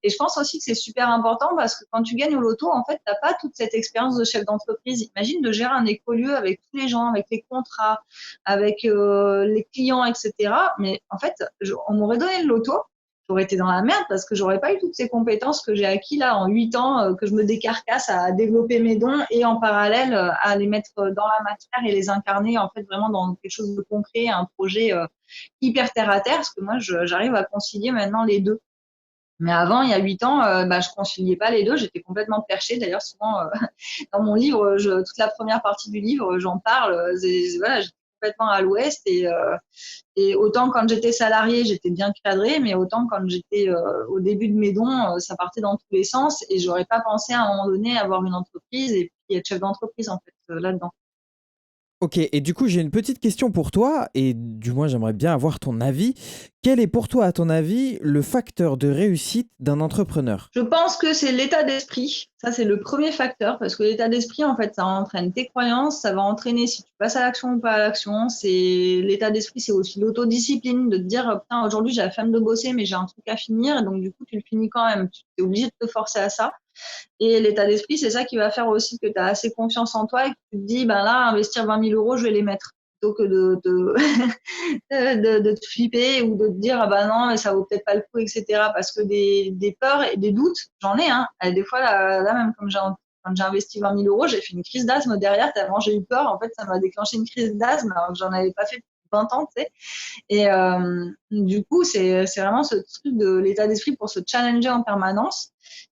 Et je pense aussi que c'est super important parce que quand tu gagnes au loto, en fait, t'as pas toute cette expérience de chef d'entreprise. Imagine de gérer un écolieu avec tous les gens, avec les contrats, avec les clients, etc. Mais en fait, on m'aurait donné le loto, j'aurais été dans la merde parce que j'aurais pas eu toutes ces compétences que j'ai acquis là en 8 ans, que je me décarcasse à développer mes dons et en parallèle à les mettre dans la matière et les incarner en fait vraiment dans quelque chose de concret, un projet hyper terre à terre, parce que moi j'arrive à concilier maintenant les deux. Mais avant, il y a 8 ans, je conciliais pas les deux, j'étais complètement perchée. D'ailleurs, souvent, dans mon livre, toute la première partie du livre, j'en parle. Voilà, j'étais complètement à l'ouest. Et autant quand j'étais salariée, j'étais bien cadrée, mais autant quand j'étais au début de mes dons, ça partait dans tous les sens. Et j'aurais pas pensé à un moment donné avoir une entreprise et puis être chef d'entreprise en fait là-dedans. Ok, et du coup, j'ai une petite question pour toi, et du moins, j'aimerais bien avoir ton avis. Quel est pour toi, à ton avis, le facteur de réussite d'un entrepreneur? Je pense que c'est l'état d'esprit. Ça, c'est le premier facteur parce que l'état d'esprit, en fait, ça entraîne tes croyances, ça va entraîner si tu passes à l'action ou pas à l'action. C'est l'état d'esprit, c'est aussi l'autodiscipline de te dire, putain, aujourd'hui, j'ai la flemme de bosser, mais j'ai un truc à finir. Et donc, du coup, tu le finis quand même. Tu es obligé de te forcer à ça. Et l'état d'esprit, c'est ça qui va faire aussi que tu as assez confiance en toi et que tu te dis, ben là, investir 20 000 euros, je vais les mettre. Plutôt que de te flipper ou de te dire, ah bah non, mais ça vaut peut-être pas le coup, etc. Parce que des peurs et des doutes, j'en ai. Hein. Et des fois, là même, quand j'ai investi 20 000 euros, j'ai fait une crise d'asthme derrière, tellement j'ai eu peur. En fait, ça m'a déclenché une crise d'asthme alors que j'en avais pas fait depuis 20 ans, tu sais. Et du coup, c'est vraiment ce truc de l'état d'esprit pour se challenger en permanence.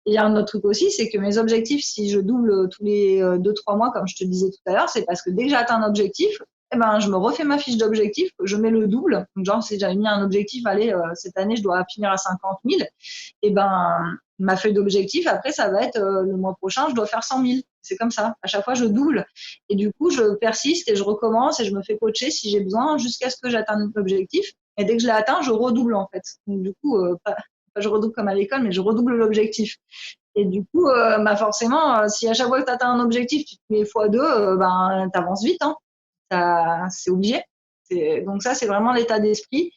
Et il y a un autre truc aussi, c'est que mes objectifs, si je double tous les 2-3 mois, comme je te disais tout à l'heure, c'est parce que dès que j'atteins un objectif, eh ben, je me refais ma fiche d'objectif, je mets le double. Donc, genre, si j'avais mis un objectif, allez, cette année, je dois finir à 50 000, et ben, ma feuille d'objectif, après, ça va être le mois prochain, je dois faire 100 000. C'est comme ça. À chaque fois, je double. Et du coup, je persiste et je recommence et je me fais coacher si j'ai besoin jusqu'à ce que j'atteigne l'objectif. Et dès que je l'ai atteint, je redouble, en fait. Donc, du coup, pas je redouble comme à l'école, mais je redouble l'objectif. Et du coup, bah forcément, si à chaque fois que tu atteins un objectif, tu te mets x2, ben, tu avances vite. Hein. C'est obligé. Donc ça, c'est vraiment l'état d'esprit.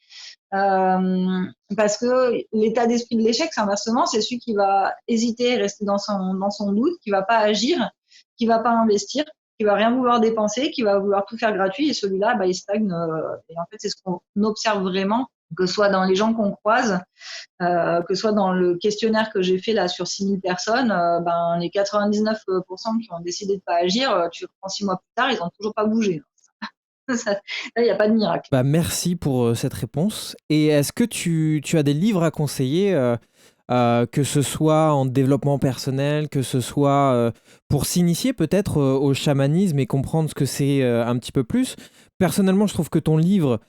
Parce que l'état d'esprit de l'échec, c'est inversement, c'est celui qui va hésiter, rester dans son doute, qui va pas agir, qui va pas investir, qui va rien vouloir dépenser, qui va vouloir tout faire gratuit. Et celui-là, bah, il stagne. Et en fait, c'est ce qu'on observe vraiment, que ce soit dans les gens qu'on croise, que ce soit dans le questionnaire que j'ai fait là sur 6000 personnes, ben, les 99% qui ont décidé de pas agir, tu reprends 6 mois plus tard, ils ont toujours pas bougé. Là, il n'y a pas de miracle. Bah, merci pour cette réponse. Et est-ce que tu as des livres à conseiller, que ce soit en développement personnel, que ce soit pour s'initier peut-être au chamanisme et comprendre ce que c'est un petit peu plus? Personnellement, je trouve que ton livre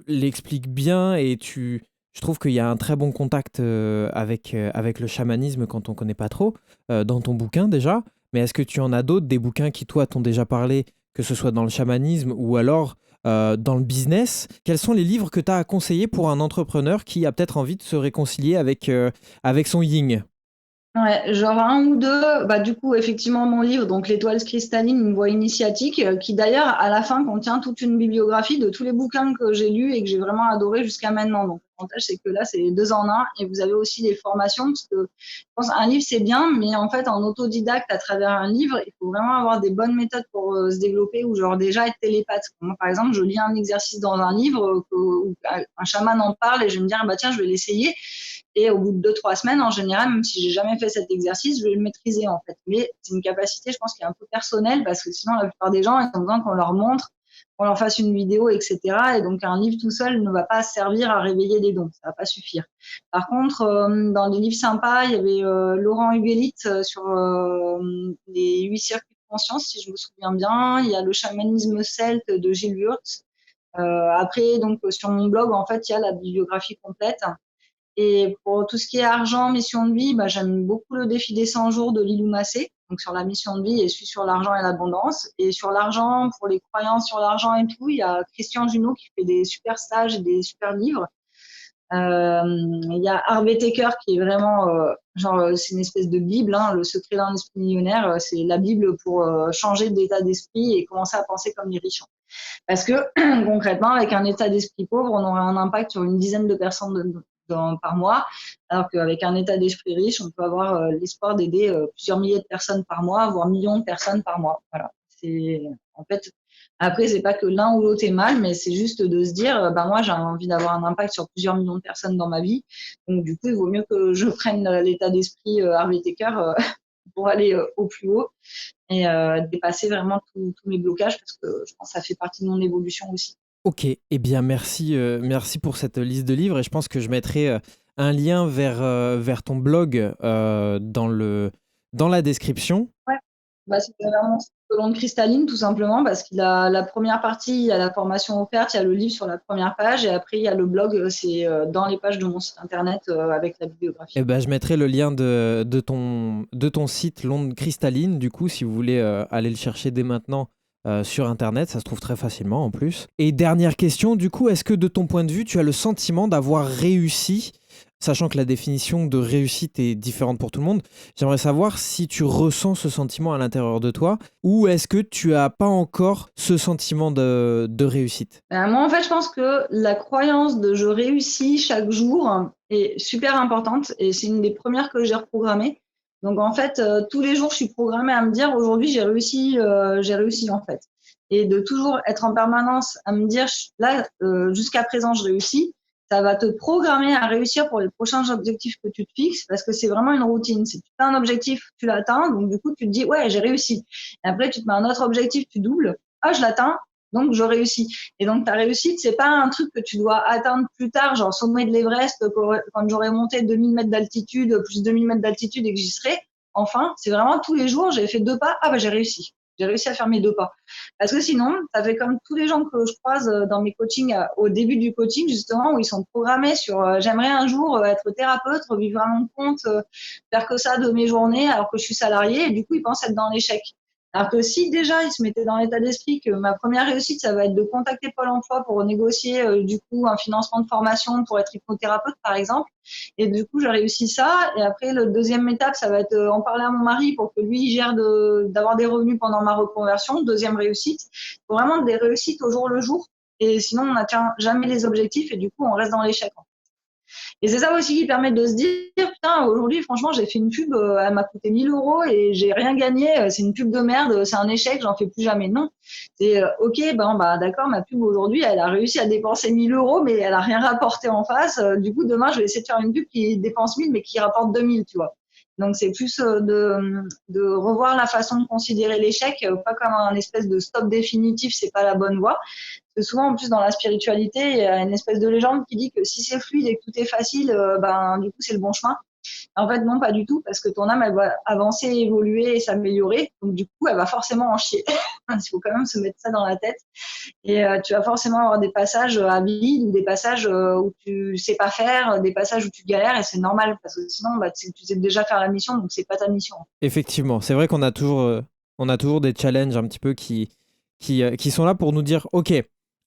l'explique bien et je trouve qu'il y a un très bon contact avec le chamanisme quand on connaît pas trop, dans ton bouquin déjà. Mais est-ce que tu en as d'autres, des bouquins qui, toi, t'ont déjà parlé, que ce soit dans le chamanisme ou alors dans le business? Quels sont les livres que tu as à conseiller pour un entrepreneur qui a peut-être envie de se réconcilier avec son yin? Ouais, genre un ou deux, bah du coup effectivement mon livre, donc L'étoile cristalline, une voie initiatique, qui d'ailleurs à la fin contient toute une bibliographie de tous les bouquins que j'ai lus et que j'ai vraiment adoré jusqu'à maintenant. Donc l'avantage c'est que là c'est les deux en un et vous avez aussi des formations parce que je pense un livre c'est bien, mais en fait en autodidacte à travers un livre, il faut vraiment avoir des bonnes méthodes pour se développer ou genre déjà être télépathe. Moi par exemple, je lis un exercice dans un livre où un chaman en parle et je vais me dire bah tiens je vais l'essayer. Et au bout de 2-3 semaines, en général, même si j'ai jamais fait cet exercice, je vais le maîtriser en fait. Mais c'est une capacité, je pense, qui est un peu personnelle parce que sinon, la plupart des gens, ils ont besoin qu'on leur montre, qu'on leur fasse une vidéo, etc. Et donc, un livre tout seul ne va pas servir à réveiller les dons. Ça va pas suffire. Par contre, dans les livres sympas, il y avait Laurent Huguelit sur les 8 circuits de conscience, si je me souviens bien. Il y a le chamanisme celte de Gilles Wurtz. Après, donc, sur mon blog, en fait, il y a la bibliographie complète. Et pour tout ce qui est argent, mission de vie, bah, j'aime beaucoup le défi des 100 jours de Lilou Massé, donc sur la mission de vie et celui sur l'argent et l'abondance. Et sur l'argent, pour les croyances sur l'argent et tout, il y a Christian Junot qui fait des super stages et des super livres. Il y a Harvey Taker qui est vraiment, c'est une espèce de Bible, hein, le secret d'un esprit millionnaire, c'est la Bible pour changer d'état d'esprit et commencer à penser comme les riches. Parce que concrètement, avec un état d'esprit pauvre, on aurait un impact sur une dizaine de personnes par mois, alors qu'avec un état d'esprit riche, on peut avoir l'espoir d'aider plusieurs milliers de personnes par mois, voire millions de personnes par mois. Voilà. C'est en fait. Après, c'est pas que l'un ou l'autre est mal, mais c'est juste de se dire, bah moi, j'ai envie d'avoir un impact sur plusieurs millions de personnes dans ma vie. Donc, du coup, il vaut mieux que je prenne l'état d'esprit Harvey Taker pour aller au plus haut et dépasser vraiment tous mes blocages parce que je pense que ça fait partie de mon évolution aussi. Ok, eh bien merci pour cette liste de livres et je pense que je mettrai un lien vers ton blog dans la description. Ouais. C'est vraiment tout au long de Cristalline, tout simplement, parce qu'il a la première partie, il y a la formation offerte, il y a le livre sur la première page, et après, il y a le blog, c'est dans les pages de mon site internet avec la bibliographie. Eh ben, je mettrai le lien de ton site L'Onde Cristalline, du coup, si vous voulez aller le chercher dès maintenant sur Internet, ça se trouve très facilement en plus. Et dernière question, du coup, est-ce que de ton point de vue, tu as le sentiment d'avoir réussi, sachant que la définition de réussite est différente pour tout le monde, j'aimerais savoir si tu ressens ce sentiment à l'intérieur de toi, ou est-ce que tu as pas encore ce sentiment de réussite? Moi, en fait, je pense que la croyance de je réussis chaque jour est super importante et c'est une des premières que j'ai reprogrammées. Donc, en fait, tous les jours, je suis programmée à me dire aujourd'hui, j'ai réussi en fait. Et de toujours être en permanence à me dire là, jusqu'à présent, je réussis, ça va te programmer à réussir pour les prochains objectifs que tu te fixes parce que c'est vraiment une routine. Si tu as un objectif, tu l'atteins, donc du coup, tu te dis ouais, j'ai réussi. Et après, tu te mets un autre objectif, tu doubles, ah, je l'atteins, donc je réussis. Et donc, ta réussite, c'est pas un truc que tu dois atteindre plus tard, genre sommet de l'Everest, quand j'aurai monté 2000 mètres d'altitude, plus 2000 mètres d'altitude et que j'y serai. Enfin, c'est vraiment tous les jours, j'ai fait 2 pas, ah bah j'ai réussi. J'ai réussi à faire mes 2 pas. Parce que sinon, ça fait comme tous les gens que je croise dans mes coachings, au début du coaching, justement, où ils sont programmés sur j'aimerais un jour être thérapeute, revivre à mon compte, faire que ça de mes journées alors que je suis salarié, et du coup, ils pensent être dans l'échec. Alors que si déjà ils se mettaient dans l'état d'esprit que ma première réussite, ça va être de contacter Pôle emploi pour négocier du coup un financement de formation pour être hypnothérapeute par exemple, et du coup j'ai réussi ça, et après le deuxième étape ça va être en parler à mon mari pour que lui il gère d'avoir des revenus pendant ma reconversion, deuxième réussite. Il faut vraiment des réussites au jour le jour, et sinon on n'atteint jamais les objectifs et du coup on reste dans l'échec. Et c'est ça aussi qui permet de se dire, putain, aujourd'hui, franchement, j'ai fait une pub, elle m'a coûté 1000 euros et j'ai rien gagné, c'est une pub de merde, c'est un échec, j'en fais plus jamais. Non. C'est, ok, d'accord, ma pub aujourd'hui, elle a réussi à dépenser 1000 euros, mais elle a rien rapporté en face. Du coup, demain, je vais essayer de faire une pub qui dépense 1000, mais qui rapporte 2000, tu vois. Donc, c'est plus de revoir la façon de considérer l'échec, pas comme un espèce de stop définitif, c'est pas la bonne voie. Parce que souvent, en plus, dans la spiritualité, il y a une espèce de légende qui dit que si c'est fluide et que tout est facile, du coup, c'est le bon chemin. En fait, non, pas du tout, parce que ton âme, elle va avancer, évoluer et s'améliorer. Donc, du coup, elle va forcément en chier. Il faut quand même se mettre ça dans la tête. Et tu vas forcément avoir des passages à vide ou des passages où tu sais pas faire, des passages où tu galères, et c'est normal, parce que sinon, tu sais déjà faire la mission, donc c'est pas ta mission. Effectivement, c'est vrai qu'on a on a toujours des challenges un petit peu qui sont là pour nous dire, ok,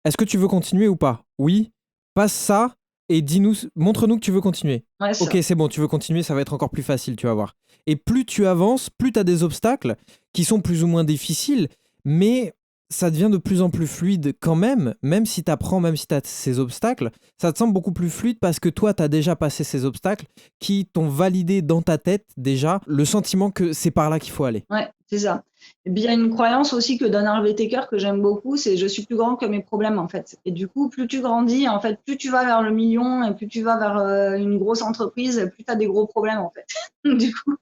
est-ce que tu veux continuer ou pas? Oui, passe ça et dis-nous, montre-nous que tu veux continuer. Ouais, Ok, c'est bon, tu veux continuer, ça va être encore plus facile, tu vas voir. Et plus tu avances, plus tu as des obstacles qui sont plus ou moins difficiles, mais ça devient de plus en plus fluide quand même si tu apprends, même si tu as ces obstacles, ça te semble beaucoup plus fluide parce que toi, tu as déjà passé ces obstacles qui t'ont validé dans ta tête déjà le sentiment que c'est par là qu'il faut aller. Ouais, c'est ça. Et puis il y a une croyance aussi que donne Harvey Taker que j'aime beaucoup, c'est je suis plus grand que mes problèmes en fait. Et du coup, plus tu grandis, en fait, plus tu vas vers le million et plus tu vas vers une grosse entreprise, plus tu as des gros problèmes en fait. Du coup,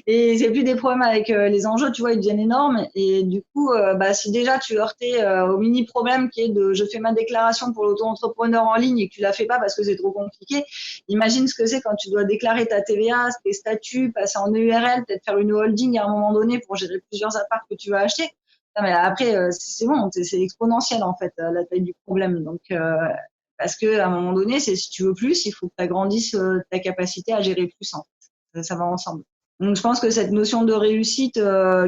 et c'est plus des problèmes avec les enjeux, tu vois, ils deviennent énormes. Et du coup, si déjà tu heurtais au mini problème qui est de je fais ma déclaration pour l'auto-entrepreneur en ligne et que tu la fais pas parce que c'est trop compliqué, imagine ce que c'est quand tu dois déclarer ta TVA, tes statuts, passer en EURL, peut-être faire une holding à un moment donné pour gérer plusieurs apparts que tu vas acheter. Non, mais après, c'est bon, c'est exponentiel en fait, la taille du problème. Donc, parce qu'à un moment donné, si tu veux plus, il faut que tu agrandisses ta capacité à gérer plus. En fait. Ça va ensemble. Donc, je pense que cette notion de réussite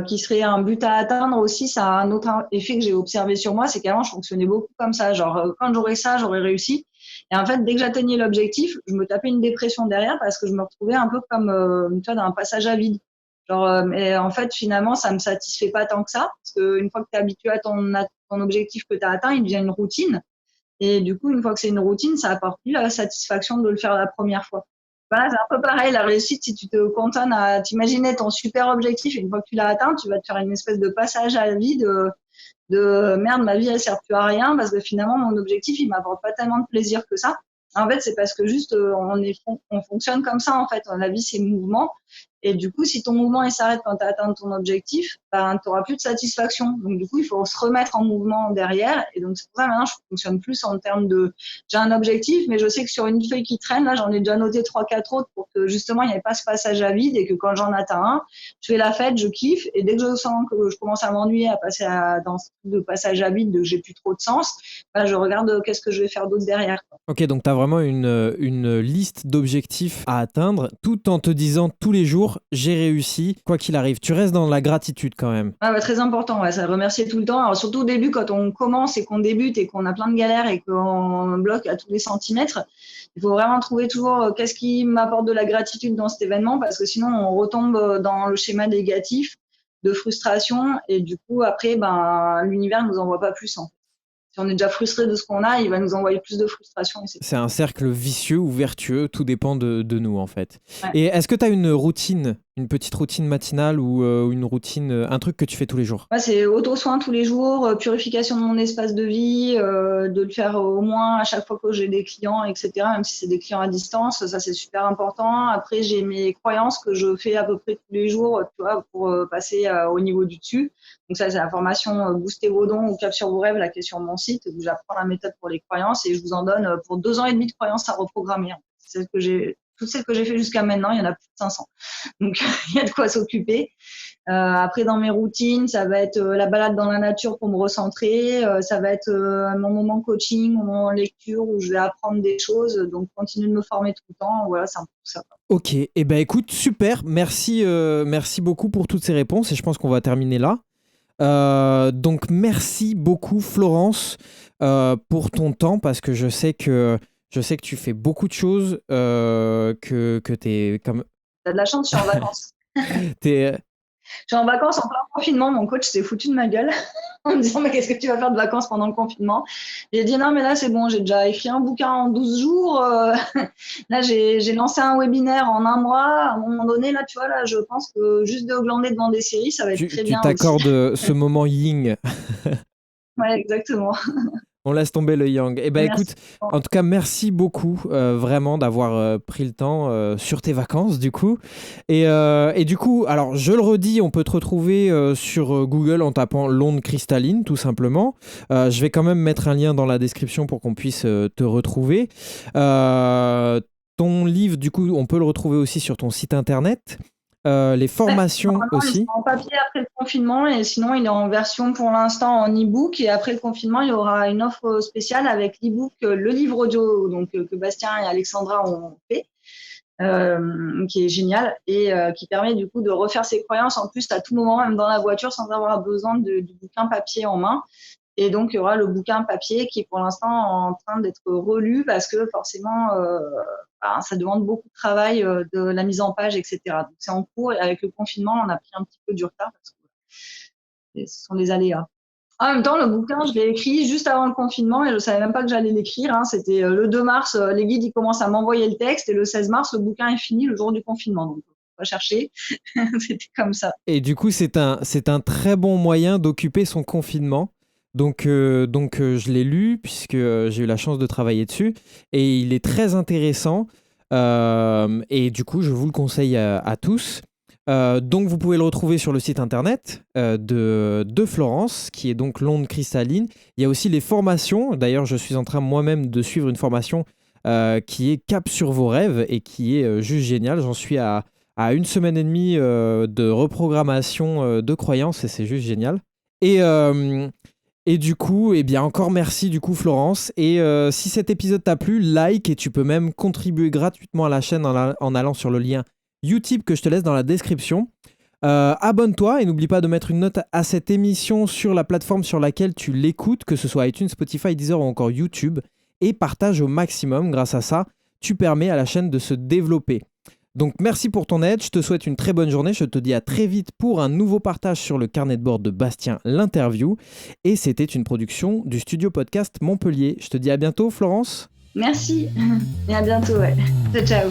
qui serait un but à atteindre aussi, ça a un autre effet que j'ai observé sur moi, c'est qu'avant, je fonctionnais beaucoup comme ça. Genre, quand j'aurais ça, j'aurais réussi. Et en fait, dès que j'atteignais l'objectif, je me tapais une dépression derrière parce que je me retrouvais un peu comme tu vois, dans un passage à vide. Genre, mais en fait, finalement, ça me satisfait pas tant que ça, parce qu'une fois que tu es habitué à ton objectif que tu as atteint, il devient une routine. Et du coup, une fois que c'est une routine, ça apporte plus la satisfaction de le faire la première fois. Voilà, c'est un peu pareil, la réussite, si tu te cantonnes à t'imaginer ton super objectif, et une fois que tu l'as atteint, tu vas te faire une espèce de passage à vide de merde, ma vie, elle sert plus à rien, parce que finalement, mon objectif, il m'apporte pas tellement de plaisir que ça. En fait, c'est parce que juste, on fonctionne comme ça, en fait. La vie, c'est mouvement. Et du coup, si ton mouvement il s'arrête quand tu as atteint ton objectif, ben, tu n'auras plus de satisfaction. Donc, du coup, il faut se remettre en mouvement derrière. Et donc, c'est pour ça maintenant, je fonctionne plus en termes de j'ai un objectif, mais je sais que sur une feuille qui traîne, là, j'en ai déjà noté 3-4 autres pour que justement, il n'y ait pas ce passage à vide et que quand j'en atteins un, je fais la fête, je kiffe. Et dès que je sens que je commence à m'ennuyer, à passer dans ce truc de passage à vide, que j'ai plus trop de sens, ben, je regarde qu'est-ce que je vais faire d'autre derrière. Ok, donc tu as vraiment une liste d'objectifs à atteindre tout en te disant tous les jours, j'ai réussi, quoi qu'il arrive. Tu restes dans la gratitude quand même. Ah bah, très important, ouais, ça remercier tout le temps. Alors, surtout au début, quand on commence et qu'on débute et qu'on a plein de galères et qu'on bloque à tous les centimètres, il faut vraiment trouver toujours qu'est-ce qui m'apporte de la gratitude dans cet événement parce que sinon, on retombe dans le schéma négatif de frustration et du coup, après, ben, l'univers ne nous envoie pas plus. Si on est déjà frustré de ce qu'on a, il va nous envoyer plus de frustration. C'est un cercle vicieux ou vertueux, tout dépend de nous en fait. Ouais. Et est-ce que tu as une routine, une petite routine matinale ou une routine, un truc que tu fais tous les jours? Ouais, c'est auto-soin tous les jours, purification de mon espace de vie, de le faire au moins à chaque fois que j'ai des clients, etc. Même si c'est des clients à distance, ça c'est super important. Après, j'ai mes croyances que je fais à peu près tous les jours, tu vois, pour passer au niveau du dessus. Donc ça, c'est la formation Booster vos dons ou Cap sur vos rêves, là, qui est sur mon site, où j'apprends la méthode pour les croyances et je vous en donne pour 2 ans et demi de croyances à reprogrammer. C'est toutes celles que j'ai fait jusqu'à maintenant, il y en a plus de 500. Donc, il y a de quoi s'occuper. Après, dans mes routines, ça va être la balade dans la nature pour me recentrer. Ça va être mon moment coaching, mon moment lecture où je vais apprendre des choses. Donc, continuer de me former tout le temps. Voilà, c'est un peu tout ça. Ok, et eh ben écoute, super. Merci beaucoup pour toutes ces réponses et je pense qu'on va terminer là. Donc, merci beaucoup, Florence, pour ton temps parce que je sais que tu fais beaucoup de choses, que t'es comme... T'as de la chance, je suis en vacances. t'es... Je suis en vacances en plein confinement. Mon coach s'est foutu de ma gueule en me disant mais qu'est-ce que tu vas faire de vacances pendant le confinement? J'ai dit non mais là c'est bon, j'ai déjà écrit un bouquin en 12 jours. Là j'ai lancé un webinaire en 1 mois. À un moment donné là tu vois là je pense que juste de glander devant des séries ça va être très bien. Tu t'accordes ce moment yin. Ouais exactement. On laisse tomber le yang. Eh ben Merci. écoute, en tout cas, merci beaucoup vraiment d'avoir pris le temps sur tes vacances du coup. Et du coup, alors je le redis, on peut te retrouver sur Google en tapant l'onde cristalline tout simplement. Je vais quand même mettre un lien dans la description pour qu'on puisse te retrouver. Ton livre, du coup, on peut le retrouver aussi sur ton site internet. Les formations aussi. Il est en papier après le confinement et sinon il est en version pour l'instant en e-book et après le confinement il y aura une offre spéciale avec l'e-book, le livre audio donc, que Bastien et Alexandra ont fait, qui est génial et qui permet du coup de refaire ses croyances en plus à tout moment, même dans la voiture sans avoir besoin du bouquin papier en main. Et donc, il y aura le bouquin papier qui est pour l'instant en train d'être relu parce que forcément, ça demande beaucoup de travail, de la mise en page, etc. Donc, c'est en cours et avec le confinement, on a pris un petit peu du retard parce que ce sont les aléas. En même temps, le bouquin, je l'ai écrit juste avant le confinement et je ne savais même pas que j'allais l'écrire. C'était le 2 mars, les guides ils commencent à m'envoyer le texte et le 16 mars, le bouquin est fini le jour du confinement. Donc, on va chercher. C'était comme ça. Et du coup, c'est un très bon moyen d'occuper son confinement. Donc, je l'ai lu puisque j'ai eu la chance de travailler dessus et il est très intéressant et du coup je vous le conseille à tous. Donc vous pouvez le retrouver sur le site internet de Florence qui est donc l'onde cristalline. Il y a aussi les formations, d'ailleurs je suis en train moi-même de suivre une formation qui est Cap sur vos rêves et qui est juste géniale. J'en suis à 1 semaine et demie de reprogrammation de croyances et c'est juste génial. Et du coup, eh bien encore merci du coup Florence. Et si cet épisode t'a plu, like et tu peux même contribuer gratuitement à la chaîne en allant sur le lien Utip que je te laisse dans la description. Abonne-toi et n'oublie pas de mettre une note à cette émission sur la plateforme sur laquelle tu l'écoutes, que ce soit iTunes, Spotify, Deezer ou encore YouTube. Et partage au maximum. Grâce à ça, tu permets à la chaîne de se développer. Donc merci pour ton aide, je te souhaite une très bonne journée, je te dis à très vite pour un nouveau partage sur le carnet de bord de Bastien, l'interview. Et c'était une production du studio podcast Montpellier. Je te dis à bientôt Florence. Merci et à bientôt. Ouais. Ciao.